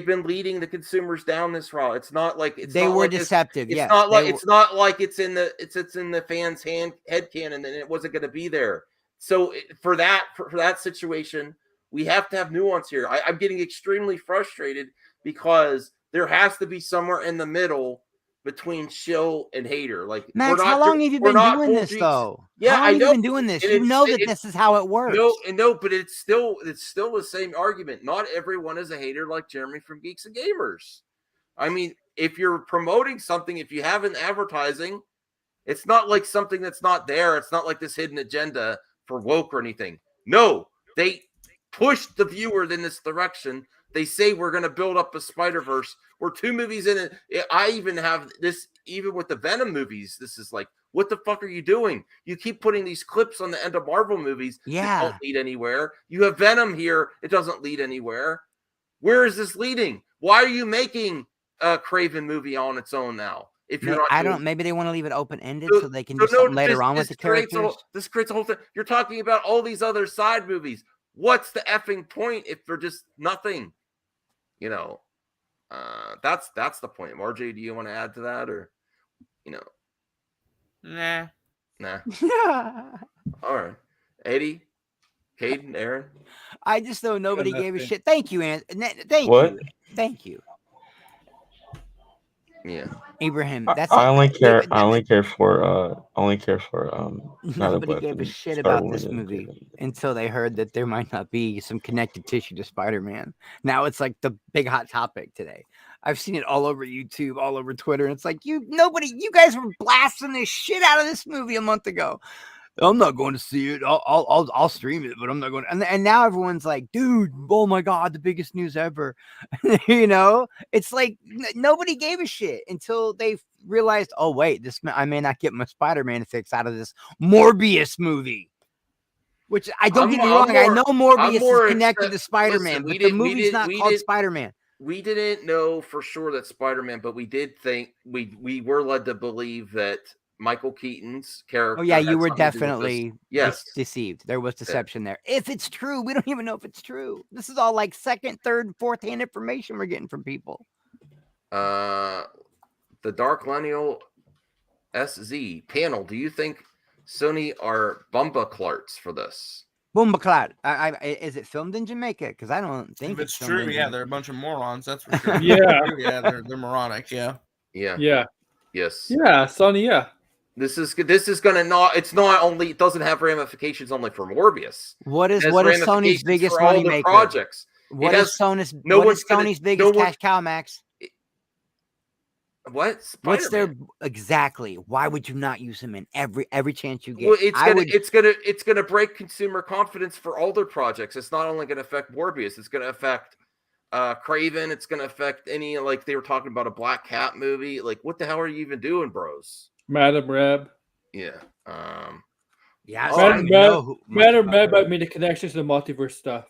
been leading the consumers down this route. It's not like they were deceptive. It's not like it's in the fans' head canon and it wasn't going to be there. So for that situation, we have to have nuance here. I'm getting extremely frustrated because there has to be somewhere in the middle between shill and hater. Like, Max, how long have you been doing this though? Yeah, how long have you been doing this? You know that this is how it works. No, but it's still the same argument. Not everyone is a hater like Jeremy from Geeks and Gamers. I mean, if you're promoting something, if you have an advertising, it's not like something that's not there. It's not like this hidden agenda for woke or anything. No, they push the viewer in this direction. They say we're going to build up a Spider-Verse. We're 2 movies in it. I even have this, even with the Venom movies, this is like, what the fuck are you doing? You keep putting these clips on the end of Marvel movies. Yeah. That don't lead anywhere. You have Venom here. It doesn't lead anywhere. Where is this leading? Why are you making a Craven movie on its own now? If you're not maybe they want to leave it open-ended so they can do something later on with the characters. This creates a whole thing. You're talking about all these other side movies. What's the effing point if they're just nothing? That's the point. RJ, do you want to add to that or Nah. All right. Eddie, Caden, Aaron. I just know nobody gave a shit. Thank you, Aunt. Thank you. Yeah. Abraham, that's I only care for nobody gave a shit about this movie until they heard that there might not be some connected tissue to Spider-Man. Now it's like the big hot topic today. I've seen it all over YouTube, all over Twitter, and it's like you guys were blasting this shit out of this movie a month ago. I'm not going to see it. I'll stream it, but I'm not going to. And now everyone's like, dude, oh my God, the biggest news ever. It's like nobody gave a shit until they realized, oh wait, I may not get my Spider-Man fix out of this Morbius movie. Which I don't get me wrong. I know Morbius is connected to Spider-Man, but the movie's not called Spider-Man. We didn't know for sure that Spider-Man, but we did think we were led to believe that Michael Keaton's character. Oh yeah, you were definitely deceived. There was deception there. If it's true, we don't even know if it's true. This is all like second, third, fourth hand information we're getting from people. The Dark Lineal SZ panel. Do you think Sony are bumbaclarts for this? Bumbaclart. Is it filmed in Jamaica? Because I don't think if it's true. Yeah, they're a bunch of morons. That's for sure. Yeah, they're moronic. Yeah. Yes. Yeah, Sony. Yeah. This is gonna not. It's not only. It doesn't have ramifications only for Morbius. What is Sony's biggest money maker? Projects. What is Sony's biggest cash cow, Max? What? What's their exactly? Why would you not use him in every chance you get? Well, it's gonna break consumer confidence for all their projects. It's not only gonna affect Morbius. It's gonna affect Craven. It's gonna affect any, like they were talking about a Black Cat movie. Like, what the hell are you even doing, bros? Madam Reb. Yeah. Madam Reb made the connections to the multiverse stuff.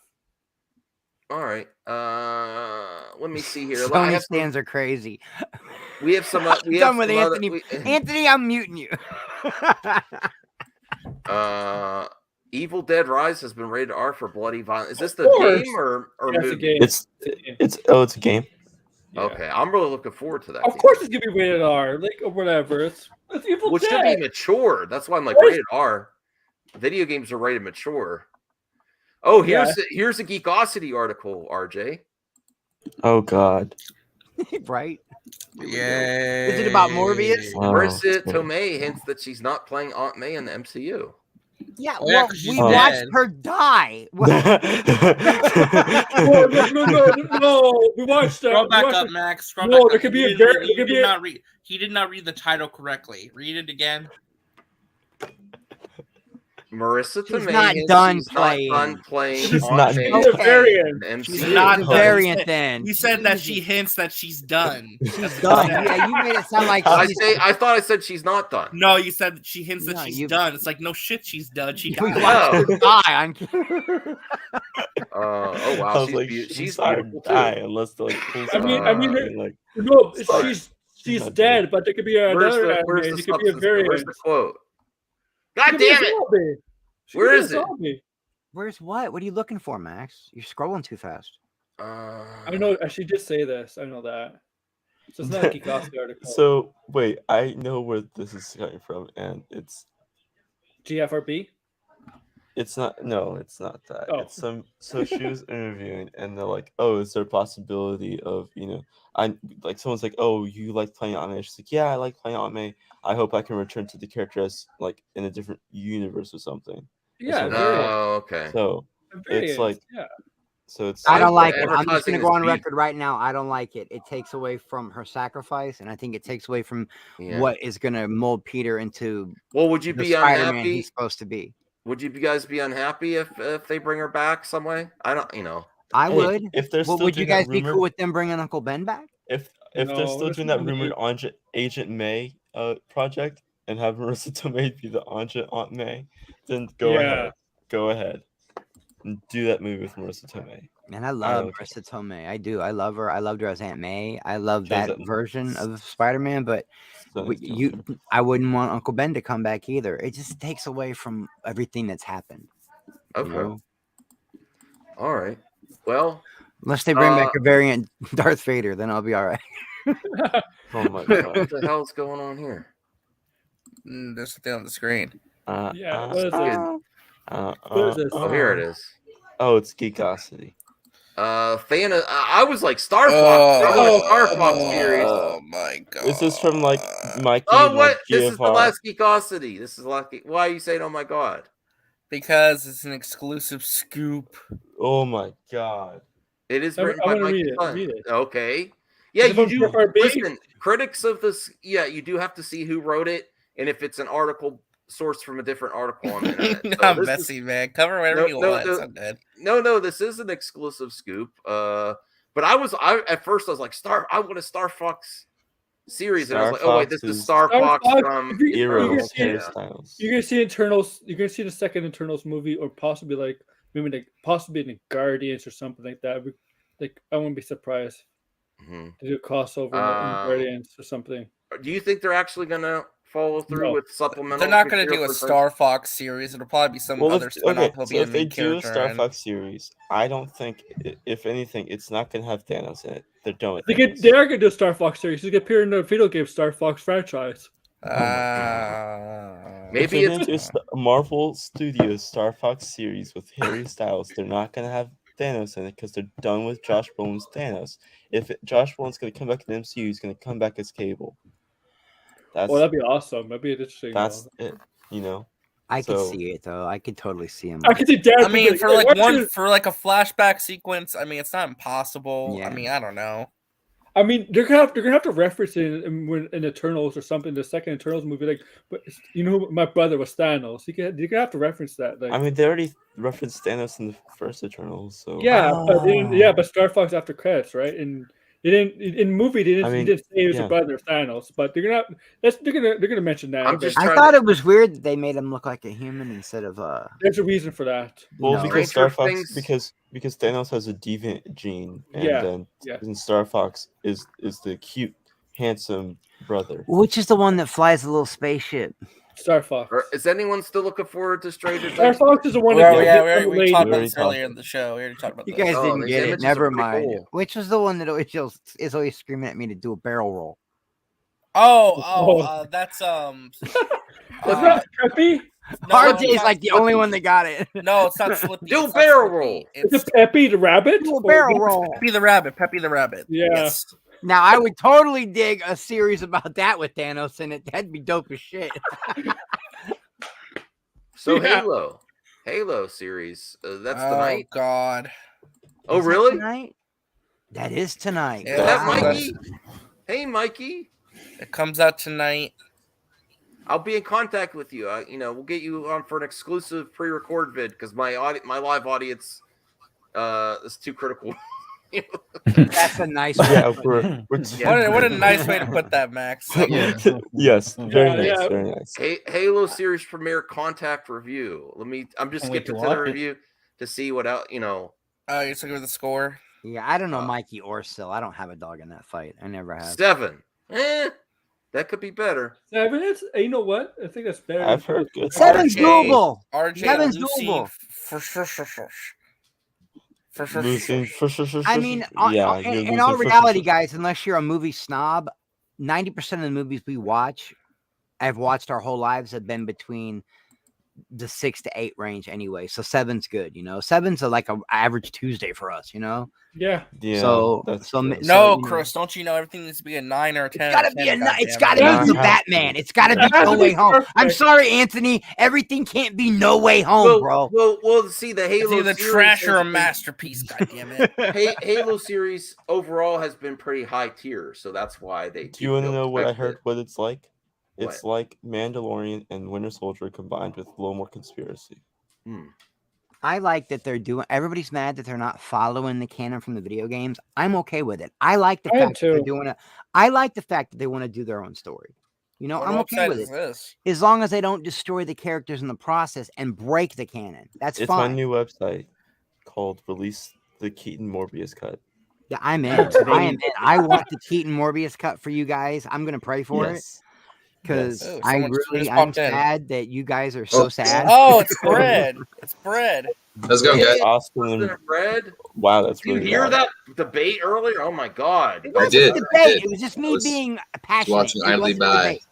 All right. Let me see here. Sony stands are crazy. We have some. I'm done with Anthony. Anthony, I'm muting you. Evil Dead Rise has been rated R for bloody violence. Is this the course. game or Yeah, it's a movie? game. It's it's a game. Yeah. Okay, I'm really looking forward to that. Of game. course, it's gonna be rated R, like or whatever. It's Evil Which Dead. should be mature. That's why I'm like What? rated R. Video games are rated mature. Oh, here's a Geekosity article, RJ. Oh God. Right? Yeah. Is it about Morbius? Wow. Marissa Tomei hints that she's not playing Aunt May in the MCU. Yeah, Oh, yeah, well, 'cause we she's watched dead. her die. No. We watched that. Scroll We back watched up, it. Max. Scroll No, back there up. could be He a didn't very- read- there could he be did a- not read. He did not read the title correctly. Read it again. Marissa She's Tomei not hints done she's playing. not done playing She's Aunt not- May She's a Okay. variant. in the She's MCU. not a No, variant then. He said that she hints that she's done. She's done. Yeah, you made it sound like she's I thought I said she's not done. No, you said that she hints that No, she's you- done. It's like, no shit, she's done. She we died. watched her die on Oh I wow, was like, she's not beautiful die too. unless they're like pull I mean, something, like no, Sorry. she's not dead, but there could be Where's another. the, where's the It could be a substance? Where's variant. the quote? She God could be a damn it! zombie. She Where could be a is it? zombie. Where's what? What are you looking for, Max? You're scrolling too fast. I know. She did say this. I know that. So it's not a Geekosity article. So wait, I know where this is coming from, and it's GFRB. not. No, it's not that. Oh. It's some. So she was interviewing, and they're like, "Oh, is there a possibility of I like someone's like, oh, you like playing Aunt May?" She's like, "Yeah, I like playing Aunt May. I hope I can return to the character as like in a different universe or something." Yeah. something. variant. Oh, okay. So Variant, it's like yeah. so it's. I don't like like it. I'm just advertising gonna go is on beef. record right now. I don't like it. It takes away from her sacrifice, and I think it takes away from Yeah. what is gonna mold Peter into Well, would you the be Spider-Man unhappy? he's supposed to be. Would you guys be unhappy if they bring her back some way? I don't. I Hey, would. if they're Well, still would you doing that guys be rumor- cool with them bringing Uncle Ben back? If they're No, still this doing is that gonna rumored Agent May project and have Marissa Tomei be the Aunt May, then go ahead. Go ahead. And do that movie with Marissa Tomei. And I love don't Marissa Tomei. I do. I love her. I loved her as Aunt May. I love She was that that- version of Spider-Man, but So I wouldn't want Uncle Ben to come back either. It just takes away from everything that's happened. you Okay. know? All right. Well, Unless they bring back a variant Darth Vader, then I'll be all right. Oh my what god. the hell's going on here? There's something on the screen. Yeah, what is it? What is this? Oh, here it is. Oh, it's Geekosity. Fan of, I was like Star Fox. There was a Star Fox series. Oh my god. This is from like Mikey. Oh, what? Like, This is the GFR. last Geekosity. This is the last. Why are you saying, "Oh my god"? Because it's an exclusive scoop. Oh my god. It is I'm written gonna by Mike read it, Dunn. read it. Okay. Yeah, Is it you from do. GFRB? Listen, critics of this. Yeah, you do have to see who wrote it, and if it's an article sourced from a different article on the internet. So I'm this is- messy, man. Cover whatever you want. It's all good. No, this is an exclusive scoop. But at first I was like, I want a Star Fox series, and I was like, oh wait, this is Star Fox from Heroes, Yeah. hairstyles. You're gonna see Eternals. You're gonna see the second Eternals movie, or possibly possibly the Guardians or something like that. Like I wouldn't be surprised Mhm. to do a crossover in Guardians or something. Do you think they're actually gonna follow through No. with supplemental? They're not going to do material a for Star Fox series. It'll probably be some other spin-off. He'll be a if they main do a character. Star in. Fox series, I don't think, if anything, it's not going to have Thanos in it. They're done with They Thanos. are gonna do a Star Fox series. He's gonna appear in the video game Star Fox franchise. Maybe if they do a Marvel Studios Star Fox series with Harry Styles, they're not going to have Thanos in it because they're done with Josh Brolin's Thanos. If Josh Brolin's going to come back in the MCU, he's going to come back as Cable. That's, Well, that'd be awesome. That'd be interesting. that's it, I could So- see it though. I could totally see him. I could see Dad. I mean, for like a flashback sequence. I mean, it's not impossible. Yeah. I mean, I don't know. I mean, they're gonna have to reference it in Eternals or something. The second Eternals movie, like, but you know, my brother was Thanos. You're gonna have to reference that. Like, I mean, they already referenced Thanos in the first Eternals, so yeah, but Star Fox after credits, right? And they didn't in the movie. They didn't, I mean, he didn't say he was yeah. the brother of Thanos, but they're gonna mention that. I'm just I trying thought to- it was weird that they made him look like a human instead of There's a reason for that. Well, No. because Stranger Star Fox, Things- because Thanos has a deviant gene, and Yeah, then yeah. and Star Fox is the cute, handsome brother. which is the one that flies a little spaceship. Star Fox. Or is anyone still looking forward to Stranger Star Things? Fox is the one. Well, that yeah, we late. talked about We this already earlier in the show. We already talked about You this. guys Oh, didn't these get it. images are Never pretty mind. cool. Which was the one that is always screaming at me to do a barrel roll? That's That's not Peppy. no, RJ's it's like the only one that got it. no, it's not Slippy. Do it's not barrel Slippy. roll. Is It's it Peppy the rabbit? Do a barrel roll. Peppy the Rabbit. Peppy the Rabbit. Yeah. Yes. Now I would totally dig a series about that with Thanos in it. That'd be dope as shit. So Yeah. Halo series. That's Oh tonight. God. Oh Is that really? tonight? That is tonight. Yeah, Is that Wow. Mikey? Hey Mikey, It comes out tonight. I'll be in contact with you. We'll get you on for an exclusive pre-record vid because my live audience is too critical. That's a nice one. Yeah, we're What a nice way to put that, Max. Yes, very nice, yeah. very nice. Halo series premiere contact review. I'm just Can't wait skipping to to the watch it. review to see what else. Oh, you're looking at the score. Yeah, I don't know Mikey or Sil. I don't have a dog in that fight. I never have. 7. That could be better. 7 is. You know what? I think that's better. I've heard good. Seven's RJ doable. RJ Seven's Lucy doable. Losing I mean, yeah, in all reality, guys, unless you're a movie snob, 90% of the movies we watch, I've watched our whole lives, have been between the 6 to 8 range anyway. So 7's good, 7's like a average Tuesday for us, Yeah. Yeah, So, that's so, true. so, No, you know, Chris, don't you know everything needs to be a 9 or a 10? It's gotta be it's gotta Yeah, be the it has Batman. It's gotta be It has No to Way be Home. I'm perfect. sorry, Anthony. Everything can't be No Way Home, bro. Well, see the It's Halo either series trash or has a been- masterpiece. God damn it! Halo series overall has been pretty high tier, so that's why they. Do you want to know what I expect heard? it. What it's like? What? It's like Mandalorian and Winter Soldier combined with a little more conspiracy. I like that they're doing. Everybody's mad that they're not following the canon from the video games. I'm okay with it. I like the I am fact that they're too. doing it. I like the fact that they want to do their own story. What I'm okay website with is it this? as long as they don't destroy the characters in the process and break the canon. That's It's fine. my new website called Release the Keaton Morbius Cut. Yeah, I'm in. I am in. I want the Keaton Morbius cut for you guys. I'm gonna pray for it Yes. because Yes. Oh, I someone really just I'm popped in. sad that you guys are so sad. Oh, it's bread. It's bread. Let's go, Hey, guys. Austin and Red. wow, that's Did you really hear loud. that debate earlier? Oh my god! It wasn't did. a I debate. did. It was just I me was being passionate. watching It idly wasn't a by. debate.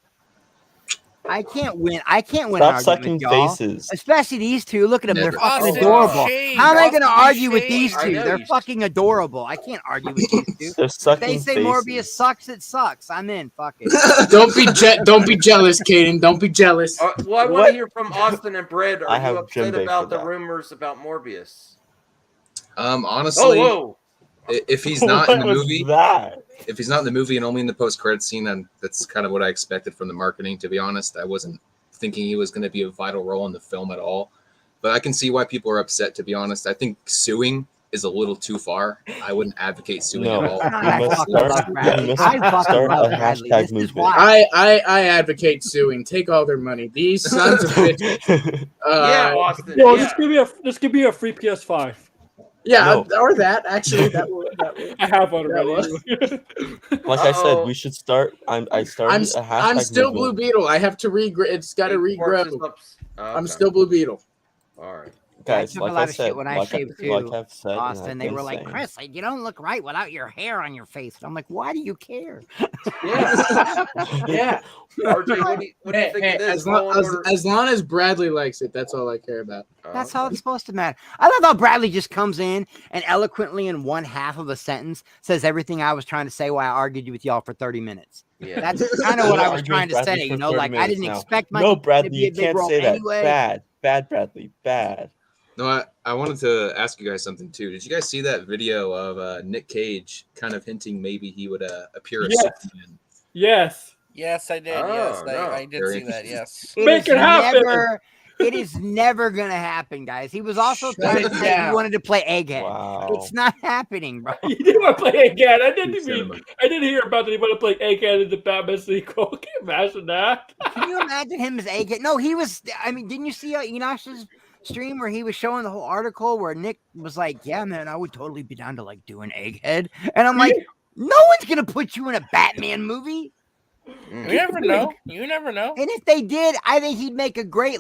I can't win. I can't win. Stop an argument sucking with y'all. faces. Especially these two. Look at them. They're Never. fucking Austin, adorable. shame. How am I going to Austin, argue with these shame. I two? know They're you- fucking adorable. I can't argue with these two. They're If sucking they say faces. Morbius sucks, it sucks. I'm in. Fuck it. Don't be jealous, Caden. Don't be jealous. Well, I want What? to hear from Austin and Brad. Are I you have upset Jim Day about for the that. rumors about Morbius? Honestly, Whoa! if he's not in the What was movie, that? if he's not in the movie and only in the post-credit scene, that's kind of what I expected from the marketing. To be honest, I wasn't thinking he was going to be a vital role in the film at all. But I can see why people are upset. To be honest, I think suing is a little too far. I wouldn't advocate suing No, at all. I you must fucking love start. Bradley. You must I fucking start love a Bradley. hashtag This is movement. why. I advocate suing. Take all their money. These sons of bitches. Yeah, Austin. Yo, yeah. just give me a free PS5. Yeah, No. or that actually. That would. I have one That already. Like I Uh-oh. said, we should start. I started I'm a hashtag I'm still Blue movement. Beetle. I have to regrow. It's got to regrow. I'm Okay. still Blue Beetle. All right. Guys, took a like lot I of said, shit when I like shaved too, like I've said, and Austin, I've they been were like, saying. Chris, like, you don't look right without your hair on your face. And I'm like, why do you care? Yeah. Yeah. RJ, what do you Hey, think hey, of this? as long Law and Order- as long as Bradley likes it, that's all I care about. That's how it's supposed to matter. I love how Bradley just comes in and eloquently in one half of a sentence says everything I was trying to say while I argued with y'all for 30 minutes. Yeah. That's kind of what I was Arguing trying to Bradley say, for you know, 30 like I minutes didn't now. expect my No, to Bradley, be a you big can't role say that. anyway. Bad, Bradley, bad. No, I wanted to ask you guys something too. Did you guys see that video of Nick Cage kind of hinting maybe he would appear as Yes. Superman? Yes. Yes, I did. Oh, Yes, no. I did Very see that. Yes. Make it happen. It is never gonna happen, guys. He was also Shut trying it to say he down. wanted to play Egghead. Wow. It's not happening, bro. You didn't want to play Egghead. I didn't Cinema. hear about that he want to play Egghead in the Batman sequel. Can you imagine that? Can you imagine him as Egghead? No, he was. I mean, didn't you see Enosh's stream where he was showing the whole article where Nick was like, "Yeah, man, I would totally be down to like doing Egghead," and I'm like, "No one's gonna put you in a Batman movie." You never know. You never know. And if they did, I think he'd make a great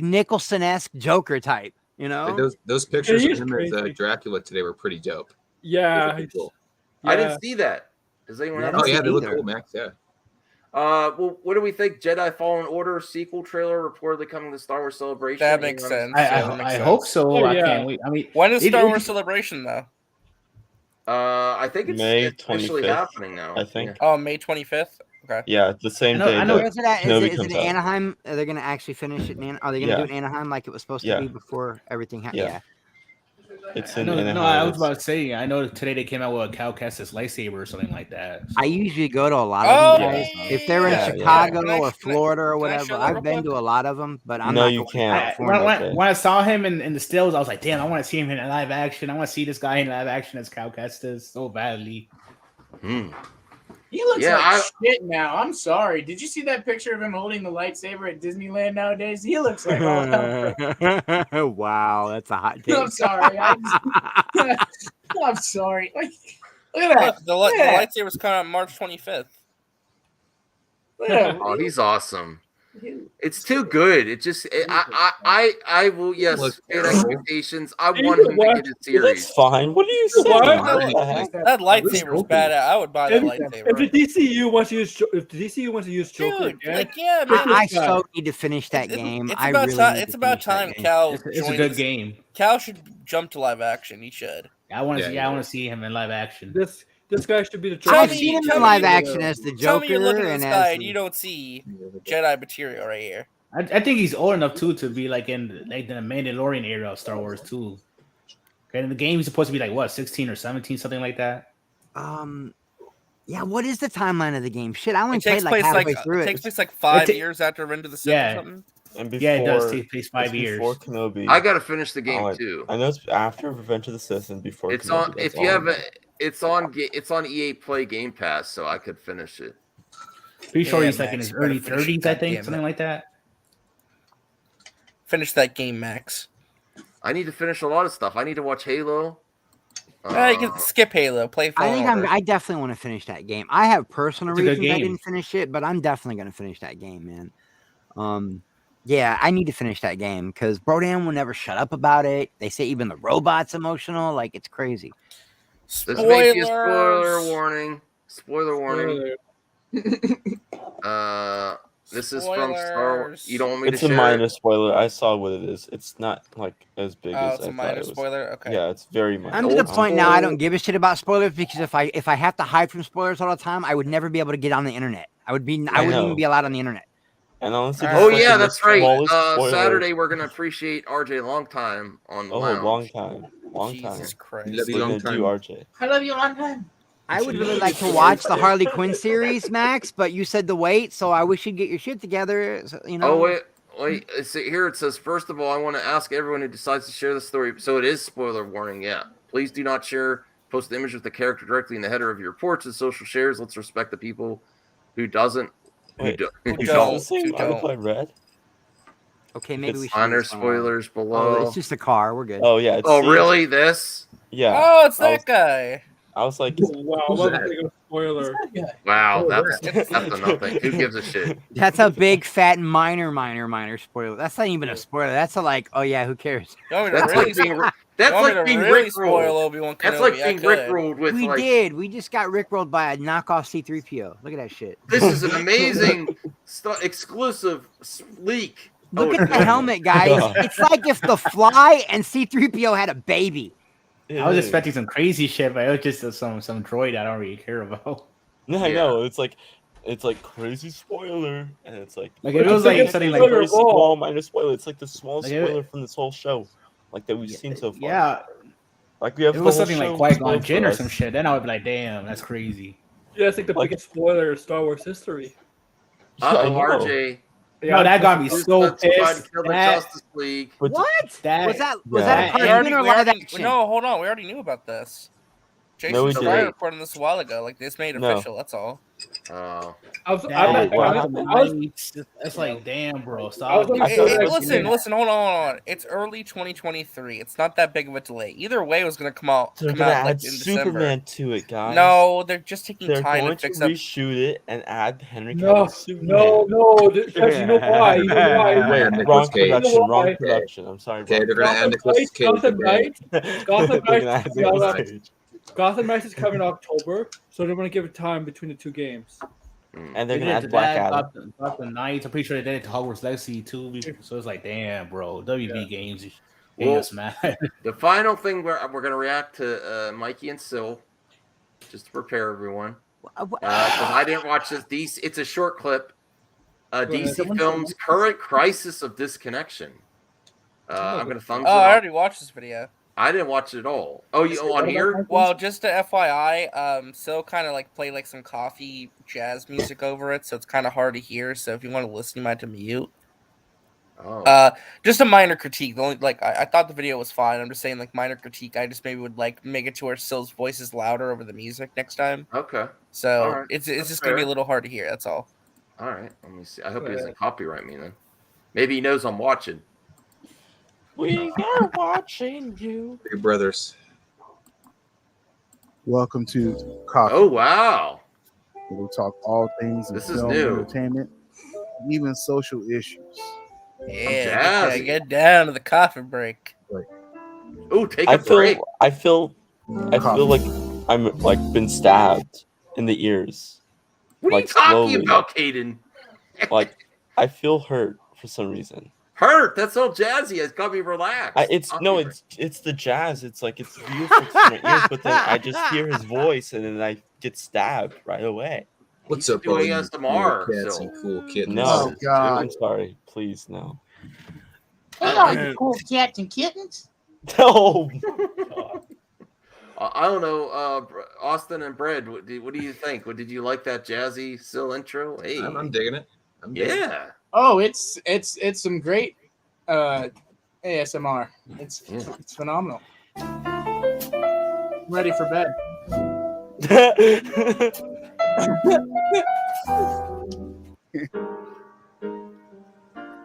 Nicholson-esque Joker type. You know, Like those pictures Yeah, of he's him as crazy. Dracula today were pretty dope. Yeah, Pretty cool. I didn't see that. Does anyone Yeah, else? Oh yeah, see they look either. cool, Max. Yeah. Well, what do we think? Jedi Fallen Order sequel trailer reportedly coming to Star Wars Celebration. That makes sense. I hope so. Oh, I yeah. can't wait. I mean, When is it- Star it- Wars Celebration though? I think it's May officially 25th, happening now. I think. Oh, May 25th. Okay. Yeah, the same day. I know. that Where's it at? Kenobi Is comes it out. Anaheim? Are they going to actually finish it? Are they going to do it in Anaheim like it was supposed to Yeah. be before everything happened? Yeah. Yeah. It's in No, Anaheim. I was about to say. I know today they came out with a Cal Kestis lightsaber or something like that. I usually go to a lot Oh, of them, guys. If they're in yeah, yeah. Chicago Can I- or Florida or can I whatever, show that real I've been quick? to a lot of them, but I'm No, not you going to can't. California. When I saw him in the stills, I was like, damn, I want to see him in live action. I want to see this guy in live action as Cal Kestis so badly. He looks Yeah, like shit now. I'm sorry. Did you see that picture of him holding the lightsaber at Disneyland nowadays? He looks like all hell. Wow, that's a hot take. I'm sorry. I'm sorry. Like, look at that. Look, the lightsaber's coming out March 25th. Look at that. Oh, he's awesome. It's too good. It just I will Look, get expectations. I want him to get a series. That's fine. What are you saying? What? What the heck? That lightsaber's bad. I would buy that If lightsaber. the DCU wants to use Joker, Dude, again, like, yeah, pick man. I this guy. so need to finish that game. It's I about really time. need It's to about finish that time game. Cal. It's a joins good this- game. Cal should jump to live action. He should. I want to Yeah, I want to see him in live action. This guy should be the Joker. I've seen him in live action as the Tell me you're looking Joker at and this guy as and you don't see Jedi material right here. I think he's old enough to be like in like the Mandalorian era of Star Wars too. Okay, in the game he's supposed to be like what, 16 or 17, something like that. Yeah, what is the timeline of the game? Shit, I only It played takes like place halfway like through it it. takes place like 5 ta- years after Revenge of the Sith Yeah. or something. And before, Yeah, it does take place 5 it's years. Before Kenobi. I gotta finish the game Oh, too. I know it's after Revenge of the Sith and before. It's Kenobi, on. that's If you all I have know. it's on EA Play Game Pass, so I could finish it. Pretty sure Yeah, he's like in Max, his you better early finish it, 30s, I think, goddammit. something like that. Finish that game, Max. I need to finish a lot of stuff. I need to watch Halo. You can skip Halo. Play. I Fallen think Order. I definitely want to finish that game. I have personal It's a good reasons I game. didn't finish it, but I'm definitely going to finish that game, man. Yeah, I need to finish that game because Brodan will never shut up about it. They say even the robot's emotional. Like, it's crazy. This may be a Spoilers. spoiler warning. Spoiler warning. This is from Star Wars. You don't want me It's to a share minor it? spoiler. I saw what it is. It's not like as big Oh, as it's I a thought minor it was. spoiler. Okay. Yeah, it's very minor. I'm to the point now I don't give a shit about spoilers because if I have to hide from spoilers all the time, I would never be able to get on the internet. I wouldn't know. even be allowed on the internet. And honestly, Oh just yeah, like the that's right. smallest spoiler- Saturday we're gonna appreciate RJ long time on the Oh, lounge. long time. Jesus Christ. Love you We're long gonna time. do RJ. I love you a long time. I would really like to watch the Harley Quinn series, Max, but you said to wait, so I wish you'd get your shit together. So, you know. Oh wait. Here it says. First of all, I want to ask everyone who decides to share the story. So it is spoiler warning. Yeah, please do not post the image with the character directly in the header of your reports and social shares. Let's respect the people who doesn't. Wait, who is don't. that the same article I read? Okay, maybe we should. Honor use one more. spoilers Oh, below. it's just a car. We're good. Oh yeah. It's Oh really? This? Yeah. Oh, it's I that guy. I was like, Wow, what a big spoiler. Wow, Oh, that's nothing. Who gives a shit? That's a big fat minor spoiler. That's not even a spoiler. That's a like, oh yeah, who cares? You want me to That's really, like being. you That's want me like to being really spoil rickrolled. Obi-Wan Kenobi? That's like I being could. rickrolled with We like. did. We just got rickrolled by a knockoff C-3PO. Look at that shit. This is an amazing exclusive leak. Look Oh, at the helmet, guys. It's like if the Fly and C-3PO had a baby. I was expecting some crazy shit, but it was just some droid I don't really care about. no, I know. It's like crazy spoiler, and it's like Like it was like something like very small minor spoiler. It's like the smallest Like, spoiler from this whole show, like that we've seen so far. yeah. Like we have. If it the was whole something show like Qui-Gon spoiled Jinn for or us. some shit, then I would be like, damn, that's crazy. Yeah, it's like the biggest spoiler of Star Wars history. Yeah, I know. RJ. No, that got me so Let's try to pissed. kill the That- Justice League. But What? That- was that Yeah. a We cartoon or live already, action? no, hold on. We already knew about this. No, we Jason didn't. Schreier recorded this a while ago. Like, it's made No. official. That's all. That's like, damn, bro. I was Stop. gonna say, like, Listen. Hold on. It's early 2023. It's not that big of a delay. Either way, it was gonna come out. They're Come gonna out like add in Superman December. to it, guys. No, they're just taking They're time going to fix to up. reshoot it and add Henry No, Cavill's Superman. no, because you know why? You know why? Wait, Nicolas wrong Cage. production. You know Wrong why? production. I'm sorry. Okay, wrong they're gonna add Nicolas Cage. Gotham again. Knights. Gotham They're gonna add Knights. Nicolas Cage. Gotham Knights is coming in October, so they want to give it time between the two games. And they're They gonna did add Black that, Adam. Gotham Knights. I'm pretty sure they did it to Hogwarts Legacy too. So it's like, damn, bro. WB games. Well, mad. the final thing we're going to react to Mikey and Sil, just to prepare everyone. Because I didn't watch this. DC, it's a short clip. DC Films' current crisis of disconnection. I'm going to thumbs it Oh, I up. already watched this video. I didn't watch it at all. Oh, you on here? Well, just a FYI, Sil kind of like played like some coffee jazz music over it, so it's kind of hard to hear. So if you want to listen, you might have to mute. Oh. Just a minor critique. The only like I thought the video was fine. I'm just saying like minor critique. I just maybe would like make it to where Sil's voice is louder over the music next time. Okay. So All right. it's That's just gonna be a fair. little hard to hear. That's all. All right. Let me see. I hope he doesn't copyright me then. Maybe he knows I'm watching. We are watching you. Big brothers. Welcome to Coffee. Oh, wow. We talk all things in This is film new. entertainment, even social issues. Yeah, get down to the coffee break. Oh, take I a break. feel like I'm like been stabbed in the ears. What are you talking about, Caden? Like I feel hurt for some reason. Hurt. That's all jazzy. It's got me relaxed. It's the jazz. It's like it's beautiful to my ears, but then I just hear his voice and then I get stabbed right away. What's You up, should do all you ASMR, cool cats so. and cool kittens? No, Oh, God. I'm sorry. Please, no. Hey, all you cool cats and kittens. No. I don't know, Austin and Brad. What do you think? What did you like that jazzy Sil intro? Hey, I'm digging it. I'm digging it. yeah. Oh, it's some great ASMR. It's phenomenal. I'm ready for bed.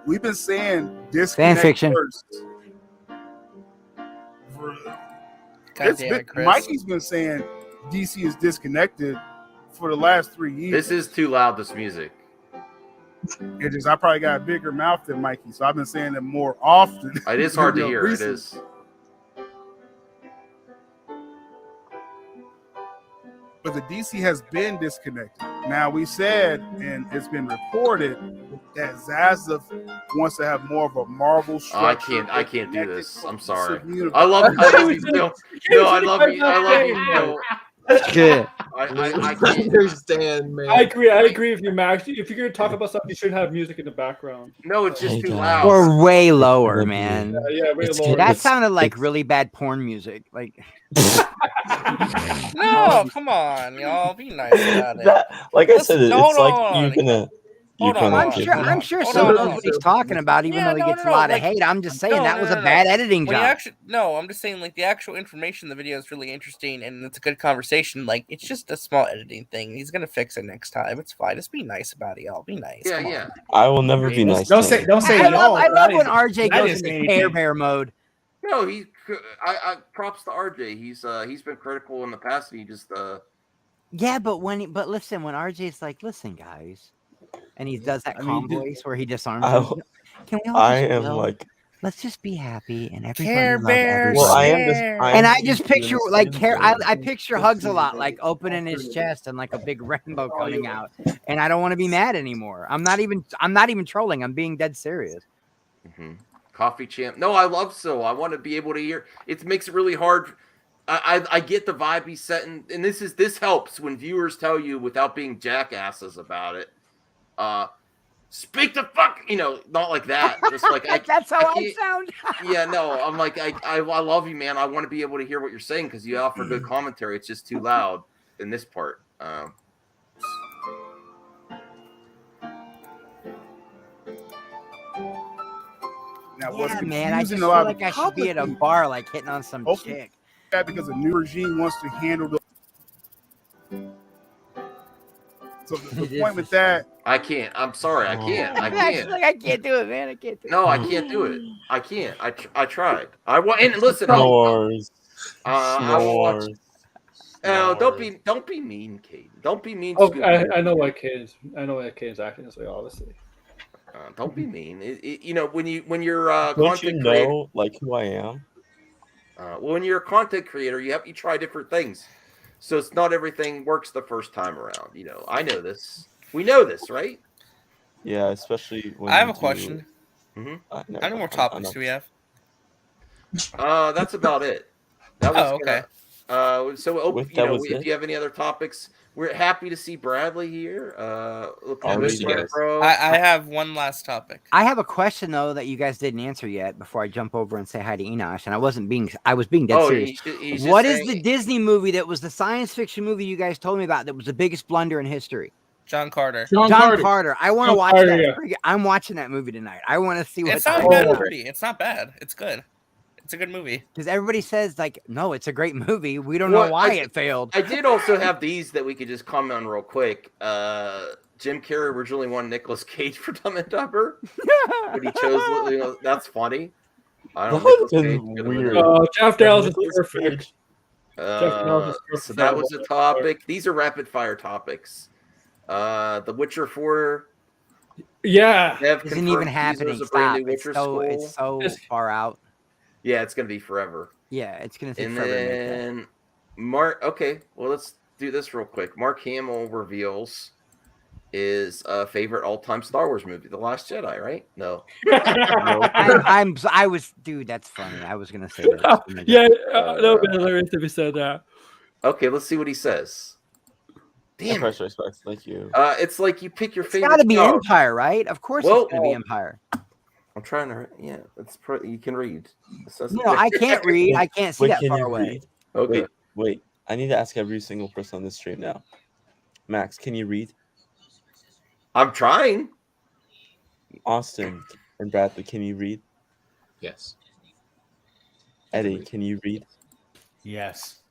We've been saying disconnect fiction. first. Mikey's been saying DC is disconnected for the last 3 years. This is too loud, this music. It is. I probably got a bigger mouth than Mikey, so I've been saying it more often. It is hard to than hear. It recent. is. But the DC has been disconnected. Now we said, and it's been reported, that Zaslav wants to have more of a Marvel structure. I can't do this. I'm sorry. universe. I love you, Phil. No, I love you. Phil. Good. I can't understand, man. I agree with you, Max. If you're gonna talk about something, you shouldn't have music in the background. No, it's just too loud. Or way lower, man. Yeah, way lower. That sounded like really bad porn music. Like No, come on, y'all. Be nice about it. Like I said, Listen, it's hold like on. you're gonna. Hold on. I'm sure someone knows what he's talking about, even though he gets a lot of hate. I'm just saying that was a bad editing When you job. actually, no, I'm just saying like the actual information in the video is really interesting and it's a good conversation. Like it's just a small editing thing. He's gonna fix it next time. It's fine. Just be nice about it, y'all. Be nice. Yeah, Come yeah. on. I will never be nice. Don't to say him. don't say I y'all. love when I RJ didn't goes say into anything. Care Bear mode. No, I props to RJ. He's been critical in the past. And he just Yeah, but but listen, when RJ's like, "Listen, guys," and he does that calm voice where he disarms them, can we all I just am chill? like. Let's just be happy and everybody Care love Bear everybody. Well, I am just. And I just picture like Care. I picture Hugs a lot, like opening his chest and like a big rainbow coming out. And I don't want to be mad anymore. I'm not even trolling. I'm being dead serious. Coffee champ. No, I love Sil. I want to be able to hear. It makes it really hard. I get the vibe he's setting, and this helps when viewers tell you without being jackasses about it. Speak the fuck, not like that. Just like that's how I can't- sound. Yeah, no, I'm like I love you, man. I want to be able to hear what you're saying because you offer good commentary. It's just too loud in this part. Now, what's Yeah, man. I just confusing feel a lot like of I should be at a bar, like hitting on some chick. that because the new regime wants to handle the So the point with that, I can't. I'm sorry. I can't. I Max is can't. like, I can't do it, man. I can't do it. No, I can't do it. I can't. I tried. I want and listen. Snores. I will watch. Snores. Oh, don't be mean, Kate. Don't be mean. Oh, Scooby. I know why Kane's acting this way. Obviously, don't be mean. When you're Don't content you creator. know like who I am? When you're a content creator, you try different things. So it's not everything works the first time around. I know this. We know this, right? Yeah, especially when I have you a question. Mhm. How many more topics do we have? That's about it. That was okay. If you have any other topics, we're happy to see Bradley here. I have one last topic. I have a question though that you guys didn't answer yet before I jump over and say hi to Enosh. And I was being dead serious. What is the Disney movie that was the science fiction movie you guys told me about that was the biggest blunder in history? John Carter. John Carter. I want to watch that. Yeah. I'm watching that movie tonight. I want to see what it's not a bad movie. It's not bad. It's good. It's a good movie. Because everybody says, like, no, it's a great movie. We don't know why it failed. I did also have these that we could just comment on real quick. Jim Carrey originally wanted Nicolas Cage for Dumb and Dumber, but he chose. That's funny. I don't know. Weird. Jeff Daniels is perfect. So that was a topic. These are rapid fire topics. The Witcher 4. Yeah, isn't even happening. Stop. It's so far out. Yeah, it's gonna be forever. Yeah, it's gonna take and forever. Then Mark. Okay, well let's do this real quick. Mark Hamill reveals his favorite all-time Star Wars movie, The Last Jedi. Right? No. I was, dude. That's funny. I was gonna say that. Yeah, that would be hilarious if he said that. Okay, let's see what he says. Damn. Respect. Thank you. It's like you pick your favorite. It's got to be Empire, right? Of course, it's gonna be Empire. I'm trying to. Yeah, you can read. No, I can't read. I can't see that far away. Read? Okay. Wait. I need to ask every single person on this stream now. Max, can you read? I'm trying. Austin and Bradley, can you read? Yes. Eddie, can you read? Yes.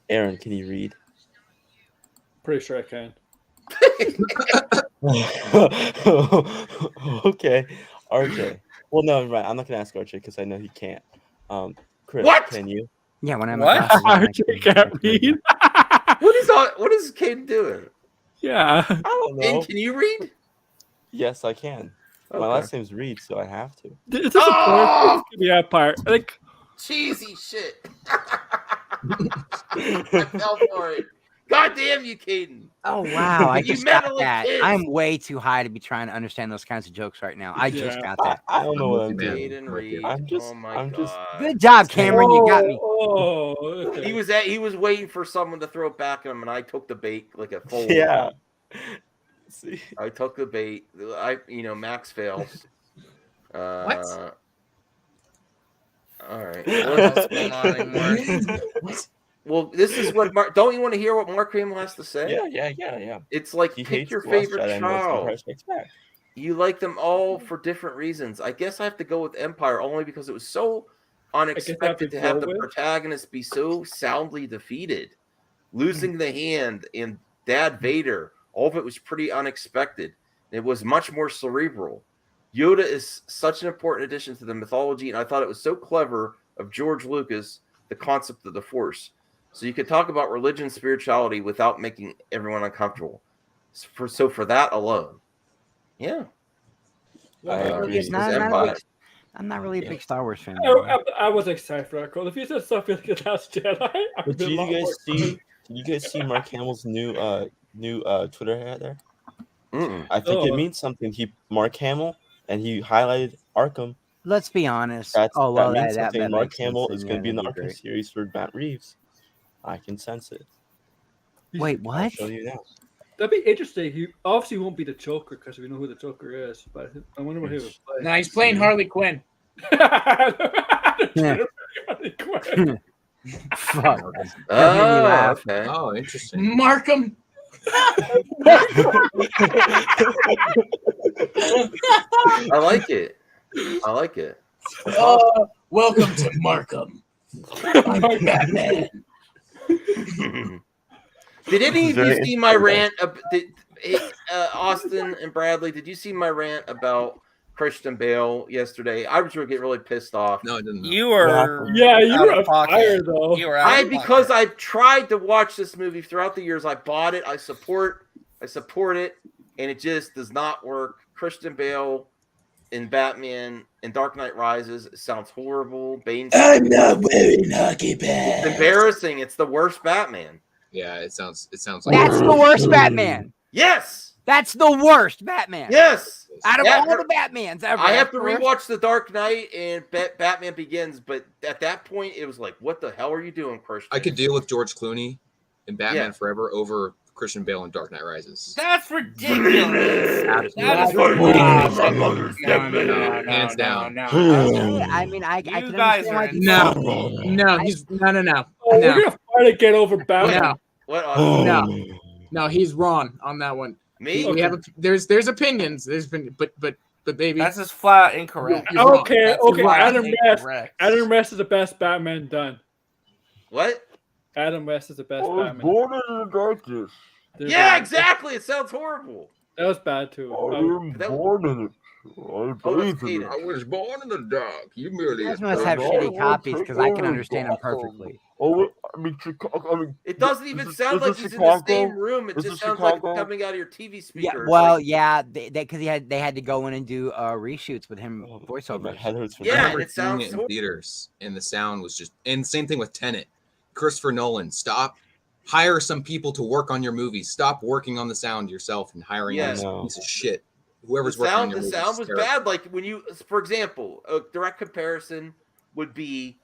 Aaron, can you read? Pretty sure I can. Okay. RJ. Well, no, right. I'm not gonna ask RJ because I know he can't. Chris, what? Can you? Yeah, when I'm RJ can't read. What is Caden doing? Yeah. I don't know. And can you read? Yes, I can. Okay. My last name's Reed, so I have to. It's just a Empire. Like cheesy shit. I fell for it. God damn you, Caden. Oh wow, I You just got meddling that. kids. I'm way too high to be trying to understand those kinds of jokes right now. I just got that. I don't know what I'm doing. Caden Reed. I'm just. Good job, Cameron. You got me. Oh, okay. He was waiting for someone to throw it back at him, and I took the bait like a full. Yeah. See. I took the bait. Max fails. What? All right. What else going on anymore? What? Well, this is what Mark. Don't you want to hear what Mark Hamill has to say? Yeah. It's like He pick hates your The Last favorite Jedi and wants child. Empire Strikes Back. You like them all for different reasons. I guess I have to go with Empire only because it was so unexpected to have the protagonist be so soundly defeated, losing the hand in Dad Vader. All of it was pretty unexpected. It was much more cerebral. Yoda is such an important addition to the mythology, and I thought it was so clever of George Lucas, the concept of the Force. So you could talk about religion, spirituality without making everyone uncomfortable. For that alone, yeah. I'm not really a big Star Wars fan. I was excited for that call. If you said stuff like The Last Jedi, But did you guys see Mark Hamill's new Twitter hat there? I think it means something. Mark Hamill, and he highlighted Arkham. Let's be honest. That that means something. Mark Hamill is going to be in the that'd Arkham great. series for Matt Reeves. I can sense it. Wait, I'll what? show you now. That'd be interesting. He obviously won't be the Joker because we know who the Joker is. But I wonder what he would play. No, he's playing Harley Quinn. Yeah. Fuck. Okay. Oh, interesting. Markham. I like it. Welcome to Markham. I'm Batman. Did any of you Very see my interesting. rant? Austin and Bradley, did you see my rant about Christian Bale yesterday? I was getting really pissed off. No, I didn't. You were Yeah, you out were of on pocket. fire though. You were out of Because pocket. I've tried to watch this movie throughout the years. I bought it. I support it, and it just does not work. Christian Bale in Batman and Dark Knight Rises sounds horrible. Bane. I'm not wearing hockey It's pads. embarrassing. It's the worst Batman. Yeah, it sounds like That's the worst Batman. Yes. That's the worst Batman. Yes. Out of Yeah, all the Batmans ever. I have that's to the worst. rewatch The Dark Knight and Batman Begins, but at that point, it was like, what the hell are you doing, Christian? I could deal with George Clooney in Batman Yeah. Forever over Christian Bale in Dark Knight Rises. That's ridiculous. That is ridiculous. Hands down. I mean, I can guys understand are why insane. people- No, he's no. Oh, we're gonna fight to get over Batman. No, What? no, he's wrong on that one. Me? We have there's opinions. There's been, but baby, That's just flat incorrect. You're wrong. Okay, That's okay. flat Adam West. incorrect. Adam West is the best Batman done. What? Adam West is the best Batman. born in the darkness. Yeah, exactly. It sounds horrible. That was bad too. That- born in it. that's Peter. I was born in the dark. You merely. You guys must have shitty copies because I can understand them perfectly. Oh, I mean, Chicago. I mean, It doesn't even sound like he's in the same room. It just sounds like it's coming out of your TV speaker. Yeah, It's well, like- yeah, because they had to go in and do reshoots with him voiceovers. Yeah, I remember and it seeing sounds it in horrible. theaters, and the sound was just. And same thing with Tenet. Christopher Nolan, stop. Hire some people to work on your movies. Stop working on the sound yourself and hiring Yeah. this piece of shit. Whoever's The working on sound, your the movies. sound is was terrible. bad. Like when you, for example, a direct comparison would be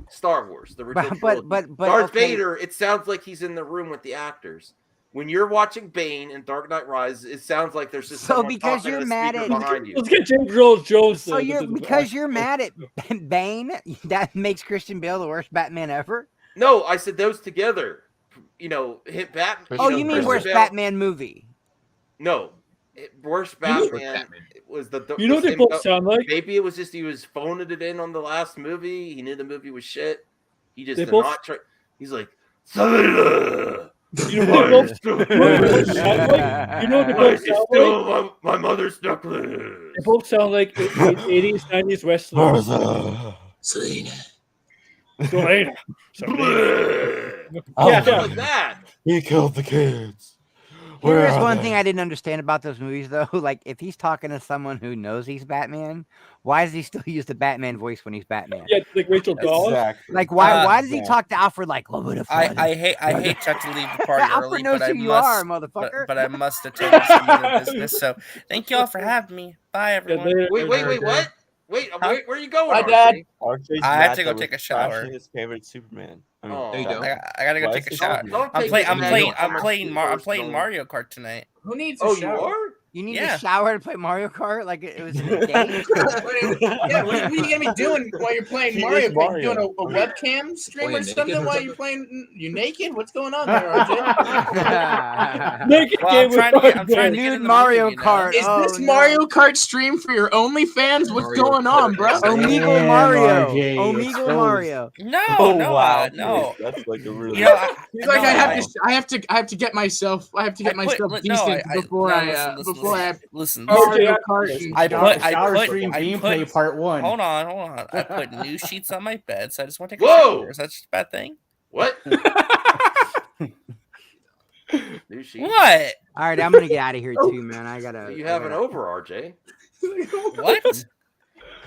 Star Wars, the original trilogy. but Darth okay. Vader. It sounds like he's in the room with the actors. When you're watching Bane and Dark Knight Rises, it sounds like there's just So someone because talking you're to the mad speaker at- behind you. Let's get James Earl Jones. So you're mad at Bane, that makes Christian Bale the worst Batman ever. No, I said those together. You know, hit Batman. Oh, you mean Christian worst Bale- Batman movie? No, worst Batman was the. You know what they same- both sound like? Maybe it was just he was phoning it in on the last movie. He knew the movie was shit. He just They did both- not try. He's like, "Sailor, You know what they both sound like? You know what they I both sound stole like? my mother's necklace." They both sound like 80s, 90s wrestlers. Selena. Selena. Yeah, like that. He killed the kids. Here's one thing I didn't understand about those movies, though. Like, if he's talking to someone who knows he's Batman, why does he still use the Batman voice when he's Batman? Yeah, like Rachel Dawes. Like, why does he talk to Alfred like, "Oh, what a I hate to have to leave the party Alfred early, knows but I who you must. are, motherfucker. But I must attend to some other business. So thank you all for having me. Bye, everyone. Wait, what? Wait, where are you going? Hi, RJ? Dad. RJ's I have mad to go that take we're a shower. trashing His favorite Superman. I mean, Oh. No, you don't. I gotta go Why take is a he shower. talking? Don't I'm take playing. this I'm man playing. off I'm my playing. I'm speakers, playing don't- Mario Kart tonight. Who needs a Oh, you shower? are? You need Yeah. a shower to play Mario Kart like it was in a game? Yeah, what are you gonna be doing while you're playing He Mario? is Kart? Mario. You doing a webcam stream Playing or something naked? while you're playing? You naked? What's going on there, RJ? Naked Well, game I'm trying to get. I'm with trying to get Nude in the Mario movie, you know? Kart. Is Oh, this no. Mario Kart stream for your OnlyFans? What's Mario going on, Kart. bro? Omegle Damn, Mario. RJ, Omegle exposed. Mario. No, Oh, no, wow. no. That's like a really. You know, He's like, no, I have to get myself. I have to get myself decent before listen. Mario Kart. and I gameplay put, part one. Hold on. I put new sheets on my bed, so I just want to take Whoa! a shower. Is that just a bad thing? What? New sheet. What? All right, I'm gonna get out of here too, man. I gotta. You have an over, RJ. What?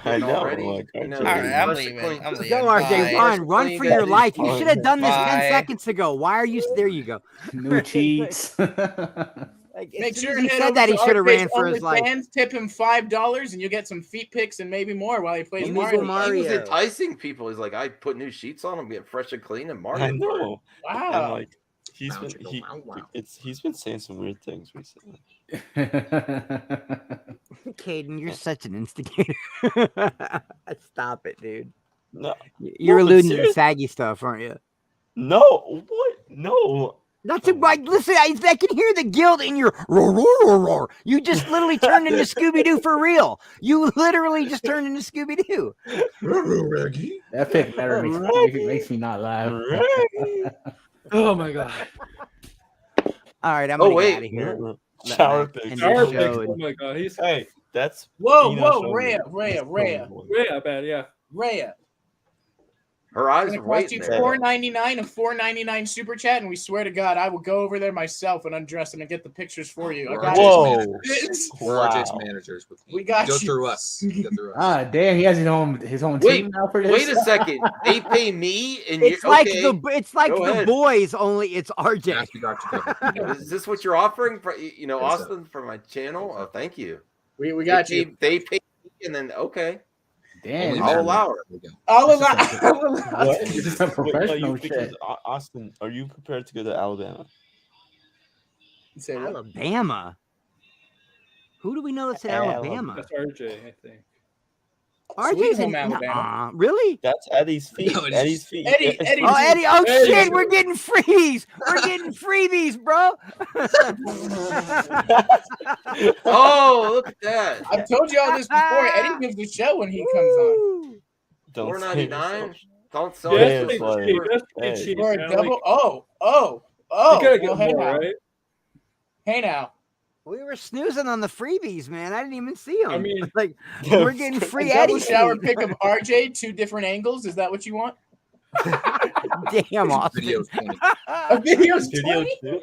I know. already. Like, You know, All right, I'm Let's leaving. clean- I'm leaving. Go, RJ, Bye. run for your life. You should have done this 10 Bye. seconds ago. Why are you? There you go. New cheats. Like, Make as sure soon as to he head said that he over to should have RJ's ran for his life. OnlyFans, tip him $5 and you'll get some feet pics and maybe more while he plays Omegle Mario. Mario. He was enticing people. He's like, I put new sheets on. I'm getting fresh and clean and Mario. I know. And Wow. like, he's been saying some weird things recently. Caden, you're such an instigator. Stop it, dude. No. You're but alluding to the seriously- saggy stuff, aren't you? No. What? No. That's it. Like, listen, I can hear the guilt in your roar, roar, roar, roar. You just literally turned into Scooby Doo for real. You literally just turned into Scooby Doo. That pic better makes me not laugh. Oh my god. All right, I'm Oh, gonna wait. get out of here. Shower Let pics. Matt Shower end the pics. show Oh and- my god, he's Hey, that's Whoa, Tina whoa, showing Rhea, me. Rhea, That's Rhea, showing me. way bad. Yeah. Rhea. Her It's eyes gonna are cost you waiting there. $4.99 a $4.99 super chat, and we swear to God, I will go over there myself and undress him and get the pictures for you. I We're got RJ's Whoa. managers. We're RJ's managers. We got Go you. through us. Go through us. Ah, damn, he has his own Wait, team now for this. wait a second. They pay me, and It's you like okay? the Go ahead. boys, only it's RJ. Ask you, Dr. Pepper. Is this what you're offering for Yes, sir. Austin for my channel? Oh, thank you. We got you. They pay me, and then okay. Damn, I'll allow her. I'll allow. This is some professional Because, shit. Austin, are you prepared to go to Alabama? Say what? Alabama. Who do we know that's in Alabama? That's RJ, I think. RJ's Sweet in Home, Alabama. Really? That's Eddie's feet. No, it's Eddie's feet. Eddie. Oh, Eddie! Oh Eddie. shit! We're getting freebies. We're getting freebies, bro. Oh, look at that. I've told you all this before. Eddie gives the show when he comes on. Don't say $4.99. Don't sell Yeah, it. that's like- pretty cheap. That's Hey. pretty cheap. For a man. double. Like, Oh. you gotta get Well, hey more, now. right? Hey now. We were snoozing on the freebies, man. I didn't even see them. I mean- like we're getting free A double Eddie. shower feet. pic of RJ, 2 different angles. Is that what you want? Damn, Austin. Video's 20. A video's Video 20? too?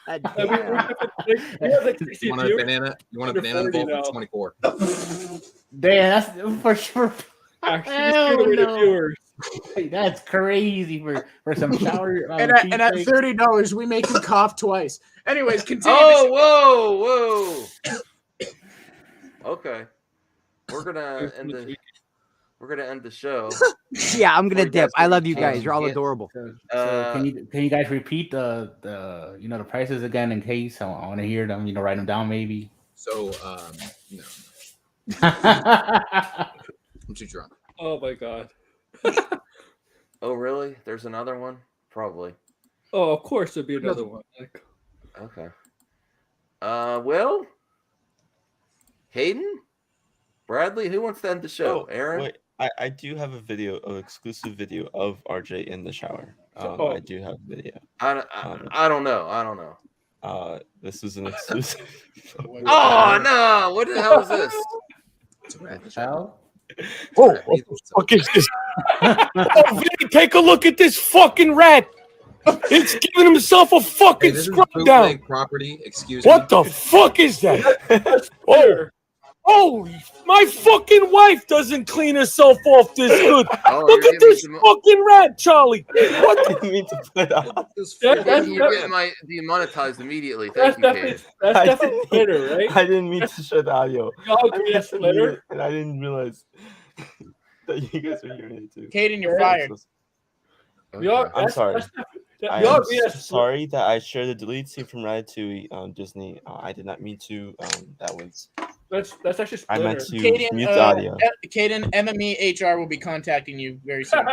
God I mean, damn. we have like 60 You want a viewers. banana? You want a Under banana 40 bowl now. for 24? Damn, that's for sure. Actually, Hell just give away to no. viewers. Hey, that's crazy for some shower. And at cheesecake. $30, we make him cough twice. Anyways, continue. Oh, whoa. Okay. We're gonna end the show. Yeah, I'm gonna Before you guys dip. I get love you changed. guys. You're all Yeah. adorable. So can you guys repeat the the prices again in case I want to hear them? Write them down maybe. So, no. I'm too drunk. Oh my god. Oh, really? There's another one? Probably. Oh, of course there'd be another one. Like, Okay. Will? Hayden? Bradley? Who wants to end the show? Oh, Aaron? Wait, I do have a video, an exclusive video of RJ in the shower. I do have a video. I don't know. This is an exclusive. Oh, no. What the hell is this? Hell? Oh, what the fuck is this? Oh, Vinny, take a look at this fucking rat. It's giving himself a Hey, fucking this is scrub down. bootleg property. Excuse me. What the fuck is that? Oh, holy! My fucking wife doesn't clean herself off this good. Oh, Look you're at this fucking rat, Charlie. What? I didn't mean to put out. You're getting demonetized immediately. Thank you, Kate. That's I definitely didn't- Twitter, right? I didn't mean to shut the audio. Y'all I agree that's meant to mute Twitter? it, and I didn't realize that you guys were hearing it too. Caden, you're fired. Y'all, I'm sorry. Y'all I am agree that's sorry that I shared the deleted scene from Ratatouille on Disney. I did not mean to. That was. That's actually I meant Splitter. to mute the audio. Caden, MME HR will be contacting you very soon.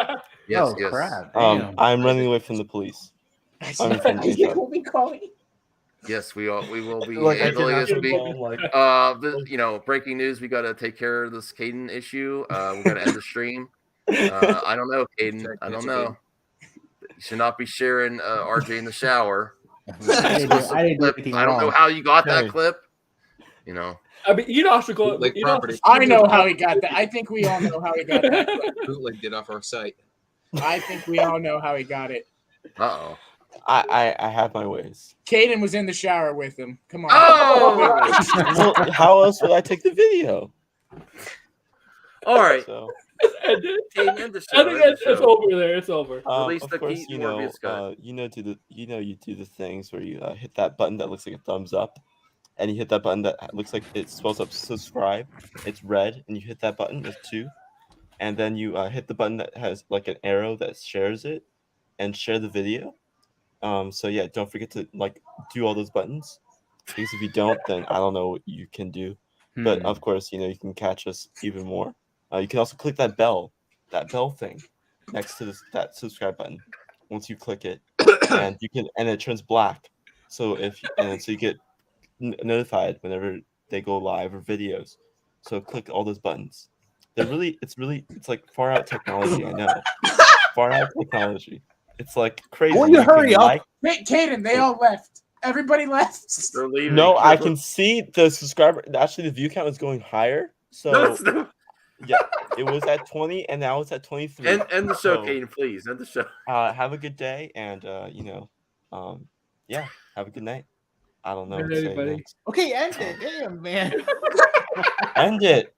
Yes, Oh, yes. crap. Damn. I'm running away from the police. I'm from HR. will be calling. Yes, we will be Like, I handling this. cannot Be, recall, like- breaking news. We got to take care of this Caden issue. We got to end the stream. I don't know, Caden. I don't know. You should not be sharing RJ in the shower. I didn't do anything I don't know wrong. how you got that Hey. clip. You know. I mean, you'd also go. Bootleg you'd also property. I know how he got that. I think we all know how he got that. Bootleg did off our site. I think we all know how he got it. Uh-oh. I have my ways. Caden was in the shower with him. Come on. Oh! Well, how else would I take the video? All right. So, Caden, end the show. I think end the it's show. over there. It's over. Release of the course, Keaton Morbius guy. you do the things where you hit that button that looks like a thumbs up, and you hit that button that looks like it spells up subscribe. It's red, and you hit that button with 2, and then you hit the button that has like an arrow that shares it, and share the video. So yeah, don't forget to do all those buttons, because if you don't, then I don't know what you can do. But of course, you can catch us even more. You can also click that bell thing next to that subscribe button. Once you click it, and it turns black. So so you get notified whenever they go live or videos. So click all those buttons. It's like far out technology. I know, far out technology. It's like crazy. Will you can hurry up? like- Wait, Caden, they all left. Everybody left. They're leaving. No, I can see the subscriber. Actually, the view count is going higher. So No, it's not. yeah, it was at 20, and now it's at 23. End the show, So, Caden, please. End the show. have a good day, and yeah, have a good night. I don't know what to say next. Okay, end it. Damn, man. End it.